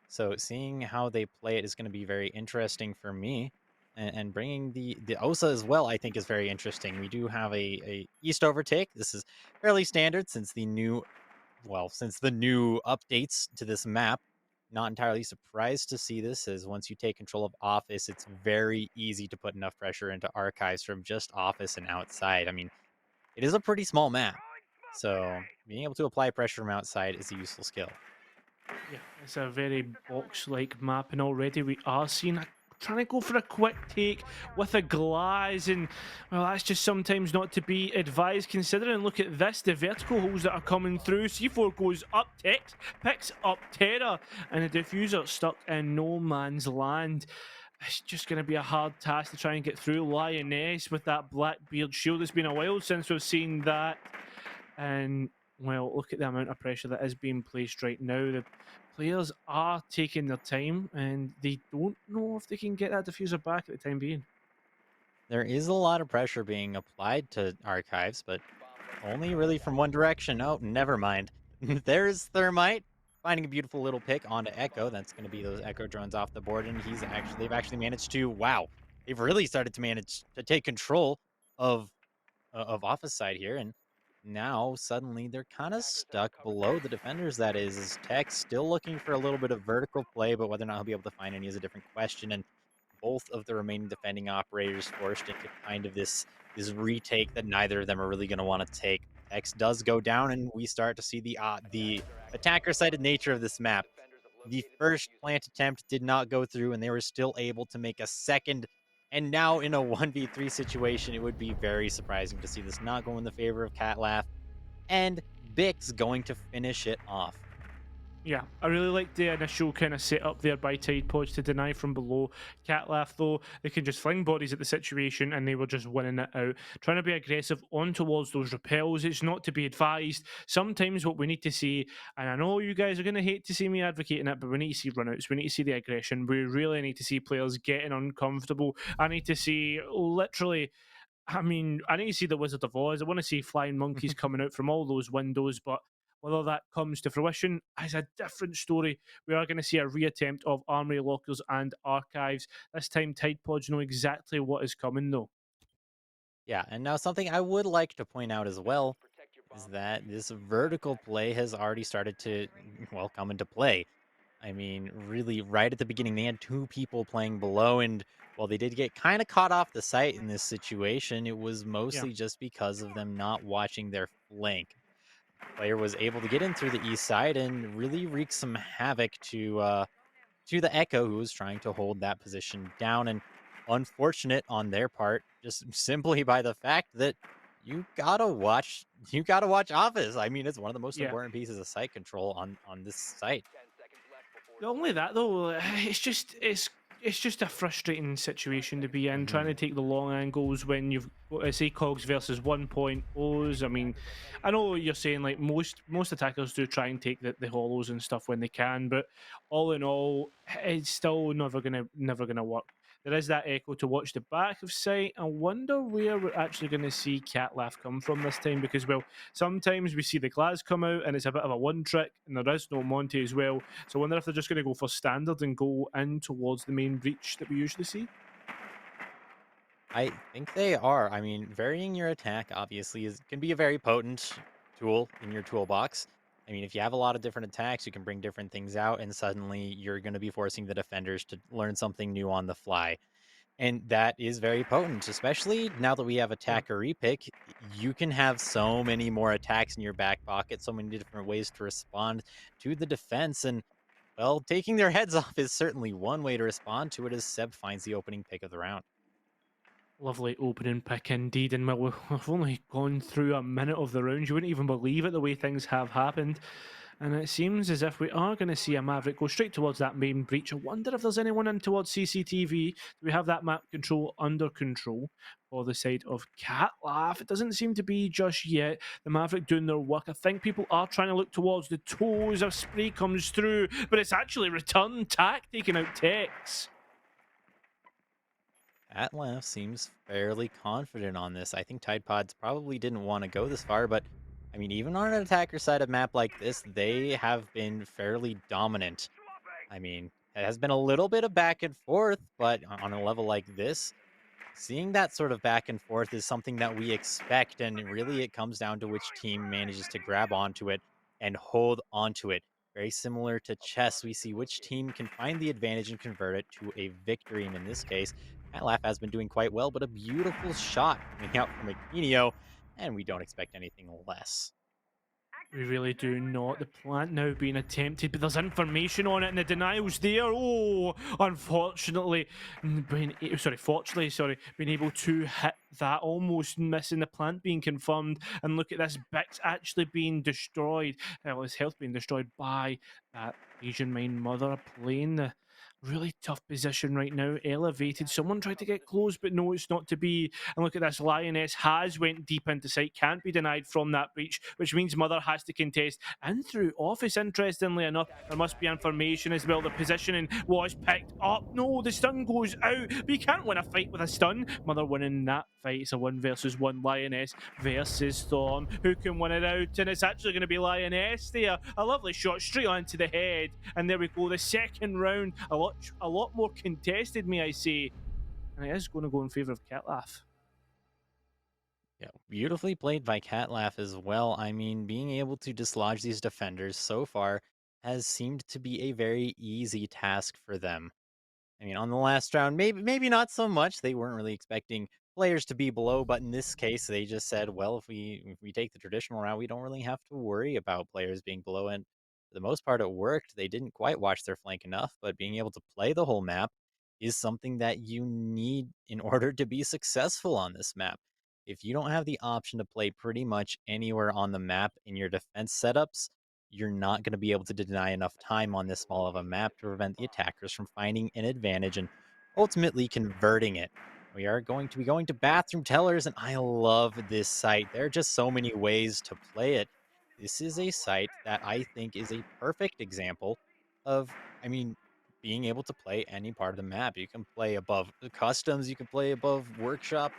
So seeing how they play it is going to be very interesting for me. And bringing the OSA as well, I think is very interesting. We do have a East overtake. This is fairly standard since the new well, since the new updates to this map, not entirely surprised to see this, as once you take control of Office, it's very easy to put enough pressure into Archives from just Office and outside. I mean, it is a pretty small map, so being able to apply pressure from outside is a useful skill. Yeah, it's a very box-like map, and already we are seeing trying to go for a quick take with a glass, and well, that's just sometimes not to be advised. Considering, look at this, the vertical holes that are coming through. C4 goes up, Tex picks up Terra, and the diffuser stuck in no man's land. It's just going to be a hard task to try and get through. Lioness with that Blackbeard shield. It's been a while since we've seen that. And well, look at the amount of pressure that is being placed right now. The players are taking their time and they don't know if they can get that diffuser back at the time being. There is a lot of pressure being applied to Archives, but only really from one direction. Oh, never mind. There's Thermite finding a beautiful little pick onto Echo. That's going to be those Echo drones off the board, and they've actually managed to, wow, they've really started to manage to take control of of Office side here, and now suddenly they're kind of stuck below the defenders. That is Tech still looking for a little bit of vertical play, but whether or not he'll be able to find any is a different question. And both of the remaining defending operators forced into kind of this retake that neither of them are really going to want to take. X does go down, and we start to see the attacker-sided nature of this map. The first plant attempt did not go through, and they were still able to make a second. And now in a 1v3 situation, it would be very surprising to see this not go in the favor of Catlaugh, and Bix going to finish it off. Yeah, I really like the initial kind of setup there by Tide Pods to deny from below. Catlaugh, though, they can just fling bodies at the situation and they were just winning it out. Trying to be aggressive on towards those repels, it's not to be advised. Sometimes what we need to see, and I know you guys are going to hate to see me advocating it, but we need to see runouts, we need to see the aggression. We really need to see players getting uncomfortable. I need to see literally. I mean, I need to see the Wizard of Oz. I want to see flying monkeys coming out from all those windows, but whether that comes to fruition is a different story. We are going to see a reattempt of Armory Lockers and Archives. This time, Tide Pods know exactly what is coming, though. Yeah, and now something I would like to point out as well is that this vertical play has already started to, well, come into play. I mean, really, right at the beginning, they had two people playing below, and while they did get kind of caught off the sight in this situation, it was Yeah. mostly just because of them not watching their flank. Player was able to get in through the east side and really wreak some havoc to the Echo, who was trying to hold that position down. And unfortunate on their part, just simply by the fact that you gotta watch Office. I mean, it's one of the most Yeah. important pieces of site control on this site. Not only that though, it's just a frustrating situation to be in, trying to take the long angles when you've got say cogs versus 1.0s. I mean, I know you're saying like most attackers do try and take the hollows and stuff when they can, but all in all, it's still never gonna work. There is that echo to watch the back of sight. I wonder where we're actually going to see Catlaugh come from this time because, well, sometimes we see the glass come out and it's a bit of a one trick, and there is no Monty as well. So I wonder if they're just going to go for standard and go in towards the main breach that we usually see. I think they are. I mean, varying your attack obviously can be a very potent tool in your toolbox. I mean, if you have a lot of different attacks, you can bring different things out, and suddenly you're going to be forcing the defenders to learn something new on the fly. And that is very potent, especially now that we have Yeah. attacker repick. You can have so many more attacks in your back pocket, so many different ways to respond to the defense. And, well, taking their heads off is certainly one way to respond to it as Seb finds the opening pick of the round. Lovely opening pick indeed, and well, we've only gone through a minute of the round. You wouldn't even believe it the way things have happened. And it seems as if we are going to see a Maverick go straight towards that main breach. I wonder if there's anyone in towards CCTV. Do we have that map control under control for the side of Catlaugh? It doesn't seem to be just yet. The Maverick doing their work. I think people are trying to look towards the toes. A spray comes through, but it's actually return tack taking out Tex. Catlaugh seems fairly confident on this. I think Tide Pods probably didn't want to go this far, but I mean, even on an attacker side of map like this, they have been fairly dominant. I mean, it has been a little bit of back and forth, but on a level like this, seeing that sort of back and forth is something that we expect, and really it comes down to which team manages to grab onto it and hold onto it. Very similar to chess, we see which team can find the advantage and convert it to a victory. And in this case, Catlaugh has been doing quite well, but a beautiful shot coming out from Aquinio, and we don't expect anything less. We really do not. The plant now being attempted, but there's information on it, and the denial's there. Oh, unfortunately, fortunately, being able to hit that, almost missing the plant being confirmed. And look at this, Bix actually being destroyed. Well, his health being destroyed by that Asian Mind Mother playing the really tough position right now. Elevated. Someone tried to get close, but no, it's not to be. And look at this, Lioness has went deep into sight, can't be denied from that breach, which means Mother has to contest and through office. Interestingly enough, there must be information as well. The positioning was picked up. No, the stun goes out, but you can't win a fight with a stun. Mother winning that fight. It's a 1 versus 1. Lioness versus Storm. Who can win it out? And it's actually going to be Lioness there. A lovely shot straight onto the head. And there we go. The second round, a lot more contested, may I say. And it is going to go in favour of Catlaugh. Yeah, beautifully played by Catlaugh as well. I mean, being able to dislodge these defenders so far has seemed to be a very easy task for them. I mean, on the last round, maybe not so much. They weren't really expecting players to be below, but in this case, they just said, well, if we take the traditional route, we don't really have to worry about players being below. And for the most part, it worked. They didn't quite watch their flank enough, but being able to play the whole map is something that you need in order to be successful on this map. If you don't have the option to play pretty much anywhere on the map in your defense setups, you're not going to be able to deny enough time on this small of a map to prevent the attackers from finding an advantage and ultimately converting it. We are going to be going to bathroom tellers, and I love this site. There are just so many ways to play it. This is a site that I think is a perfect example of, I mean, being able to play any part of the map. You can play above the customs, you can play above workshop,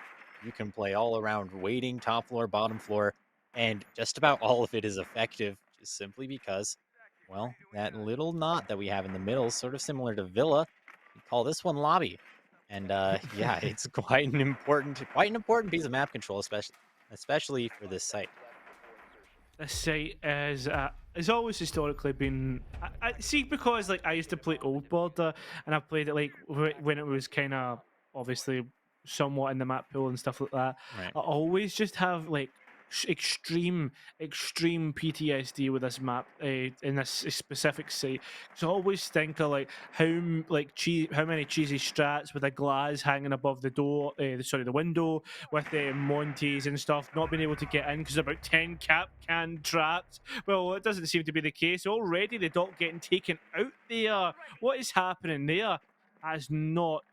you can play all around waiting, top floor, bottom floor, and just about all of it is effective just simply because, well, that little knot that we have in the middle is sort of similar to Villa. We call this one lobby. And yeah, it's quite an important piece of map control, especially for this site. This site is it's always historically been. I see, because like I used to play Old Border, and I played it like when it was kind of obviously somewhat in the map pool and stuff like that. Right. I always just have like extreme PTSD with this map in this specific site. So I always think of like how many cheesy strats with a glass hanging above the door, the window, with the Monties and stuff, not being able to get in because about 10 cap can traps. Well, it doesn't seem to be the case. Already the dot getting taken out there. What is happening there? That is not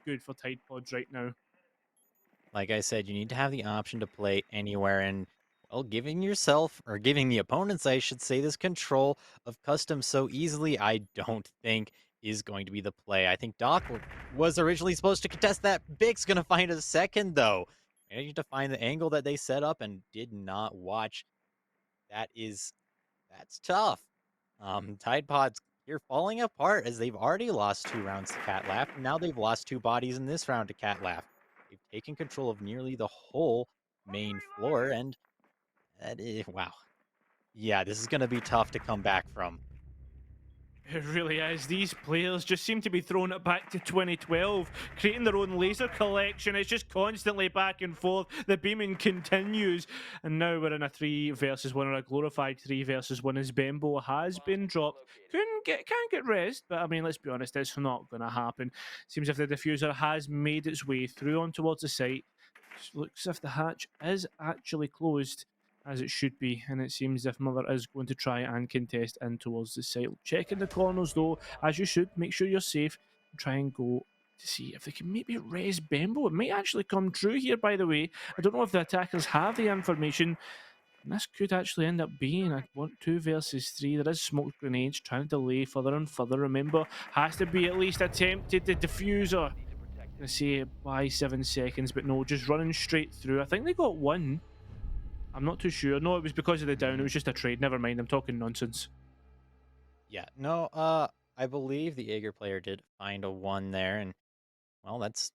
good for Tide Pods right now. Like I said, you need to have the option to play anywhere, and well, giving yourself or giving the opponents, I should say, this control of custom so easily, I don't think is going to be the play. I think Doc was originally supposed to contest that. Big's going to find a second, though. Managed to find the angle that they set up and did not watch. That's tough. Tide Pods here falling apart as they've already lost 2 rounds to Catlaugh. Now they've lost 2 bodies in this round to Catlaugh. They've taken control of nearly the whole main floor, and that is, wow. Yeah, this is going to be tough to come back from. It really is. These players just seem to be throwing it back to 2012, creating their own laser collection. It's just constantly back and forth. The beaming continues. And now we're in a 3 versus 1, or a glorified 3 versus 1, as Bembo has been dropped. Can't get rest, but I mean, let's be honest, it's not going to happen. Seems if the diffuser has made its way through on towards the site. Looks as if the hatch is actually closed, as it should be, and it seems as if Mother is going to try and contest in towards the site. Checking the corners though, as you should. Make sure you're safe and try and go to see if they can maybe res Bembo. It might actually come true here, by the way. I don't know if the attackers have the information, and this could actually end up being a 2 versus 3. There is smoke grenades trying to delay further and further. Remember, has to be at least attempted. The diffuser, gonna say by 7 seconds, but no, just running straight through. I think they got one. I'm not too sure. No, it was because of the down. It was just a trade. Never mind. I'm talking nonsense. Yeah, no, I believe the Jaeger player did find a 1 there, and well, that's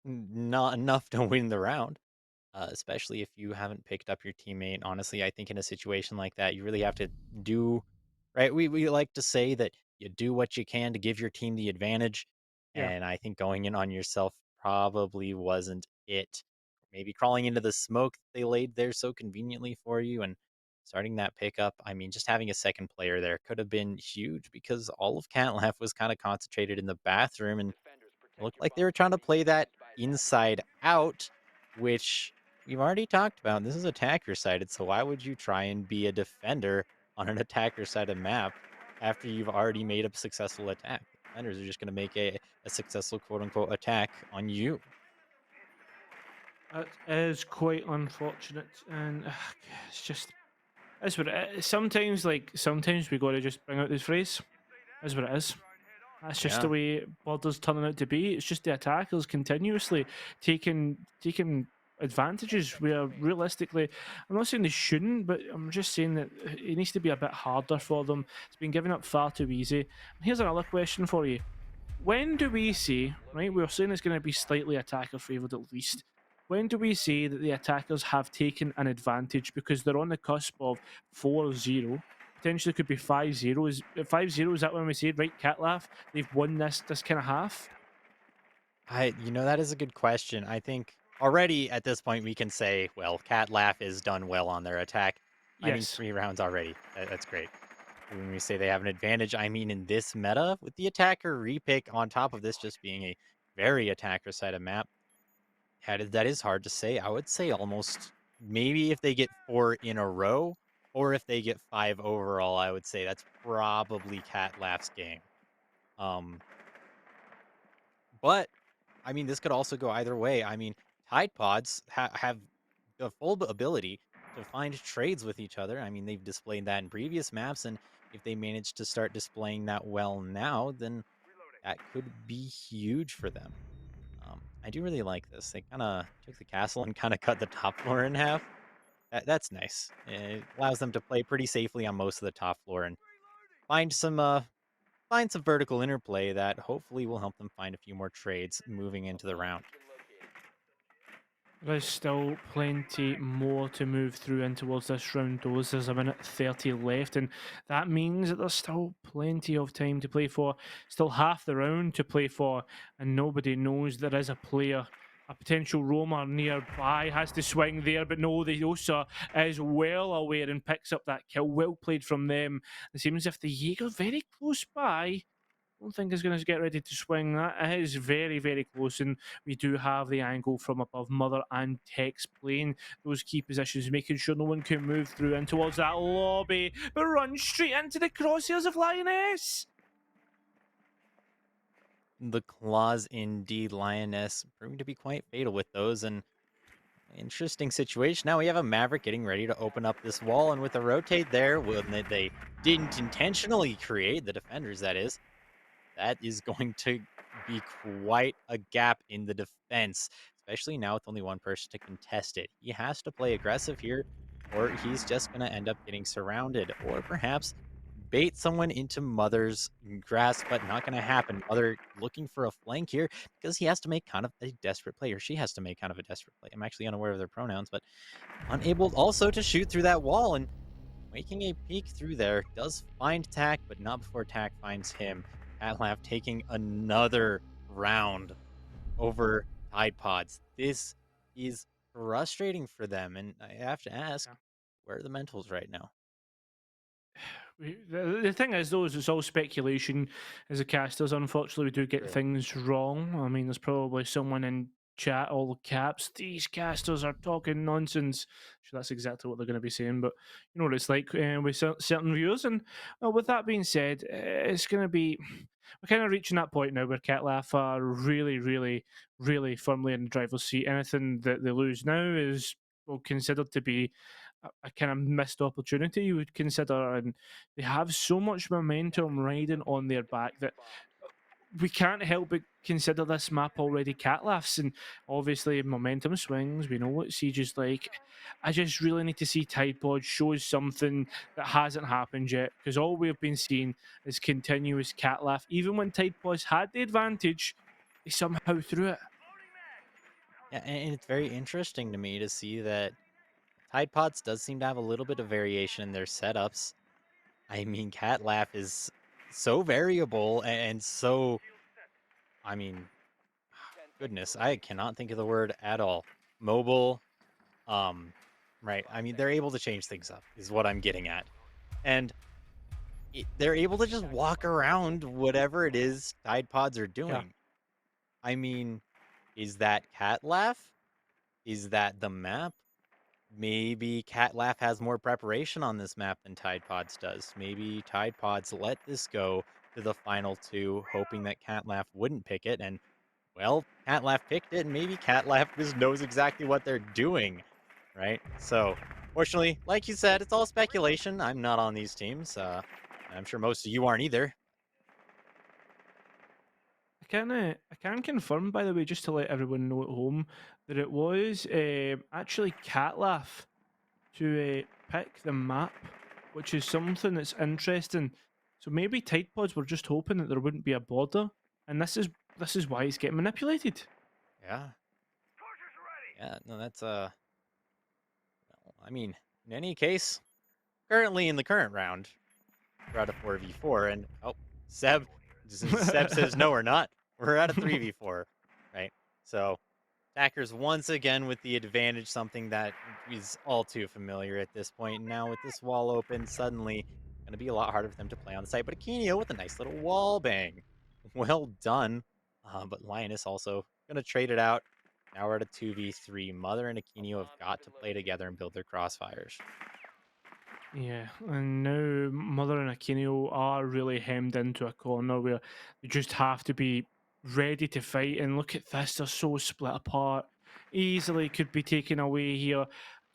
not enough to win the round. especially if you haven't picked up your teammate. Honestly, I think in a situation like that, you really have to do right. We like to say that you do what you can to give your team the advantage, Yeah. and I think going in on yourself probably wasn't it. Maybe crawling into the smoke they laid there so conveniently for you and starting that pickup. I mean, just having a second player there could have been huge because all of Catlaugh was kind of concentrated in the bathroom and it looked like they were trying to play that inside out, which we've already talked about. This is attacker sided, so why would you try and be a defender on an attacker sided map after you've already made a successful attack? The defenders are just going to make a successful quote unquote attack on you. That is quite unfortunate, and it's just that's what it is. Sometimes we got to just bring out this phrase. That's what it is. That's just the Yeah. way Border's turning out to be. It's just the attackers continuously taking advantages where realistically, I'm not saying they shouldn't, but I'm just saying that it needs to be a bit harder for them. It's been given up far too easy. And here's another question for you: when do we say, right? We're saying it's going to be slightly attacker favored at least. When do we say that the attackers have taken an advantage because they're on the cusp of 4-0? Potentially could be 5-0. 5-0, is that when we say, right, Catlaugh, they've won this kind of half? That is a good question. I think already at this point we can say, well, Catlaugh is done well on their attack. I mean, Yes. 3 rounds already. That's great. When we say they have an advantage, I mean in this meta with the attacker repick on top of this just being a very attacker sided map. That is hard to say. I would say almost maybe if they get 4 in a row or if they get 5 overall, I would say that's probably Catlaugh's game. Um, but I mean, this could also go either way. I mean, Tide Pods have the full ability to find trades with each other. I mean, they've displayed that in previous maps, and if they manage to start displaying that well now, then that could be huge for them. I do really like this. They kind of took the castle and kind of cut the top floor in half. That's nice. It allows them to play pretty safely on most of the top floor and find some vertical interplay that hopefully will help them find a few more trades moving into the round. There's still plenty more to move through in towards this round, though. There's a minute 30 left, and that means that there's still plenty of time to play for. Still half the round to play for, and nobody knows there is a player, a potential roamer nearby, has to swing there, but no, the Osa is well aware and picks up that kill. Well played from them. It seems as if the Jaeger very close by. Don't think is going to get ready to swing. That is very, very close, and we do have the angle from above. Mother and Tex playing those key positions, making sure no one can move through and towards that lobby, but run straight into the crosshairs of Lioness. The claws indeed, Lioness, proving to be quite fatal with those, and interesting situation. Now we have a Maverick getting ready to open up this wall, and with the rotate there, when they didn't intentionally create, the defenders that is going to be quite a gap in the defense, especially now with only one person to contest it. He has to play aggressive here, or he's just going to end up getting surrounded, or perhaps bait someone into Mother's grasp, but not going to happen. Mother looking for a flank here because he has to make kind of a desperate play, or she has to make kind of a desperate play. I'm actually unaware of their pronouns, but unable also to shoot through that wall and making a peek through there. Does find Tack, but not before Tack finds him. Catlaugh taking another round over Tide Pods. This is frustrating for them, and I have to ask, Yeah. where are the mentals right now? The thing is, though, is it's all speculation as a casters. Unfortunately, we do get True. things wrong. I mean, there's probably someone in chat, all caps, these casters are talking nonsense. Sure, that's exactly what they're going to be saying, but you know what it's like with certain viewers. And with that being said, it's going to be. We're kind of reaching that point now where Catlaugh are really, really, really firmly in the driver's seat. Anything that they lose now is considered to be a kind of missed opportunity, you would consider, and they have so much momentum riding on their back that we can't help but consider this map already Catlaugh's, and obviously momentum swings. We know what Siege is like. I just really need to see Tidepod show something that hasn't happened yet, because all we've been seeing is continuous Catlaugh. Even when Tidepods had the advantage, they somehow threw it. And it's very interesting to me to see that Tide Pods does seem to have a little bit of variation in their setups. I mean, Catlaugh is so variable and so, I mean, goodness, I cannot think of the word at all. Mobile, um, right? I mean, they're able to change things up, is what I'm getting at. And they're able to just walk around whatever it is Tide Pods are Yeah. doing. I mean, is that Catlaugh? Is that the map? Maybe Catlaugh has more preparation on this map than Tide Pods does. Maybe Tide Pods let this go to the final two, hoping that Catlaugh wouldn't pick it. And, well, Catlaugh picked it, and maybe Catlaugh just knows exactly what they're doing, right? So, fortunately, like you said, it's all speculation. I'm not on these teams. I'm sure most of you aren't either. I can confirm, by the way, just to let everyone know at home, that it was actually Catlaugh to pick the map, which is something that's interesting. So maybe Tide Pods were just hoping that there wouldn't be a border, and this is why it's getting manipulated. Yeah. Yeah, no, that's I mean, in any case, currently in the current round, we're at a 4v4, and Seb, Seb says no, we're not. We're at a 3v4, right? So, attackers once again with the advantage, something that is all too familiar at this point. Now with this wall open, suddenly going to be a lot harder for them to play on the site. But Akinio with a nice little wall bang. Well done. But Lioness also going to trade it out. Now we're at a 2v3. Mother and Akinio have got to play together and build their crossfires. Yeah, and now Mother and Akinio are really hemmed into a corner where they just have to be ready to fight. And look at this, they're so split apart. Easily could be taken away here.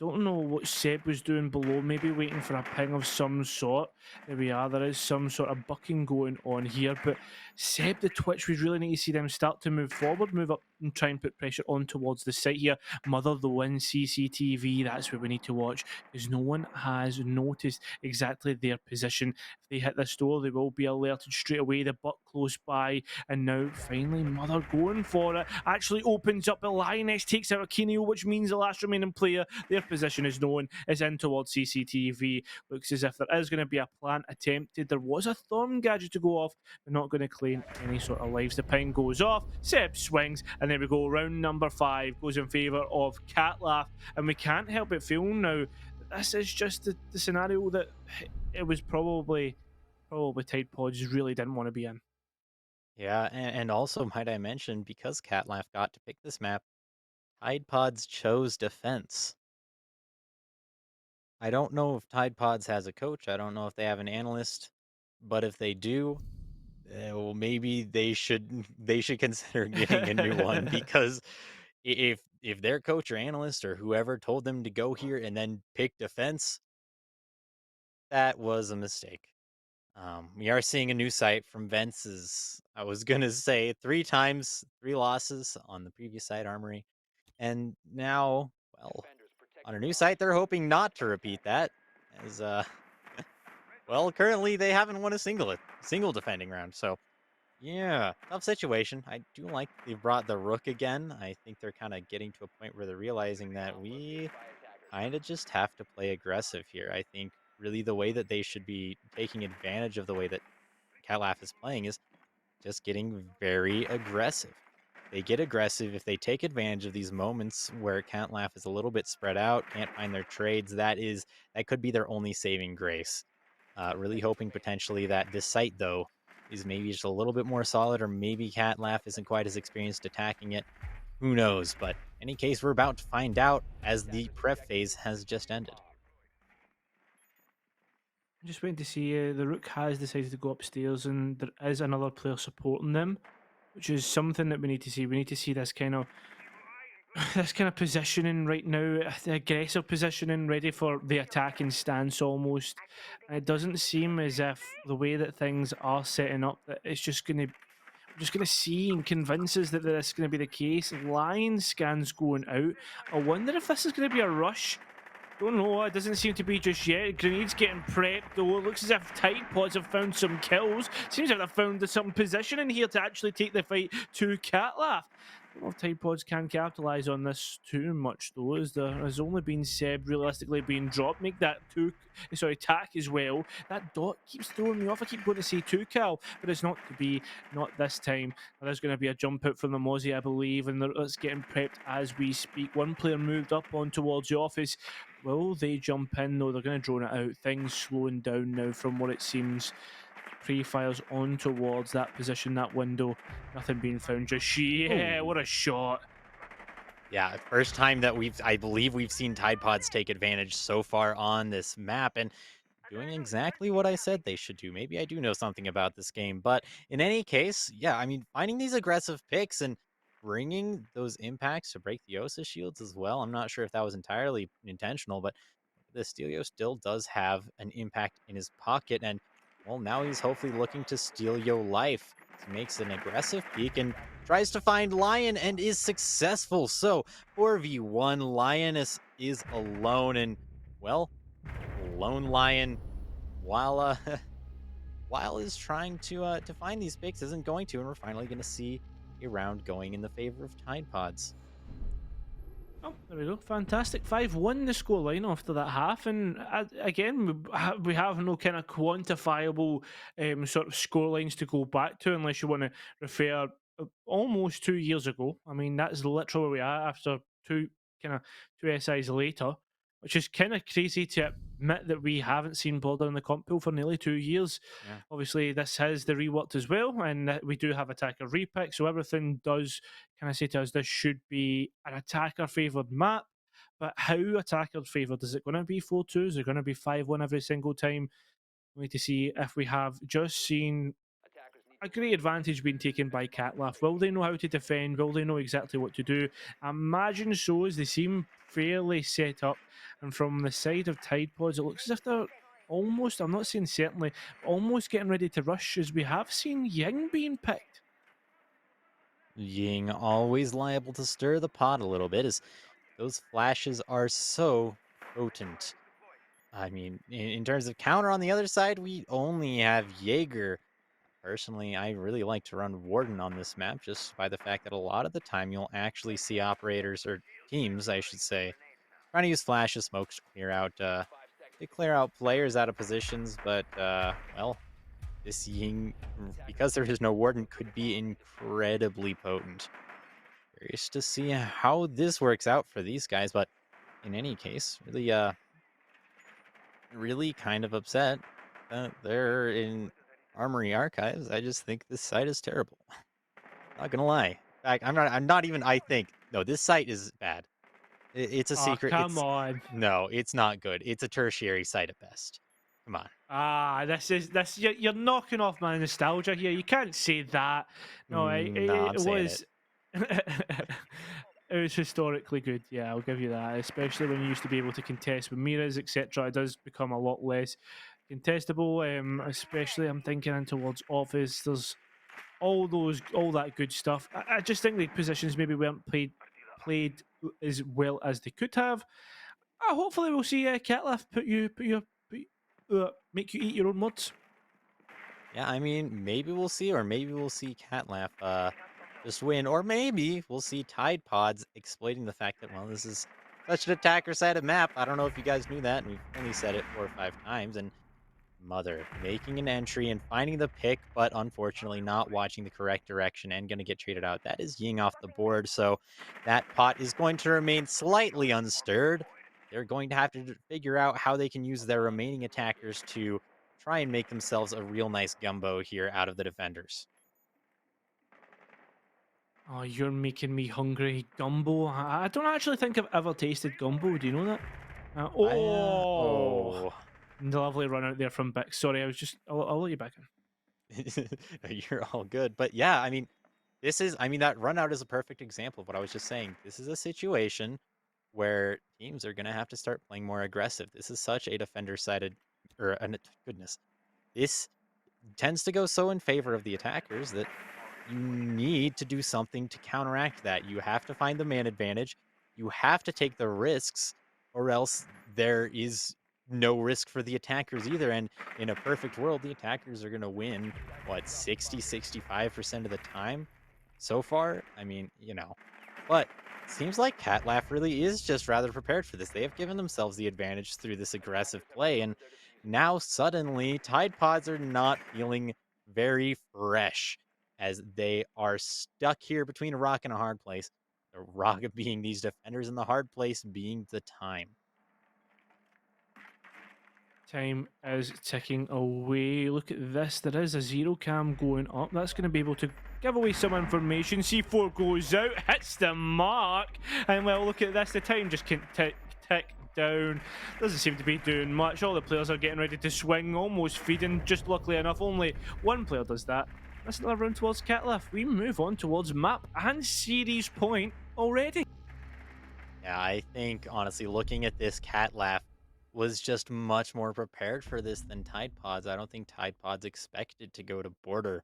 Don't know what Seb was doing below, maybe waiting for a ping of some sort. There we are, there is some sort of bucking going on here. But Seb, the Twitch, we really need to see them start to move forward, move up and try and put pressure on towards the site here. Mother, the win, CCTV, that's what we need to watch, because no one has noticed exactly their position. If they hit this door, they will be alerted straight away. The butt close by, and now finally Mother going for it. Actually opens up the Lioness, takes out Akinio, which means the last remaining player, their position is known, is in towards CCTV. Looks as if there is going to be a plant attempted. There was a Thorn gadget to go off, but not going to claim any sort of lives. The ping goes off, Seb swings, and there we go. Round number 5 goes in favour of Catlaugh, and we can't help but feel now that this is just the scenario that it was probably Tide Pods really didn't want to be in. Yeah, and also might I mention, because Catlaugh got to pick this map, Tide Pods chose defense. I don't know if Tide Pods has a coach. I don't know if they have an analyst, but if they do, well, maybe they should consider getting a new one, because if their coach or analyst or whoever told them to go here and then pick defense, that was a mistake. We are seeing a new site from Vence's. I was gonna say 3 times, 3 losses on the previous site, Armory, and now, well, on a new site, they're hoping not to repeat that, as well, currently they haven't won a single defending round. So, yeah, tough situation. I do like they brought the rook again. I think they're kind of getting to a point where they're realizing that we kind of just have to play aggressive here. I think really the way that they should be taking advantage of the way that Catlaugh is playing is just getting very aggressive. They get aggressive if they take advantage of these moments where Catlaugh is a little bit spread out, can't find their trades. That could be their only saving grace. Really hoping potentially that this site, though, is maybe just a little bit more solid, or maybe Catlaugh isn't quite as experienced attacking it. Who knows? But in any case, we're about to find out as the prep phase has just ended. I'm just waiting to see. The Rook has decided to go upstairs, and there is another player supporting them, which is something that we need to see. We need to see this kind of positioning right now, the aggressive positioning, ready for the attacking stance almost. And it doesn't seem as if the way that things are setting up that it's just going to see and convince us that this is going to be the case. Line scans going out. I wonder if this is going to be a rush. Don't know, it doesn't seem to be just yet. Grenades getting prepped though. It looks as if Tide Pods have found some kills. Seems like they've found some position in here to actually take the fight to Catlaugh. don't know if Tide Pods can capitalise on this too much though, as there has only been Seb realistically being dropped. Make that tack as well. That dot keeps throwing me off. I keep going to say 2 cal, but it's not to be, not this time. There is going to be a jump out from the Mozzie, I believe, and it's getting prepped as we speak. One player moved up on towards the office. Will they jump in? No, they're going to drone it out. Things slowing down now from what it seems. Pre-fires on towards that position, that window. Nothing being found just yet. What a shot. Yeah, first time that I believe we've seen Tide Pods take advantage so far on this map, and doing exactly what I said they should do. Maybe I do know something about this game, but in any case, yeah, I mean, finding these aggressive picks and bringing those impacts to break the Osa shields as well. I'm not sure if that was entirely intentional, but the Steelio still does have an impact in his pocket, and well, now he's hopefully looking to steal your life. He makes an aggressive peek and tries to find Lion and is successful. So 4v1, Lioness is alone, and well, Lone Lion, while while is trying to find these picks, isn't going to, and we're finally going to see a round going in the favor of Tide Pods. Oh, there we go. Fantastic. 5-1 the scoreline after that half. And again, we have no kind of quantifiable sort of scorelines to go back to unless you want to refer almost 2 years ago. I mean, that's literally where we are after two SIs later, which is kind of crazy to admit that we haven't seen Border in the comp pool for nearly 2 years. Yeah. Obviously, this has the reworked as well, and we do have attacker repick, so everything does kind of say to us this should be an attacker favoured map. But how attacker favoured? Is it going to be 4-2? Is it going to be 5-1 every single time? We need to see if we have just seen a great advantage being taken by Catlaugh. Will they know how to defend? Will they know exactly what to do? I imagine so, as they seem fairly set up. And from the side of Tide Pods, it looks as if they're almost, I'm not saying certainly, almost getting ready to rush, as we have seen Ying being picked. Ying always liable to stir the pot a little bit, as those flashes are so potent. I mean, in terms of counter on the other side, we only have Jaeger. Personally, I really like to run Warden on this map just by the fact that a lot of the time you'll actually see operators, or teams, I should say, trying to use flashes, smokes to clear out players out of positions. But well, this Ying, because there is no Warden, could be incredibly potent. Curious to see how this works out for these guys, but in any case, really kind of upset that they're in Armory Archives. I just think this site is terrible. Not gonna lie. In fact, I'm not even. I think no. This site is bad. It's a Oh, secret. come on. No, it's not good. It's a tertiary site at best. Come on. This. You're knocking off my nostalgia here. You can't say that. No, No, I'm it saying was. It was historically good. Yeah, I'll give you that. Especially when you used to be able to contest with mirrors, etc. It does become a lot less contestable. Especially I'm thinking in towards office. There's all that good stuff. I just think the positions maybe weren't played as well as they could have. Hopefully we'll see Catlaugh make you eat your own words. Yeah, I mean, maybe we'll see, or maybe we'll see Catlaugh just win, or maybe we'll see Tide Pods exploiting the fact that, well, this is such an attacker-sided map. I don't know if you guys knew that, and we've only said it 4 or 5 times, and Mother making an entry and finding the pick, but unfortunately not watching the correct direction and going to get traded out. That is Ying off the board, so that pot is going to remain slightly unstirred. They're going to have to figure out how they can use their remaining attackers to try and make themselves a real nice gumbo here out of the defenders. Oh, you're making me hungry. Gumbo. I don't actually think I've ever tasted gumbo. Do you know that? Oh. Lovely run out there from Bix. Sorry, I'll let you back in. You're all good. But yeah, I mean, that run out is a perfect example of what I was just saying. This is a situation where teams are going to have to start playing more aggressive. This is such a defender-sided, goodness. This tends to go so in favor of the attackers that you need to do something to counteract that. You have to find the man advantage. You have to take the risks, or else there is no risk for the attackers either. And in a perfect world, the attackers are going to win, 60, 65% of the time. so far, I mean, but seems like Catlaugh really is just rather prepared for this. They have given themselves the advantage through this aggressive play, and now suddenly Tide Pods are not feeling very fresh as they are stuck here between a rock and a hard place. The rock being these defenders and the hard place being the time. Time is ticking away. Look at this. There is a zero cam going up. That's going to be able to give away some information. C4 goes out, hits the mark. And well, look at this. The time just can tick down. Doesn't seem to be doing much. All the players are getting ready to swing, almost feeding. Just luckily enough, only one player does that. That's another round towards Catlaugh. We move on towards map and series point already. Yeah, I think honestly, looking at this, Catlaugh was just much more prepared for this than Tide Pods. I don't think Tide Pods expected to go to border.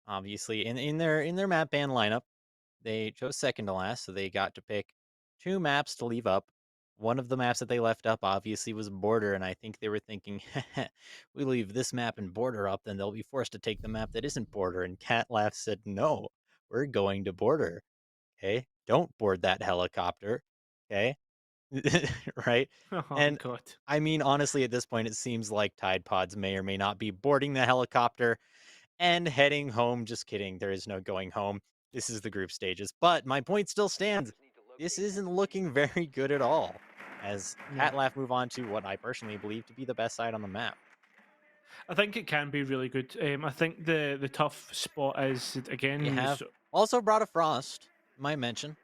Obviously, in their map ban lineup, they chose second to last, so they got to pick two maps to leave up. One of the maps that they left up obviously was border, and I think they were thinking, we leave this map and border up, then they'll be forced to take the map that isn't border. And Catlaugh said, no, we're going to border. Okay, don't board that helicopter. Okay, right? Oh, And God. I mean, honestly, at this point, it seems like Tide Pods may or may not be boarding the helicopter and heading home. Just kidding. There is no going home. This is the group stages. But my point still stands. This isn't looking very good at all. As No. Catlaugh move on to what I personally believe to be the best side on the map. I think it can be really good. I think the tough spot is They again. have also brought a Frost, might mention.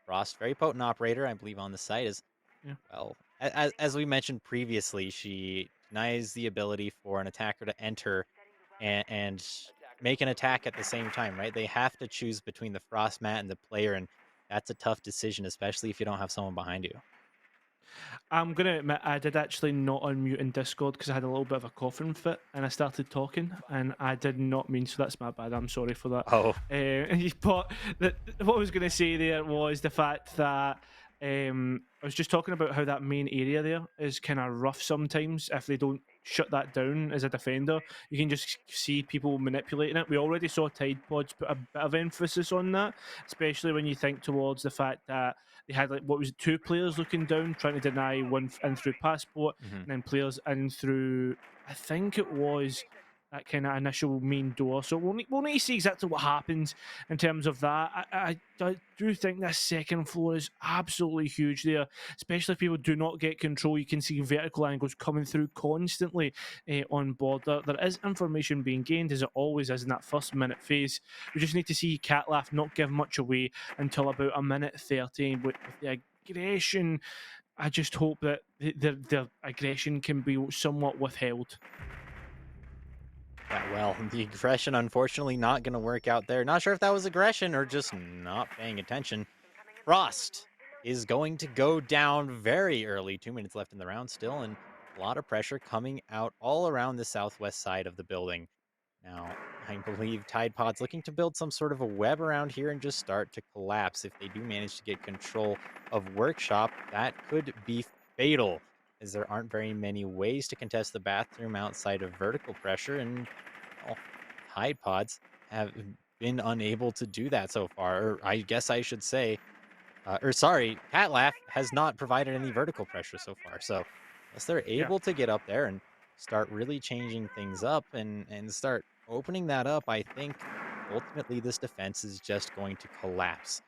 Frost, very potent operator, I believe, on the site is Yeah. well, as we mentioned previously, she denies the ability for an attacker to enter and make an attack at the same time, right? They have to choose between the frost mat and the player, and that's a tough decision, especially if you don't have someone behind you. I'm gonna admit I did actually not unmute in Discord because I had a little bit of a coughing fit and I started talking and I did not mean, so that's my bad. I'm sorry for that. Oh, But what I was gonna say there was the fact that I was just talking about how that main area there is kind of rough sometimes if they don't shut that down as a defender. You can just see people manipulating it. We already saw Tide Pods put a bit of emphasis on that, especially when you think towards the fact that they had like what was it, two players looking down, trying to deny one in through passport, mhm. and then players in through. I think it was that kind of initial main door. So we'll need to see exactly what happens in terms of that. I do think this second floor is absolutely huge there, especially if people do not get control. You can see vertical angles coming through constantly on border. There is information being gained, as it always is in that first minute phase. We just need to see Catlaugh not give much away until about a minute 30 with the aggression. I just hope that their aggression can be somewhat withheld. Yeah, well, the aggression unfortunately not going to work out there. Not sure if that was aggression or just not paying attention. Frost is going to go down very early. 2 minutes left in the round still, and a lot of pressure coming out all around the southwest side of the building. Now, I believe Tide Pod's looking to build some sort of a web around here and just start to collapse. If they do manage to get control of Workshop, that could be fatal, as there aren't very many ways to contest the bathroom outside of vertical pressure, and well, Tide Pods have been unable to do that so far. Or I guess I should say, or sorry, Catlaugh has not provided any vertical pressure so far. So unless they're Yeah. able to get up there and start really changing things up and start opening that up, I think ultimately this defense is just going to collapse.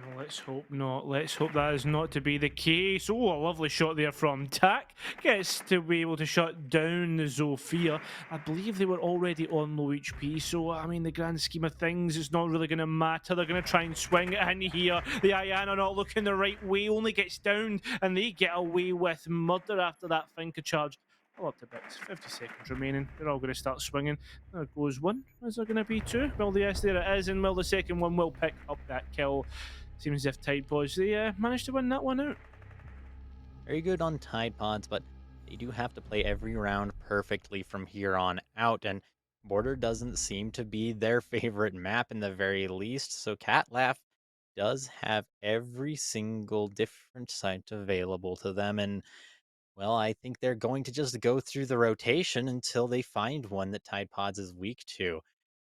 Well, let's hope not. Let's hope that is not to be the case. Oh, a lovely shot there from Tak. Gets to be able to shut down the Zofia. I believe they were already on low HP, so I mean, the grand scheme of things, it's not really going to matter. They're going to try and swing it in here. The Ayana not looking the right way, only gets downed, and they get away with murder after that Finka charge. All up to bits. 50 seconds remaining. They're all going to start swinging. There goes one. Is there going to be two? Well, yes, there it is. And well, the second one will pick up that kill. Seems as if Tide Pods, they managed to win that one out. Very good on Tide Pods, but they do have to play every round perfectly from here on out, and Border doesn't seem to be their favorite map in the very least, so Catlaugh does have every single different site available to them, and well, I think they're going to just go through the rotation until they find one that Tide Pods is weak to.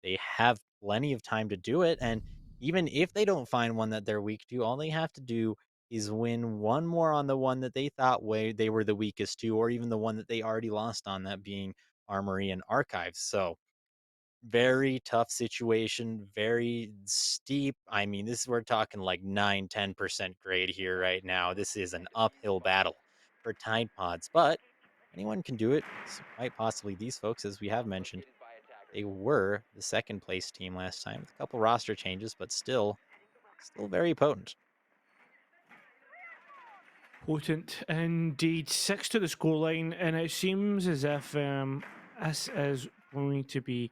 They have plenty of time to do it, and even if they don't find one that they're weak to, all they have to do is win one more on the one that they thought they were the weakest to, or even the one that they already lost on, that being Armory and Archives. So very tough situation, very steep. I mean, this we're talking like 9, 10% grade here right now. This is an uphill battle for Tide Pods, but anyone can do it. Quite possibly these folks, as we have mentioned, they were the second place team last time with a couple roster changes, but still very potent. Potent indeed. 6 to the scoreline, and it seems as if this is going to be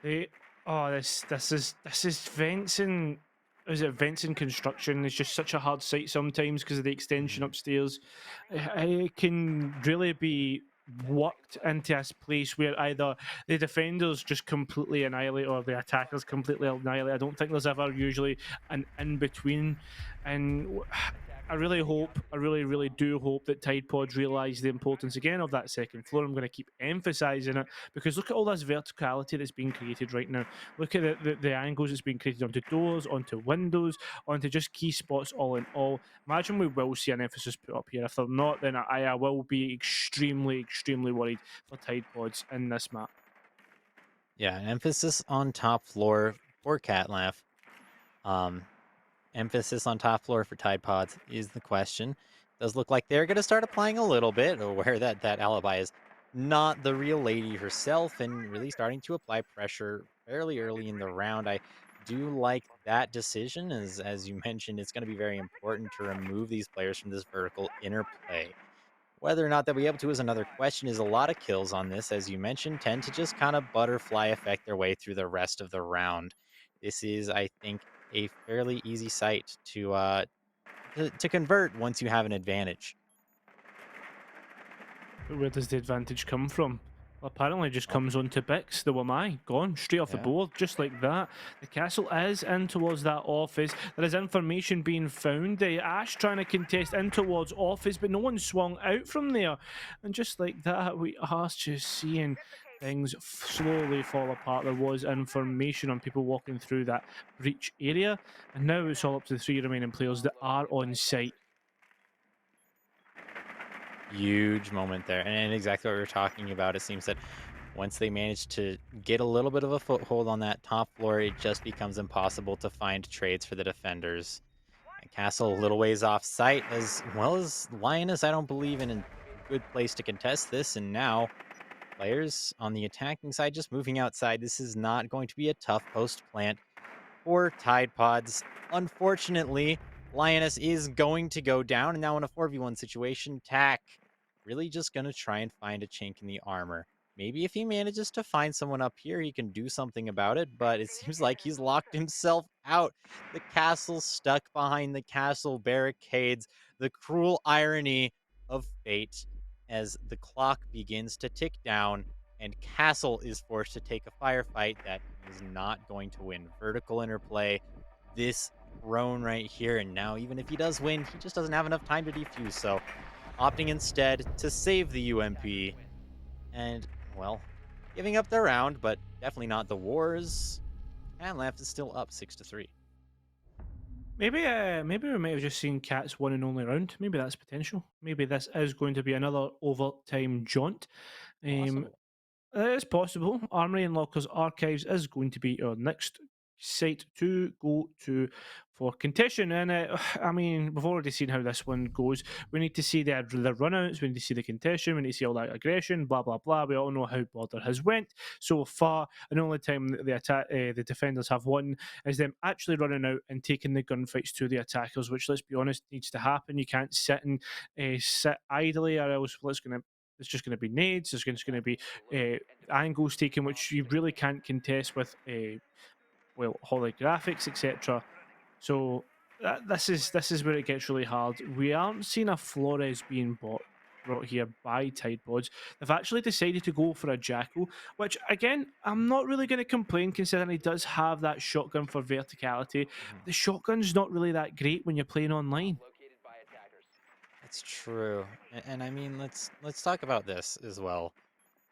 the this is Venson. Is it Venson construction? It's just such a hard site sometimes because of the extension Mhm. upstairs. It can really be worked into this place where either the defenders just completely annihilate or the attackers completely annihilate. I don't think there's ever usually an in between, and I really hope, I really do hope that Tide Pods realise the importance again of that second floor. I'm going to keep emphasising it because look at all this verticality that's being created right now. Look at the angles that's being created onto doors, onto windows, onto just key spots all in all. Imagine we will see an emphasis put up here. If they're not, then I will be extremely worried for Tide Pods in this map. Yeah, an emphasis on top floor for Catlaugh. Um, Emphasis on top floor for Tide Pods is the question. Does look like they're going to start applying a little bit, aware that that alibi is not the real lady herself, and really starting to apply pressure fairly early in the round. I do like that decision, as you mentioned, it's going to be very important to remove these players from this vertical interplay. Whether or not they'll be able to is another question. Is a lot of kills on this, as you mentioned, tend to just kind of butterfly effect their way through the rest of the round. This is, I think, a fairly easy site to convert once you have an advantage. But where does the advantage come from? Well, apparently, it just Oh, comes onto Bix. The Wamai gone straight off the yeah. board, just like that. The castle is in towards that office. There is information being found. Ash trying to contest in towards office, but no one swung out from there. And just like that, we are just seeing things slowly fall apart. There was information on people walking through that breach area, and now it's all up to the 3 remaining players that are on site. Huge moment there. And exactly what we were talking about. It seems that once they manage to get a little bit of a foothold on that top floor, it just becomes impossible to find trades for the defenders. And Castle a little ways off site, as well as Lioness, I don't believe in a good place to contest this. And now players on the attacking side just moving outside. This is not going to be a tough post plant for Tide Pods. Unfortunately, Lioness is going to go down, and now in a 4v1 situation, Tack really just going to try and find a chink in the armor. Maybe if he manages to find someone up here, he can do something about it, but it seems like he's locked himself out. The castle stuck behind the castle barricades. The cruel irony of fate as the clock begins to tick down and Castle is forced to take a firefight that he is not going to win. Vertical interplay, this throne right here, and now even if he does win, he just doesn't have enough time to defuse. So opting instead to save the UMP and, well, giving up the round, but definitely not the wars. And Left is still up 6-3. Maybe we might have just seen Cat's one and only round. Maybe that's potential. Maybe this is going to be another overtime jaunt. Um, Possible. it's possible. Armory and Lockers Archives is going to be our next site to go to for contention. And I mean, we've already seen how this one goes. We need to see the runouts. We need to see the contention. We need to see all that aggression. Blah blah blah. We all know how Border has went so far. And the only time that the defenders have won is them actually running out and taking the gunfights to the attackers. Which, let's be honest, needs to happen. You can't sit idly, or else it's just going to be nades. There's just going to be angles taken, which you really can't contest with holographics, etc. So this is where it gets really hard. We aren't seeing a Flores being brought here by Tide Pods. They've actually decided to go for a Jackal, which again, I'm not really going to complain considering he does have that shotgun for verticality. Mhm. The shotgun's not really that great when you're playing online. That's true. And I mean, let's talk about this as well.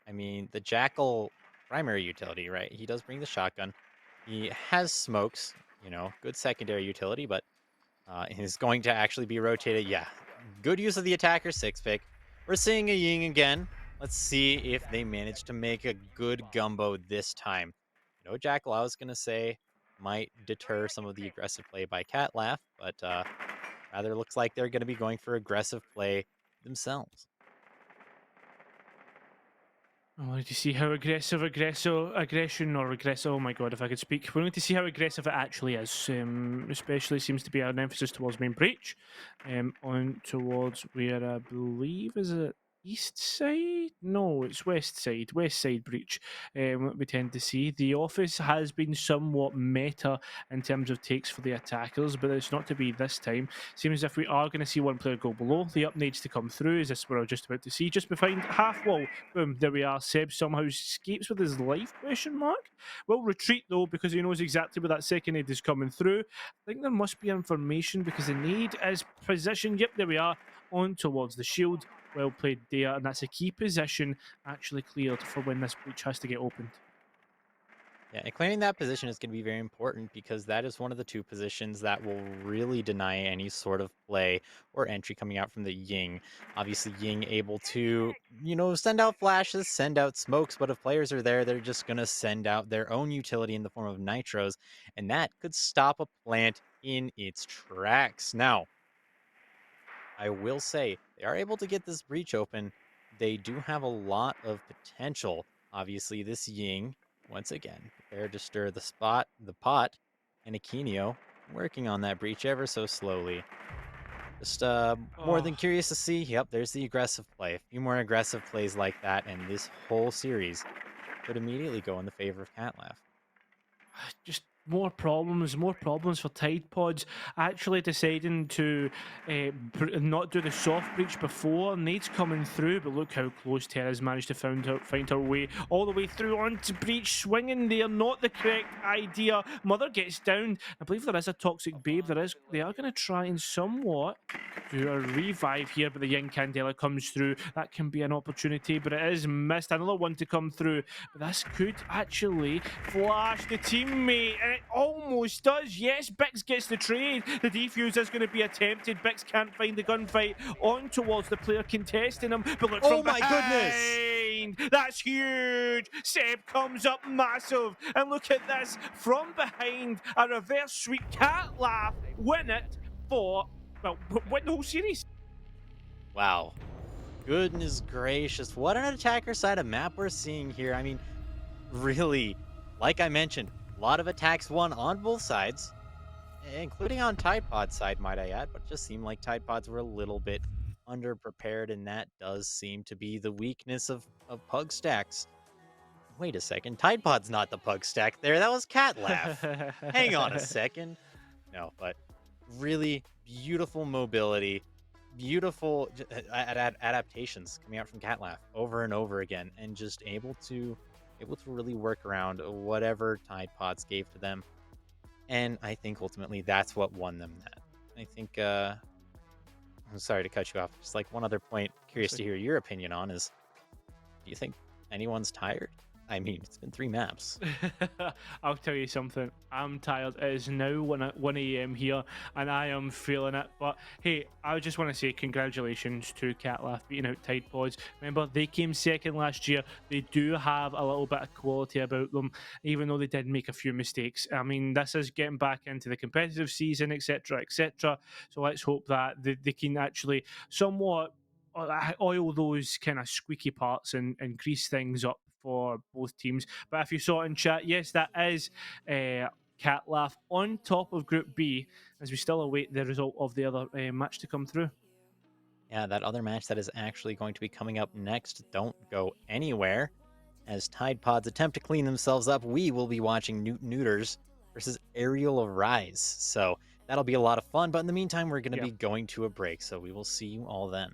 I mean, the Jackal primary utility, right? He does bring the shotgun. He has smokes, good secondary utility, but is going to actually be rotated. Yeah, good use of the attacker 6 pick. We're seeing a Ying again. Let's see if they manage to make a good gumbo this time. Jack Lau is going to say might deter some of the aggressive play by Catlaugh, but rather looks like they're going to be going for aggressive play themselves. I wanted to see how aggression or aggressive. Oh my god, if I could speak. We're going to see how aggressive it actually is. Especially seems to be an emphasis towards main breach. On towards where I believe is it east side? No, it's west side. West side breach. What we tend to see. The office has been somewhat meta in terms of takes for the attackers, but it's not to be this time. Seems as if we are going to see one player go below. The up needs to come through. Is this what I was just about to see? Just behind half wall. Boom, there we are. Seb somehow escapes with his life, question mark. Will retreat though, because he knows exactly where that second aid is coming through. I think there must be information because the need is positioned. Yep, there we are. On towards the shield. Well played there, and that's a key position actually cleared for when this breach has to get opened. Yeah, and clearing that position is going to be very important because that is one of the two positions that will really deny any sort of play or entry coming out from the Ying. Obviously, Ying able to, send out flashes, send out smokes, but if players are there, they're just going to send out their own utility in the form of nitros, and that could stop a plant in its tracks. Now, I will say they are able to get this breach open. They do have a lot of potential. Obviously, this Ying, once again, prepared to stir the pot, and Aquinio working on that breach ever so slowly. Just more than curious to see. Yep, there's the aggressive play. A few more aggressive plays like that, and this whole series could immediately go in the favor of Catlaugh. Just more problems for Tide Pods. Actually deciding to not do the soft breach before. Nade's coming through, but look how close Terra's managed to find her way all the way through onto breach. Swinging there, not the correct idea. Mother gets down. I believe there is a toxic babe. They are going to try and somewhat do a revive here, but the young Candela comes through. That can be an opportunity, but it is missed. Another one to come through, but this could actually flash the teammate, and it almost does. Yes, Bix gets the trade. The defuse is going to be attempted. Bix can't find the gunfight on towards the player contesting him, but look from my goodness! behind. That's huge. Seb comes up massive, and look at this from behind. A reverse sweep. Catlaugh win it for, well, win the whole series. Wow. Goodness gracious. What an attacker side of map we're seeing here. I mean, really, like I mentioned, a lot of attacks won on both sides, including on Tide Pod's side, might I add, but it just seemed like Tide Pods were a little bit underprepared, and that does seem to be the weakness of Pug Stacks. Wait a second, Tide Pod's not the Pug Stack there, that was Catlaugh. Hang on a second. No, but really beautiful mobility, beautiful adaptations coming out from Catlaugh over and over again, and just able to really work around whatever Tide Pods gave to them. And I think ultimately that's what won them that. I think I'm sorry to cut you off. Just like one other point, curious to hear your opinion on is, do you think anyone's tired? I mean, it's been 3 maps. I'll tell you something. I'm tired. It is now 1 a.m. here, and I am feeling it. But hey, I just want to say congratulations to Catlaugh beating out Tide Pods. Remember, they came second last year. They do have a little bit of quality about them, even though they did make a few mistakes. I mean, this is getting back into the competitive season, etc., etc. So let's hope that they can actually somewhat oil those kind of squeaky parts and grease things up for both teams. But if you saw it in chat, yes, that is Catlaugh on top of Group B, as we still await the result of the other match to come through. Yeah, that other match that is actually going to be coming up next. Don't go anywhere. As Tide Pods attempt to clean themselves up, we will be watching Newt Neuters versus Aerial Arise. So that'll be a lot of fun. But in the meantime, we're going to be going to a break. So we will see you all then.